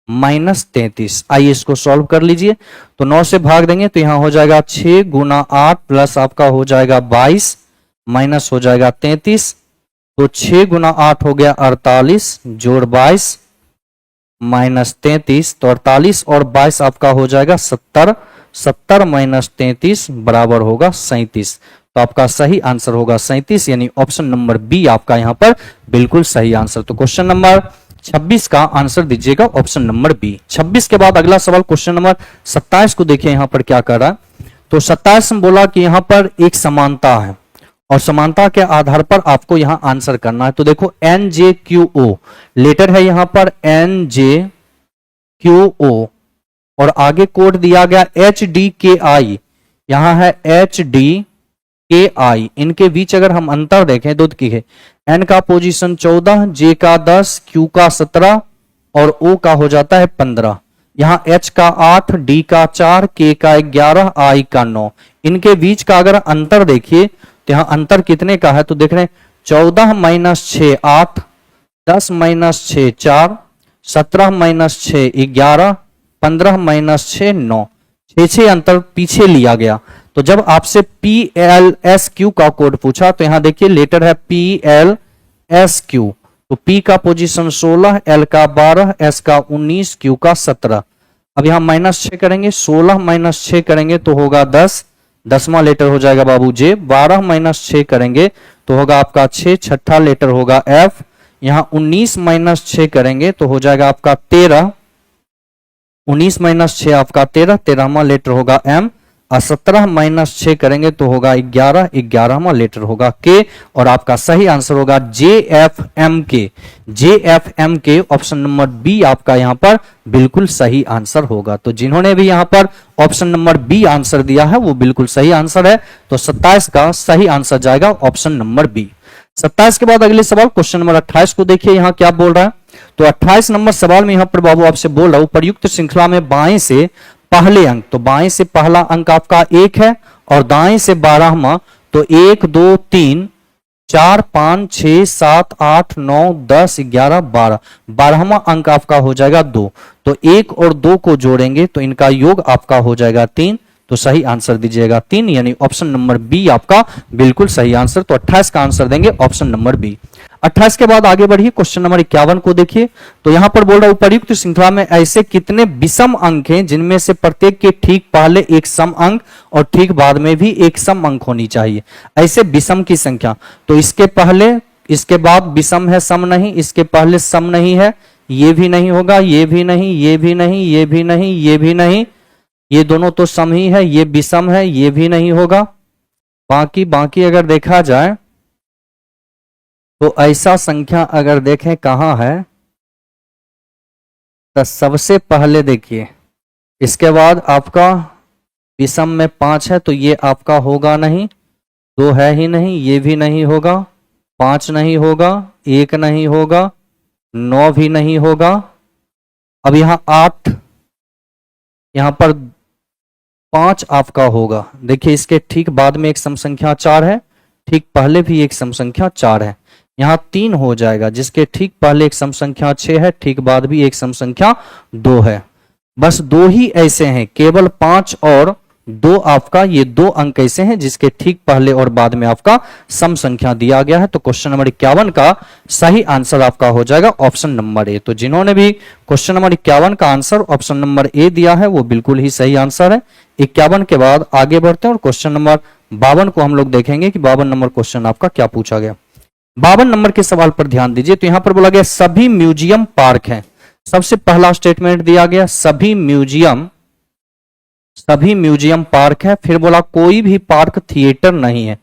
माइनस 33। आइए इसको सॉल्व कर लीजिए। तो 9 से भाग देंगे तो यहां हो जाएगा 6 गुना 8 प्लस आपका हो जाएगा 22 माइनस हो जाएगा 33। तो 6 गुना 8 हो गया 48 जोड़ 22 माइनस 33। तो 48 और 22 आपका हो जाएगा 70। 70 माइनस 33 बराबर होगा 37। तो आपका सही आंसर होगा 37, यानी ऑप्शन नंबर बी आपका यहां पर बिल्कुल सही आंसर। तो क्वेश्चन नंबर 26 का आंसर दीजिएगा ऑप्शन नंबर बी। 26 के बाद अगला सवाल क्वेश्चन नंबर 27 को देखिए यहां पर क्या कर रहा है। तो 27 में बोला कि यहां पर एक समानता है और समानता के आधार पर आपको यहां आंसर करना है। तो देखो NJQO लेटर है यहां पर NJQO और आगे कोड दिया गया HDKI, यहां है HDKI। इनके बीच अगर हम अंतर देखें तो देखिए N का पोजीशन 14, J का 10, Q का 17 और O का हो जाता है 15। यहां H का 8, D का 4, K का 11, I का 9। इनके बीच का अगर अंतर देखिए तो यहां अंतर कितने का है, तो देख रहे हैं 14 माइनस 6 8, 10 माइनस 6 4, 17 माइनस 6 11, 15 माइनस 6 9। 6 अंतर पीछे लिया गया। तो जब आपसे PLSQ का कोड पूछा तो यहां देखिए लेटर है PLSQ। तो P का पोजीशन 16, L का 12, S का 19, Q का 17। अब यहां माइनस 6 करेंगे, 16 माइनस 6 करेंगे तो होगा 10, 10वां लेटर हो जाएगा बाबू J। 12 माइनस 6 करेंगे तो होगा आपका 6, छठा लेटर होगा F। यहां 19 माइनस 6 करेंगे तो हो जाएगा आपका 13, 19 माइनस 6 आपका 13, 13वां लेटर होगा M। और 17 माइनस 6 करेंगे तो होगा 11, 11वां लेटर होगा K। और आपका सही आंसर होगा JFMK। JFMK option number B आपका यहां पर बिल्कुल सही आंसर होगा। तो जिन्होंने भी यहां पर ऑप्शन नंबर बी आंसर दिया है वो बिल्कुल सही आंसर है। तो 27 का सही आंसर जाएगा ऑप्शन नंबर बी। 27 के बाद अगले सवाल क्वेश्चन नंबर 28 को देखिए यहां क्या बोल रहा है। तो 28 नंबर सवाल में यहां पर बाबू आपसे बोल रहा हूं प्रयुक्त श्रृंखला में बाएं से पहले अंक, तो बाएं से पहला अंक आपका 1 है और दाएं से 12वां, तो 1 2 3 4 5 6 7 8 9 10 11 12, 12वां अंक आपका हो जाएगा 2। तो 1 और 2 को जोड़ेंगे तो इनका योग आपका हो जाएगा 3। तो सही आंसर दीजिएगा 3, यानी ऑप्शन नंबर बी आपका बिल्कुल सही आंसर। तो 28 का आंसर देंगे ऑप्शन नंबर बी। 28 के बाद आगे बढ़िए क्वेश्चन नंबर 51 को देखिए। तो यहां पर बोल रहा हूं उपर्युक्त श्रृंखला में ऐसे कितने विषम अंक हैं जिनमें से प्रत्येक के ठीक पहले एक सम अंक और ठीक बाद में भी एक सम अंक होनी चाहिए। ऐसे विषम की संख्या, तो इसके पहले इसके बाद विषम है सम नहीं, इसके पहले सम नहीं है, ये भी नहीं होगा, ये भी नहीं, ये भी नहीं, ये भी नहीं, ये भी नहीं, ये दोनों तो सम ही है, ये विषम है, ये भी नहीं होगा। बाकी अगर देखा जाए तो ऐसा संख्या अगर देखें कहां है, तो सबसे पहले देखिए इसके बाद आपका विषम में 5 है तो ये आपका होगा नहीं, 2 है ही नहीं, ये भी नहीं होगा, 5 नहीं होगा, 1 नहीं होगा, 9 भी नहीं होगा। अब यहां 8, यहां पर 5 आपका होगा। देखिए इसके ठीक बाद में एक सम संख्या 4 है, ठीक पहले भी एक सम संख्या 4 है। यहां 3 हो जाएगा जिसके ठीक पहले एक सम संख्या 6 है, ठीक बाद भी एक सम संख्या 2 है। बस 2 ही ऐसे हैं, केवल 5 और 2 आपका, ये 2 अंक ऐसे हैं जिसके ठीक पहले और बाद में आपका सम संख्या दिया गया है। तो क्वेश्चन नंबर 51 का सही आंसर आपका हो जाएगा ऑप्शन नंबर ए। तो जिन्होंने भी क्वेश्चन नंबर 51 का आंसर ऑप्शन नंबर ए दिया है वो बिल्कुल ही सही आंसर है। 51 के बाद आगे बढ़ते हैं और क्वेश्चन नंबर 52 को हम लोग देखेंगे कि 52 नंबर क्वेश्चन आपका क्या पूछा गया। 52 नंबर के सवाल पर ध्यान दीजिए। तो यहां पर बोला गया सभी म्यूजियम पार्क हैं। सबसे पहला स्टेटमेंट दिया गया सभी म्यूजियम पार्क है। फिर बोला कोई भी पार्क थिएटर नहीं है।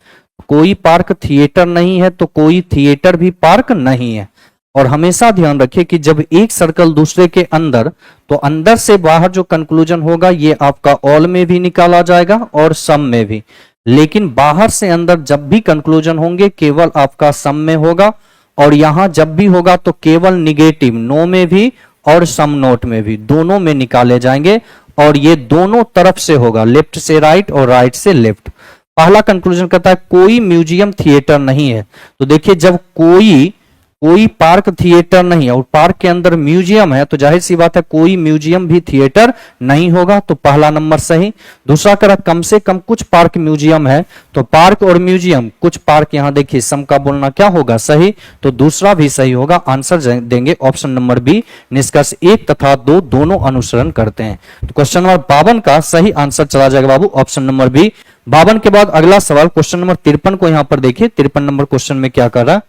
कोई पार्क थिएटर नहीं है तो कोई थिएटर भी पार्क नहीं है। और हमेशा ध्यान रखिए कि जब एक सर्कल दूसरे के अंदर, तो अंदर से बाहर जो कंक्लूजन होगा ये आपका ऑल में भी निकाला जाएगा और सम में भी, लेकिन बाहर से अंदर जब भी कंक्लूजन होंगे केवल आपका सम में होगा, और यहां जब भी होगा तो केवल निगेटिव नो में भी और सम नोट में भी, दोनों में निकाले जाएंगे, और ये दोनों तरफ से होगा, लेफ्ट से राइट और राइट से लेफ्ट। पहला कंक्लूजन कहता है कोई म्यूजियम थिएटर नहीं है। तो देखिए जब कोई पार्क थिएटर नहीं है और पार्क के अंदर म्यूजियम है, तो जाहिर सी बात है कोई म्यूजियम भी थिएटर नहीं होगा, तो पहला नंबर सही। दूसरा कह रहा कम से कम कुछ पार्क म्यूजियम है, तो पार्क और म्यूजियम, कुछ पार्क, यहां देखिए सम का बोलना क्या होगा, सही, तो दूसरा भी सही होगा। आंसर देंगे ऑप्शन नंबर बी। निष्कर्ष 1 तथा 2 दोनों अनुसरण करते हैं। तो क्वेश्चन नंबर 52 का सही आंसर चला जाएगा बाबू ऑप्शन नंबर बी। 52 के बाद अगला सवाल क्वेश्चन नंबर 53 को यहां पर देखिए। 53 नंबर क्वेश्चन में क्या कर रहा है,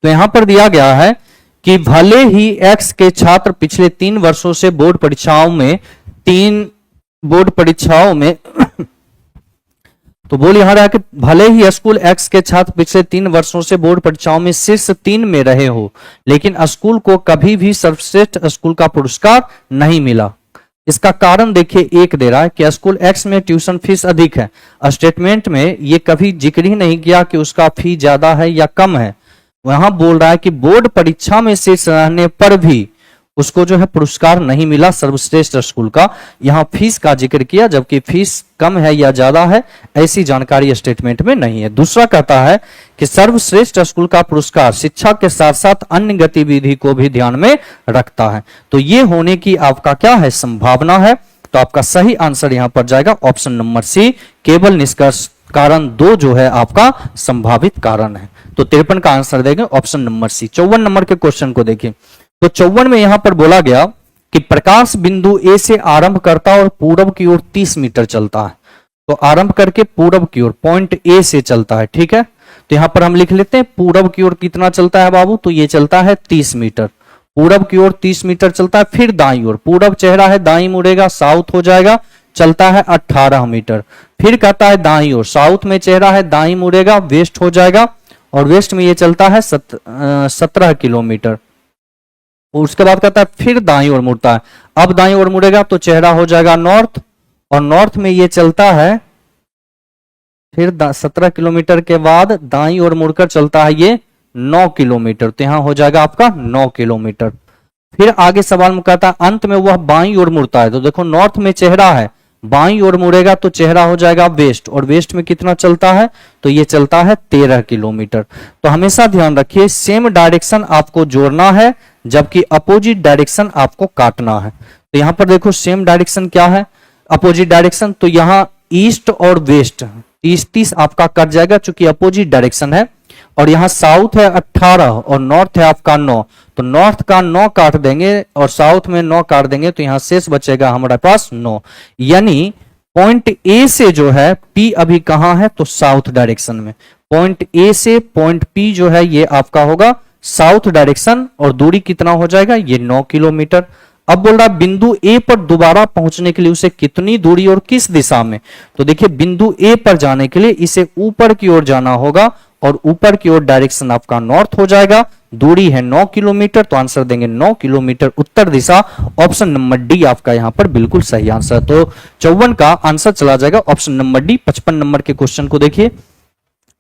तो यहां पर दिया गया है कि भले ही एक्स के छात्र पिछले 3 वर्षों से बोर्ड परीक्षाओं में तो बोल यहां रहा कि भले ही स्कूल एक्स के छात्र पिछले 3 वर्षों से बोर्ड परीक्षाओं में शीर्ष 3 में रहे हो, लेकिन स्कूल को कभी भी सर्वश्रेष्ठ स्कूल का पुरस्कार नहीं मिला। इसका कारण देखिए एक दे रहा है कि स्कूल एक्स में ट्यूशन फीस अधिक है। स्टेटमेंट में ये कभी जिक्र ही नहीं किया कि उसका फी ज्यादा है या कम है। वहां बोल रहा है कि बोर्ड परीक्षा में शीर्ष रहने पर भी उसको जो है पुरस्कार नहीं मिला सर्वश्रेष्ठ स्कूल का। यहां फीस का जिक्र किया, जबकि फीस कम है या ज्यादा है ऐसी जानकारी स्टेटमेंट में नहीं है। दूसरा कहता है कि सर्वश्रेष्ठ स्कूल का पुरस्कार शिक्षा के साथ साथ अन्य गतिविधि को भी ध्यान में रखता है। तो ये होने की आपका क्या है, संभावना है। तो आपका सही आंसर यहां पर जाएगा ऑप्शन नंबर सी। केवल निष्कर्ष कारण 2 जो है आपका संभावित कारण है। तो 53 का आंसर देंगे ऑप्शन नंबर सी। 54 नंबर के क्वेश्चन को देखिए। तो 54 में यहां पर बोला गया कि प्रकाश बिंदु ए से आरंभ करता और पूरब की ओर 30 मीटर चलता है। तो आरंभ करके पूरब की ओर पॉइंट ए से चलता है, ठीक है। तो यहां पर हम लिख लेते हैं पूरब की ओर कितना चलता है बाबू, तो ये चलता है 30 मीटर। पूरब की ओर 30 मीटर चलता है। फिर दाईं ओर, पूरब चेहरा है, दाईं मुड़ेगा, साउथ हो जाएगा, चलता है 18 मीटर। फिर कहता है दाईं ओर, साउथ में चेहरा है, दाईं मुड़ेगा, वेस्ट हो जाएगा, और वेस्ट में ये चलता है 17 किलोमीटर। उसके बाद कहता है फिर दाईं ओर मुड़ता है। अब दाईं ओर मुड़ेगा तो चेहरा हो जाएगा नॉर्थ, और नॉर्थ में ये चलता है फिर 17 किलोमीटर के बाद दाईं ओर मुड़कर चलता है ये 9 किलोमीटर। तो यहां हो जाएगा आपका 9 किलोमीटर। फिर आगे सवाल में कहता है अंत में वह बाईं ओर मुड़ता है। तो देखो नॉर्थ में चेहरा है, बाईं ओर मुड़ेगा तो चेहरा हो जाएगा वेस्ट, और वेस्ट में कितना चलता है, तो ये चलता है 13 किलोमीटर। तो हमेशा ध्यान रखिए सेम डायरेक्शन आपको जोड़ना है, जबकि अपोजिट डायरेक्शन आपको काटना है। तो यहां पर देखो सेम डायरेक्शन क्या है, अपोजिट डायरेक्शन। तो यहां ईस्ट और वेस्ट 30-30 आपका कट जाएगा चूंकि अपोजिट डायरेक्शन है, और यहां साउथ है 18 और नॉर्थ है आपका 9। तो नॉर्थ का 9 काट देंगे और साउथ में 9 काट देंगे, तो यहां शेष बचेगा हमारे पास 9। यानी पॉइंट ए से जो है पी अभी कहां है, तो साउथ डायरेक्शन में। पॉइंट ए से पॉइंट पी जो है ये आपका होगा साउथ डायरेक्शन, और दूरी कितना हो जाएगा, ये 9 किलोमीटर। अब बोल रहा बिंदु ए पर दोबारा पहुंचने के लिए उसे कितनी दूरी और किस दिशा में। तो देखिए बिंदु ए पर जाने के लिए इसे ऊपर की ओर जाना होगा, और ऊपर की ओर डायरेक्शन आपका नॉर्थ हो जाएगा। दूरी है 9 किलोमीटर, तो आंसर देंगे 9 किलोमीटर उत्तर दिशा। ऑप्शन नंबर डी आपका यहां पर बिल्कुल सही आंसर। तो 54 का आंसर चला जाएगा ऑप्शन नंबर डी। 55 नंबर के क्वेश्चन को देखिए।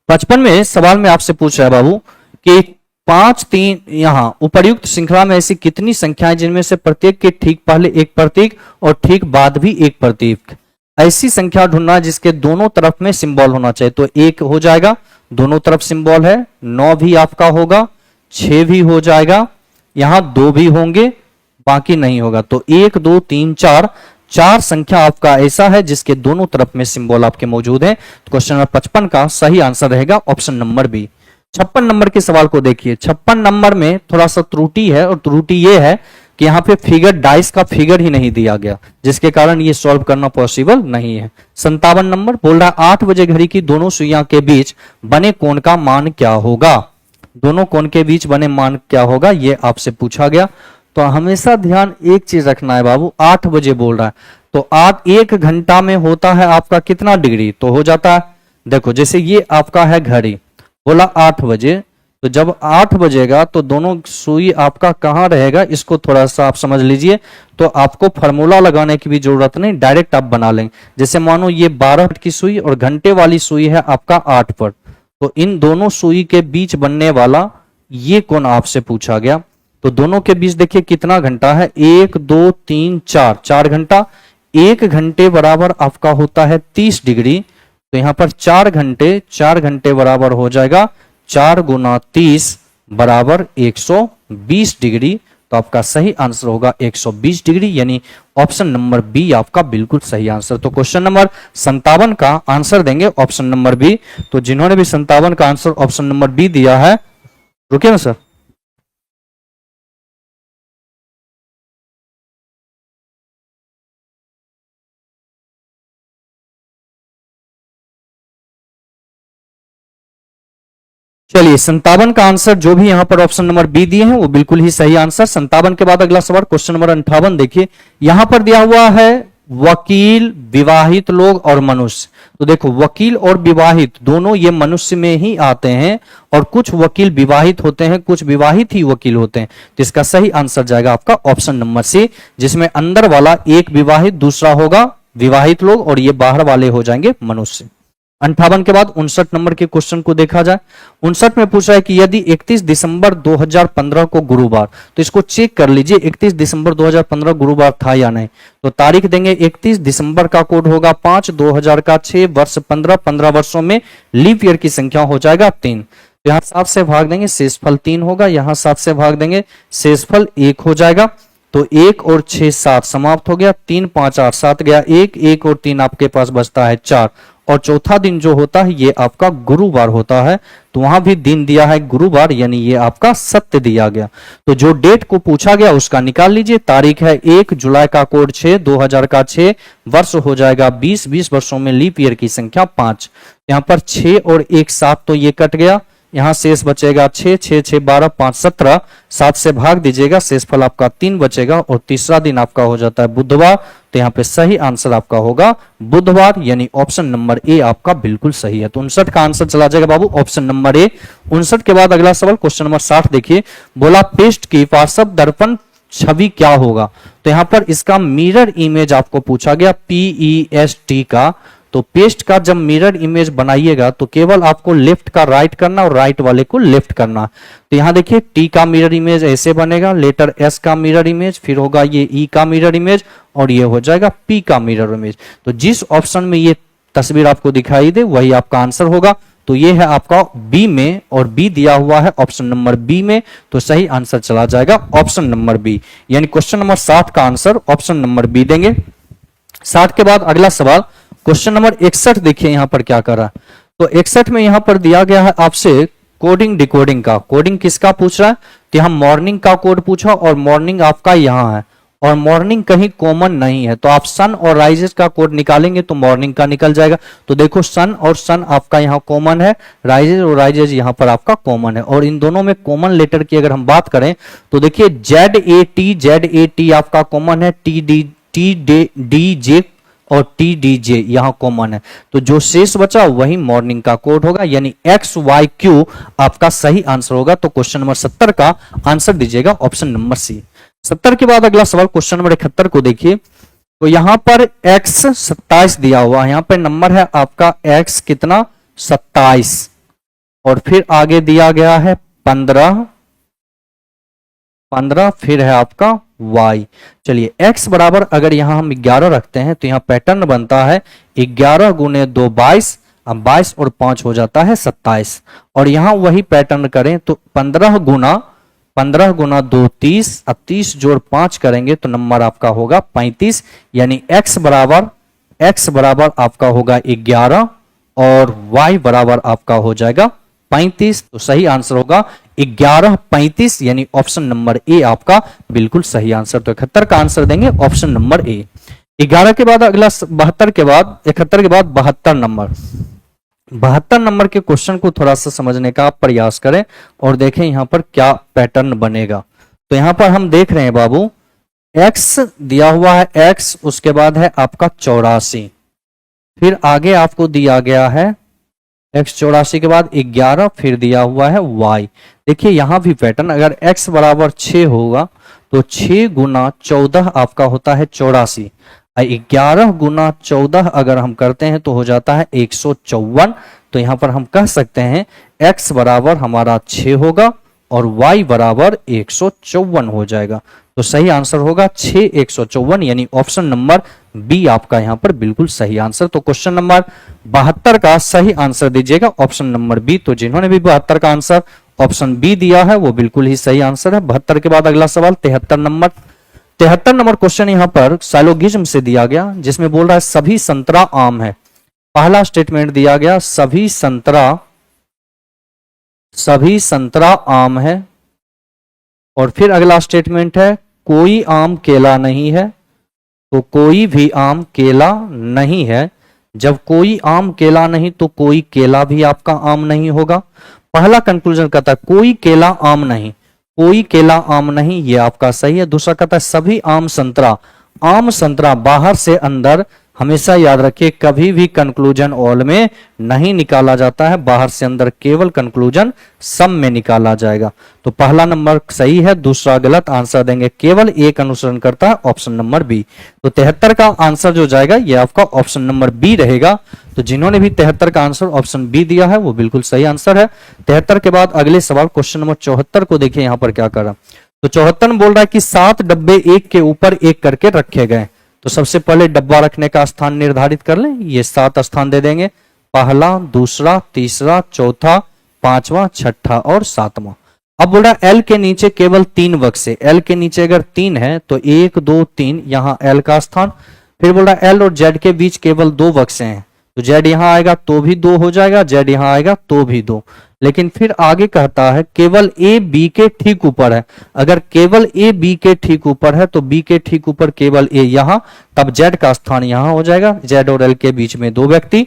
55 में सवाल में आपसे पूछ रहा है बाबू कि 5 3 यहां उपर्युक्त श्रृंखला में ऐसी कितनी संख्याएं जिनमें से प्रत्येक के ठीक पहले एक प्रतीक और ठीक बाद भी एक प्रतीक। ऐसी संख्या ढूंढना जिसके दोनों तरफ में सिंबल होना चाहिए। तो 1 हो जाएगा, दोनों तरफ सिंबल है। 9 भी आपका होगा, 6 भी हो जाएगा, यहां 2 भी होंगे, बाकी नहीं होगा। तो 1 2 3 4 संख्या आपका ऐसा है जिसके दोनों तरफ में सिंबल आपके मौजूद है। तो क्वेश्चन नंबर 55 का सही आंसर रहेगा ऑप्शन नंबर बी। 56 नंबर के सवाल को देखिए। 56 नंबर में थोड़ा सा त्रुटि है, और त्रुटि यह है कि यहाँ पे फिगर डाइस का फिगर ही नहीं दिया गया, जिसके कारण ये सॉल्व करना पॉसिबल नहीं है। 57 नंबर बोल रहा है 8 बजे घड़ी की दोनों सुइयां के बीच बने कोण का मान क्या होगा। दोनों कोण के बीच बने मान क्या होगा, ये आपसे पूछा गया। तो हमेशा ध्यान एक चीज रखना है बाबू, 8 बजे बोल रहा है, तो 1 घंटा में होता है आपका कितना डिग्री, तो हो जाता है, देखो जैसे ये आपका है घड़ी, बोला 8 बजे, तो जब 8 बजेगा तो दोनों सुई आपका कहाँ रहेगा, इसको थोड़ा सा आप समझ लीजिए। तो आपको फार्मूला लगाने की भी जरूरत नहीं, डायरेक्ट आप बना लेंगे। जैसे मानो ये 12 की सुई और घंटे वाली सुई है आपका 8 पर, तो इन दोनों सुई के बीच बनने वाला ये कोण आपसे पूछा गया। तो दोनों के बीच देखिए कितना घंटा है, 1 2 3 4, 4 घंटा। 1 घंटे बराबर आपका होता है 30 डिग्री। तो यहां पर 4 घंटे बराबर हो जाएगा 4 गुना 30 बराबर 120 डिग्री। तो आपका सही आंसर होगा 120 डिग्री, यानी ऑप्शन नंबर बी आपका बिल्कुल सही आंसर। तो क्वेश्चन नंबर 57 का आंसर देंगे ऑप्शन नंबर बी। तो जिन्होंने भी 57 का आंसर ऑप्शन नंबर बी दिया है, रुकिए ना सर, चलिए 57 का आंसर जो भी यहां पर ऑप्शन नंबर बी दिए हैं वो बिल्कुल ही सही आंसर। 57 के बाद अगला सवाल क्वेश्चन नंबर 58 देखिए, यहां पर दिया हुआ है वकील, विवाहित लोग और मनुष्य। तो देखो वकील और विवाहित दोनों ये मनुष्य में ही आते हैं, और कुछ वकील विवाहित होते हैं, कुछ विवाहित ही वकील होते हैं। तो इसका सही आंसर जाएगा आपका ऑप्शन नंबर सी, जिसमें अंदर वाला एक विवाहित, दूसरा होगा विवाहित लोग, और ये बाहर वाले हो जाएंगे मनुष्य। 58 के बाद 59 नंबर के क्वेश्चन को देखा जाए। 59 में पूछा है कि यदि 31 दिसंबर 2015 को गुरुवार, तो इसको चेक कर लीजिए 31 दिसंबर 2015 गुरुवार था या नहीं। तो तारीख देंगे 31 दिसंबर का कोड होगा 5, 2000 का 6, वर्ष 15, 15 वर्षों में लीप ईयर की संख्या हो जाएगा 3। तो यहाँ 7 से भाग देंगे, शेषफल 3 होगा। यहाँ 7 से भाग देंगे, शेषफल 1 हो जाएगा। तो 1 और 6 7 समाप्त हो गया, 3 5 8 7 गया, 1 और 3 आपके पास बचता है 4। और चौथा दिन जो होता है ये आपका गुरुवार होता है। तो वहां भी दिन दिया है गुरुवार, यानी ये आपका सत्य दिया गया। तो जो डेट को पूछा गया उसका निकाल लीजिए। तारीख है 1 जुलाई का कोड 6, 2000 का 6, वर्ष हो जाएगा 20, 20 वर्षों में लीप ईयर की संख्या 5। यहाँ पर 6 और 1 7, तो ये कट गया। यहां शेष बचेगा 6, 6 6 12, 5 17, 7 से भाग दीजिएगा, शेषफल आपका 3 बचेगा, और तीसरा दिन आपका हो जाता है बुधवार। तो यहाँ पे सही आंसर आपका होगा बुधवार, यानी ऑप्शन नंबर ए आपका बिल्कुल सही है। तो 59 का आंसर चला जाएगा बाबू ऑप्शन नंबर ए। 59 के बाद अगला सवाल क्वेश्चन नंबर 60 देखिए, बोला पेस्ट की पार्श्व दर्पण छवि क्या होगा। तो यहां पर इसका मिरर इमेज आपको पूछा गया, PEST का। तो पेस्ट का जब मिरर इमेज बनाइएगा तो केवल आपको लेफ्ट का राइट करना और राइट वाले को लेफ्ट करना। तो यहां देखिए टी का मिरर इमेज ऐसे बनेगा, लेटर एस का मिरर इमेज, फिर होगा ये ई का मिरर इमेज, और ये हो जाएगा पी का मिरर इमेज। तो जिस ऑप्शन में ये तस्वीर आपको दिखाई दे वही आपका आंसर होगा। तो ये है आपका बी में, और बी दिया हुआ है ऑप्शन नंबर बी में। तो सही आंसर चला जाएगा ऑप्शन नंबर बी, यानी क्वेश्चन नंबर 60 का आंसर ऑप्शन नंबर बी देंगे। 60 के बाद अगला सवाल क्वेश्चन नंबर 61 देखिए यहां पर क्या कर रहा है। तो 61 में यहां पर दिया गया है आपसे कोडिंग डिकोडिंग का। कोडिंग किसका पूछ रहा है, तो यहां मॉर्निंग का कोड पूछा, और मॉर्निंग आपका यहां है, और मॉर्निंग कहीं कॉमन नहीं है। तो आप सन और राइजेस का कोड निकालेंगे तो मॉर्निंग का निकल जाएगा। तो देखो सन और सन आपका यहाँ कॉमन है, राइजेस और राइजेस यहाँ पर आपका कॉमन है। और इन दोनों में कॉमन लेटर की अगर हम बात करें तो देखिए ZAT आपका कॉमन है, TDJ और TDJ यहां कॉमन है। तो जो शेष बचा वही मॉर्निंग का कोड होगा, यानी XYQ आपका सही आंसर होगा। तो क्वेश्चन नंबर 70 का आंसर दीजिएगा ऑप्शन नंबर सी। 70 के बाद अगला सवाल क्वेश्चन नंबर 71 को देखिए। तो यहां पर X 27 दिया हुआ है, यहां पर नंबर है आपका X कितना 27, और फिर आगे दिया गया है 15, फिर है आपका y। चलिए x बराबर अगर यहां हम 11 रखते हैं तो यहां पैटर्न बनता है 11 गुने 2 22, अब 22 और 5 हो जाता है 27। और यहां वही पैटर्न करें तो 15 गुना 2 30, अब 30 जोड़ 5 करेंगे तो नंबर आपका होगा 35, यानी x बराबर आपका होगा 11 और y बराबर आपका हो जाएगा 35। तो सही आंसर होगा 11 35, यानी ऑप्शन नंबर ए आपका बिल्कुल सही आंसर। तो 71 का आंसर देंगे ऑप्शन नंबर ए। 11 के बाद अगला 72 के बाद 71 के बाद 72 नंबर। 72 नंबर के क्वेश्चन को थोड़ा सा समझने का प्रयास करें और देखें यहां पर क्या पैटर्न बनेगा। तो यहां पर हम देख रहे हैं बाबू x दिया हुआ है x, उसके बाद है आपका 84, फिर आगे आपको दिया गया है x 84 के बाद 11 फिर दिया हुआ है y। देखिए यहां भी पैटर्न, अगर x बराबर 6 होगा तो 6 गुना 14 आपका होता है 84, 11 गुना 14 अगर हम करते हैं तो हो जाता है 154। तो यहां पर हम कह सकते हैं x बराबर हमारा 6 होगा और y बराबर 154 हो जाएगा। तो सही आंसर होगा 6 154, यानी ऑप्शन नंबर बी आपका यहां पर बिल्कुल सही आंसर। तो क्वेश्चन नंबर 72 का सही आंसर दीजिएगा ऑप्शन नंबर बी। तो जिन्होंने भी 72 का आंसर ऑप्शन बी दिया है वो बिल्कुल ही सही आंसर है। 72 के बाद अगला सवाल 73 नंबर क्वेश्चन यहां पर साइलोगिज्म से दिया गया, जिसमें बोल रहा है सभी संतरा आम है। पहला स्टेटमेंट दिया गया सभी संतरा आम है, और फिर अगला स्टेटमेंट है कोई आम केला नहीं है, तो कोई भी आम केला नहीं है। जब कोई आम केला नहीं तो कोई केला भी आपका आम नहीं होगा। पहला कंक्लूजन कहता है कोई केला आम नहीं, कोई केला आम नहीं, ये आपका सही है। दूसरा कहता है सभी आम संतरा बाहर से अंदर, हमेशा याद रखिए कभी भी कंक्लूजन ऑल में नहीं निकाला जाता है, बाहर से अंदर केवल कंक्लूजन सम में निकाला जाएगा। तो पहला नंबर सही है, दूसरा गलत। आंसर देंगे केवल एक अनुसरण करता है ऑप्शन नंबर बी। तो 73 का आंसर जो जाएगा ये आपका ऑप्शन नंबर बी रहेगा। तो जिन्होंने भी 73 का आंसर ऑप्शन बी दिया है वो बिल्कुल सही आंसर है। 73 के बाद अगले सवाल क्वेश्चन नंबर 74 को देखिए यहां पर क्या कर रहा। तो 74 बोल रहा है कि 7 डब्बे एक के ऊपर एक करके रखे गए। तो सबसे पहले डब्बा रखने का स्थान निर्धारित कर लें, ये 7 स्थान दे देंगे, पहला, दूसरा, तीसरा, चौथा, पांचवा, छठा और सातवां। अब बोल रहा है एल के नीचे केवल 3 बक्से, एल के नीचे अगर 3 है तो 1 2 3 यहां एल का स्थान। फिर बोल रहा है एल और जेड के बीच केवल 2 बक्से हैं, तो जेड यहां आएगा तो भी 2 हो जाएगा, जेड यहां आएगा तो भी 2। लेकिन फिर आगे कहता है केवल ए बी के ठीक ऊपर है। अगर केवल ए बी के ठीक ऊपर है तो बी के ठीक ऊपर केवल ए यहां, तब जेड का स्थान यहां हो जाएगा, जेड और एल के बीच में 2 व्यक्ति।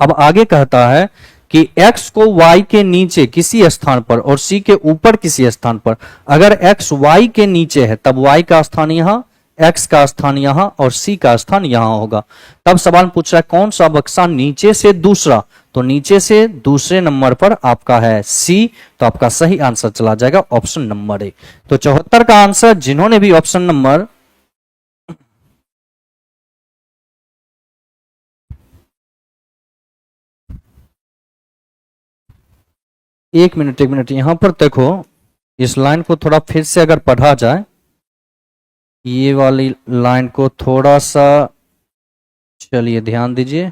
अब आगे कहता है कि x को y के नीचे किसी स्थान पर और c के ऊपर किसी स्थान पर, अगर x y के नीचे है तब y का स्थान यहां, x का स्थान यहां और c का स्थान यहां होगा। तब सवाल पूछ रहा है कौन सा बक्सा नीचे से दूसरा, तो नीचे से दूसरे नंबर पर आपका है c। तो आपका सही आंसर चला जाएगा ऑप्शन नंबर ए। तो 74 का आंसर जिन्होंने भी ऑप्शन नंबर एक मिनट यहां पर देखो, इस लाइन को थोड़ा फिर से अगर पढ़ा जाए, ये वाली लाइन को थोड़ा सा, चलिए ध्यान दीजिए,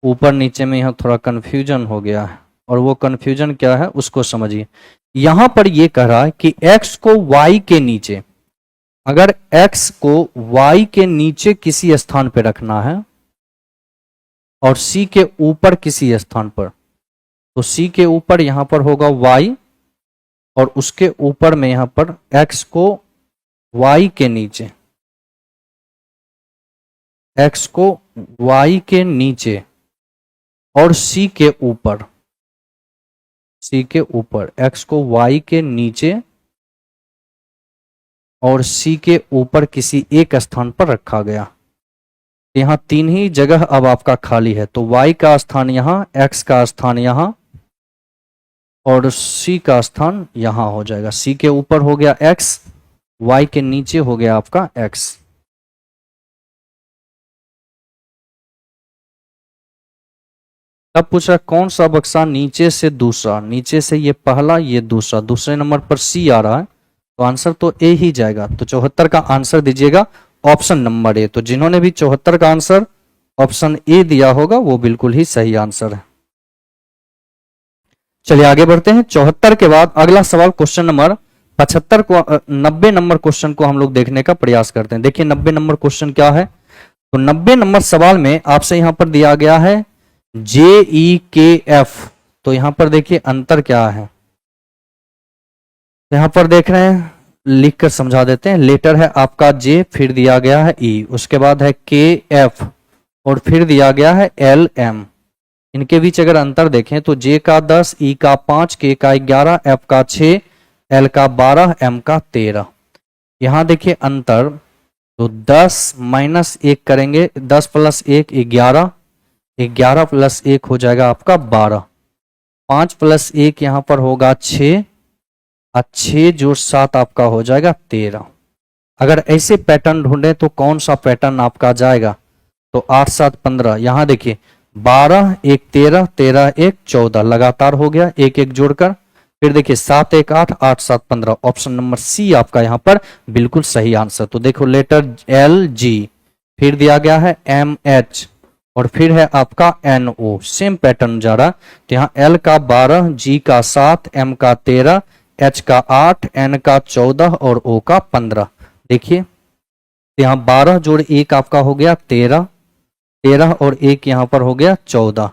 ऊपर नीचे में यहां थोड़ा कंफ्यूजन हो गया है, और वो कंफ्यूजन क्या है उसको समझिए। यहां पर ये कह रहा है कि x को y के नीचे, अगर x को y के नीचे किसी स्थान पर रखना है और c के ऊपर किसी स्थान पर, तो c के ऊपर यहां पर होगा y और उसके ऊपर में यहां पर x को y के नीचे, x को y के नीचे और c के ऊपर, x को y के नीचे और c के ऊपर किसी एक स्थान पर रखा गया। यहां 3 ही जगह अब आपका खाली है, तो y का स्थान यहां, x का स्थान यहां और c का स्थान यहां हो जाएगा। c के ऊपर हो गया x, y के नीचे हो गया आपका x। अब पूछ रहा कौन सा बक्सा नीचे से दूसरा, नीचे से ये पहला ये दूसरा, दूसरे नंबर पर c आ रहा है, तो आंसर तो ए ही जाएगा। तो 74 का आंसर दीजिएगा ऑप्शन नंबर ए। तो जिन्होंने भी 74 का आंसर ऑप्शन ए दिया होगा वो बिल्कुल ही सही आंसर है। चलिए आगे बढ़ते हैं। 74 के बाद अगला सवाल क्वेश्चन नंबर 75 को 90 नंबर क्वेश्चन को हम लोग देखने का प्रयास करते हैं। देखिए 90 नंबर क्वेश्चन क्या है। तो 90 नंबर सवाल में आपसे यहां पर दिया गया है JEKF। तो यहां पर देखिए अंतर क्या है, यहां पर देख रहे हैं, लिख कर समझा देते हैं। लेटर है आपका J, फिर दिया गया है E, उसके बाद है KF और फिर दिया गया है LM। इनके बीच अगर अंतर देखें तो J का 10, E का 5, K का 11, F का 6, L का 12, M का 13। यहां देखिए अंतर, तो 10 - 1 करेंगे, 10 + 1 11, 11 प्लस 1 हो जाएगा आपका 12, 5 प्लस 1 यहाँ पर होगा 6, और 6 जोड़ 7 आपका हो जाएगा 13। अगर ऐसे पैटर्न ढूंढे तो कौन सा पैटर्न आपका जाएगा, तो 8 7 15, यहाँ देखिए 12 1 13, 13 1 14 लगातार हो गया, एक एक जोड़कर। फिर देखिए 7 1 8, 8 7 15, ऑप्शन नंबर सी आपका यहाँ पर बिल्कुल सही आंसर। तो देखो लेटर एल जी, फिर दिया गया है एम एच, और फिर है आपका एन ओ, सेम पैटर्न जा रहा। तो यहाँ एल का 12, जी का 7, एम का 13, एच का 8, एन का 14 और ओ का 15। देखिए तो यहाँ 12 जोड़ 1 आपका हो गया 13, 13 और 1 यहाँ पर हो गया 14,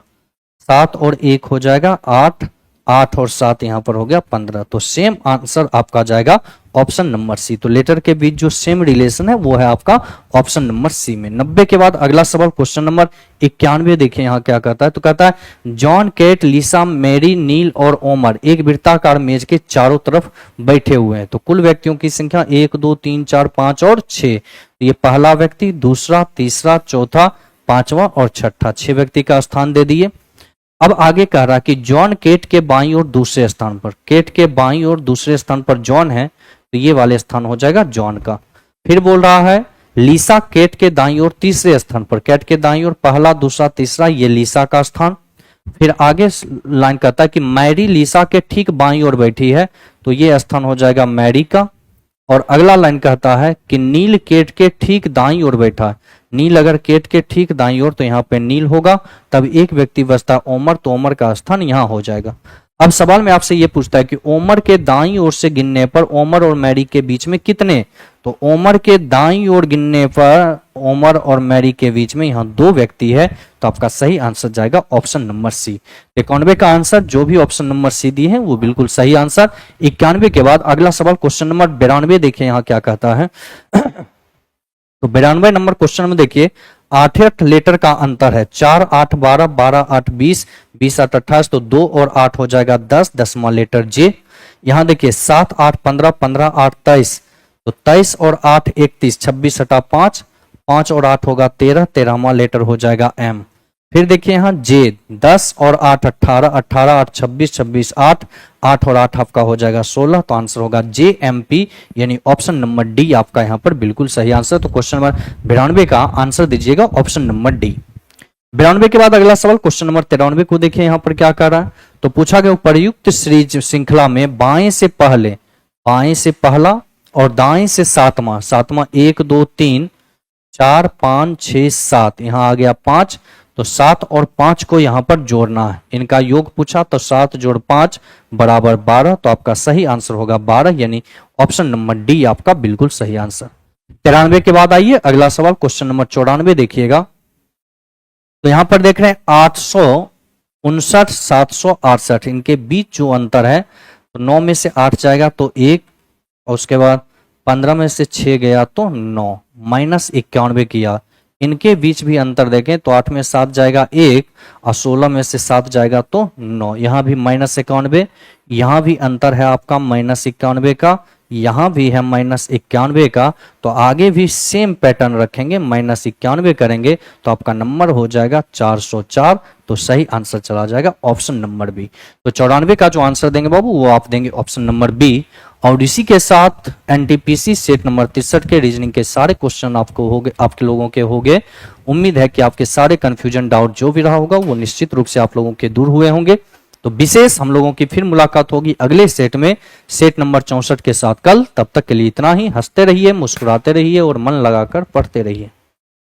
7 और 1 हो जाएगा 8, 8 और 7 यहाँ पर हो गया 15। तो सेम आंसर आपका जाएगा ऑप्शन नंबर सी। तो लेटर के बीच जो सेम रिलेशन है वो है आपका ऑप्शन नंबर सी में। 90 के बाद अगला सवाल क्वेश्चन नंबर 91 देखिए यहाँ क्या कहता है। तो कहता है जॉन, केट, लिसा, मैरी, नील और ओमर एक वृत्ताकार मेज के चारों तरफ बैठे हुए हैं। तो कुल व्यक्तियों की संख्या 1 2 3 4 5 और 6। ये पहला व्यक्ति, दूसरा, तीसरा, चौथा, पांचवा और छठा, 6 व्यक्ति का स्थान दे दिए। अब आगे कह रहा कि जॉन केट के बाईं ओर दूसरे स्थान पर, केट के बाईं ओर दूसरे स्थान पर जॉन है, तो ये वाले स्थान हो जाएगा जॉन का। फिर बोल रहा है लीसा केट के दाईं ओर तीसरे स्थान पर, केट के दाईं ओर पहला, दूसरा, तीसरा, ये लीसा का स्थान। फिर आगे लाइन कहता है कि मैरी लीसा के ठीक बाईं ओर बैठी है, तो ये स्थान हो जाएगा मैरी का। और अगला लाइन कहता है कि नील केट के ठीक दाईं ओर बैठा है, नील अगर केट के ठीक दाईं ओर तो यहाँ पे नील होगा। तब एक व्यक्ति बचता है ओमर, तो ओमर का स्थान यहाँ हो जाएगा। अब सवाल में आपसे ये पूछता है कि ओमर के दाईं ओर से गिनने पर ओमर और मैरी के बीच में कितने, तो ओमर के दाईं ओर गिनने पर ओमर और मैरी के बीच में यहाँ 2 व्यक्ति है। तो आपका सही आंसर जाएगा ऑप्शन नंबर सी। 91 का आंसर जो भी ऑप्शन नंबर सी दिए हैं वो बिल्कुल सही आंसर। 91 के बाद अगला सवाल क्वेश्चन नंबर 92 देखिए यहाँ क्या कहता है। तो 92 नंबर क्वेश्चन में देखिए 8 लेटर का अंतर है, 4 8 12, 12 8 20, 20 8 28, तो 2 और 8 हो जाएगा 10, 10वां लेटर जे। यहाँ देखिए 7 8 15, 15 8 23, तो 23 और 8 31, 26 हटा 5, 5 और 8 होगा 13, 13वां लेटर हो जाएगा एम। फिर देखिए यहाँ जे 10 और 8 18, 18 8 26, 26 8, 8 और 8 आपका हो जाएगा 16, तो आंसर होगा जे एम पी, यानी ऑप्शन नंबर डी आपका यहाँ पर बिल्कुल सही आंसर। तो क्वेश्चन नंबर 92 का आंसर दीजिएगा ऑप्शन नंबर डी। 92 के बाद अगला सवाल क्वेश्चन नंबर 93 को देखिए यहाँ पर क्या कर रहा है। तो पूछा गया उपर्युक्त सीरीज श्रृंखला में बाएं से पहला और दाएं से सातवां 1 2 3 4 5 6 7, यहाँ आ गया 5, तो 7 और 5 को यहाँ पर जोड़ना है। इनका योग पूछा तो 7 जोड़ 5 बराबर 12, तो आपका सही आंसर होगा 12, यानी ऑप्शन नंबर डी आपका बिल्कुल सही आंसर। 93 के बाद आइए अगला सवाल क्वेश्चन नंबर 94 देखिएगा। तो यहां पर देख रहे हैं 859 768, इनके बीच जो अंतर है, तो 9 में से 8 जाएगा तो 1, और उसके बाद 15 में से 6 गया तो 9, माइनस 91 किया। इनके बीच भी अंतर देखें तो 8 में 7 जाएगा 1, और 16 में से 7 जाएगा तो 9, यहां भी माइनस 91, यहां भी अंतर है आपका माइनस 91 का, यहां भी है माइनस 91 का। तो आगे भी सेम पैटर्न रखेंगे, माइनस 91 करेंगे तो आपका नंबर हो जाएगा 404, तो सही आंसर चला जाएगा ऑप्शन नंबर बी। तो 94 का जो आंसर देंगे बाबू वो आप देंगे ऑप्शन नंबर बी। और इसी के साथ एनटीपीसी सेट नंबर 63 के रीजनिंग के सारे क्वेश्चन आपको हो गए, आपके लोगों के हो गए। उम्मीद है कि आपके सारे कंफ्यूजन डाउट जो भी रहा होगा वो निश्चित रूप से आप लोगों के दूर हुए होंगे। तो विशेष हम लोगों की फिर मुलाकात होगी अगले सेट में, सेट नंबर 64 के साथ कल। तब तक के लिए इतना ही। हंसते रहिए, मुस्कुराते रहिए और मन लगाकर पढ़ते रहिए।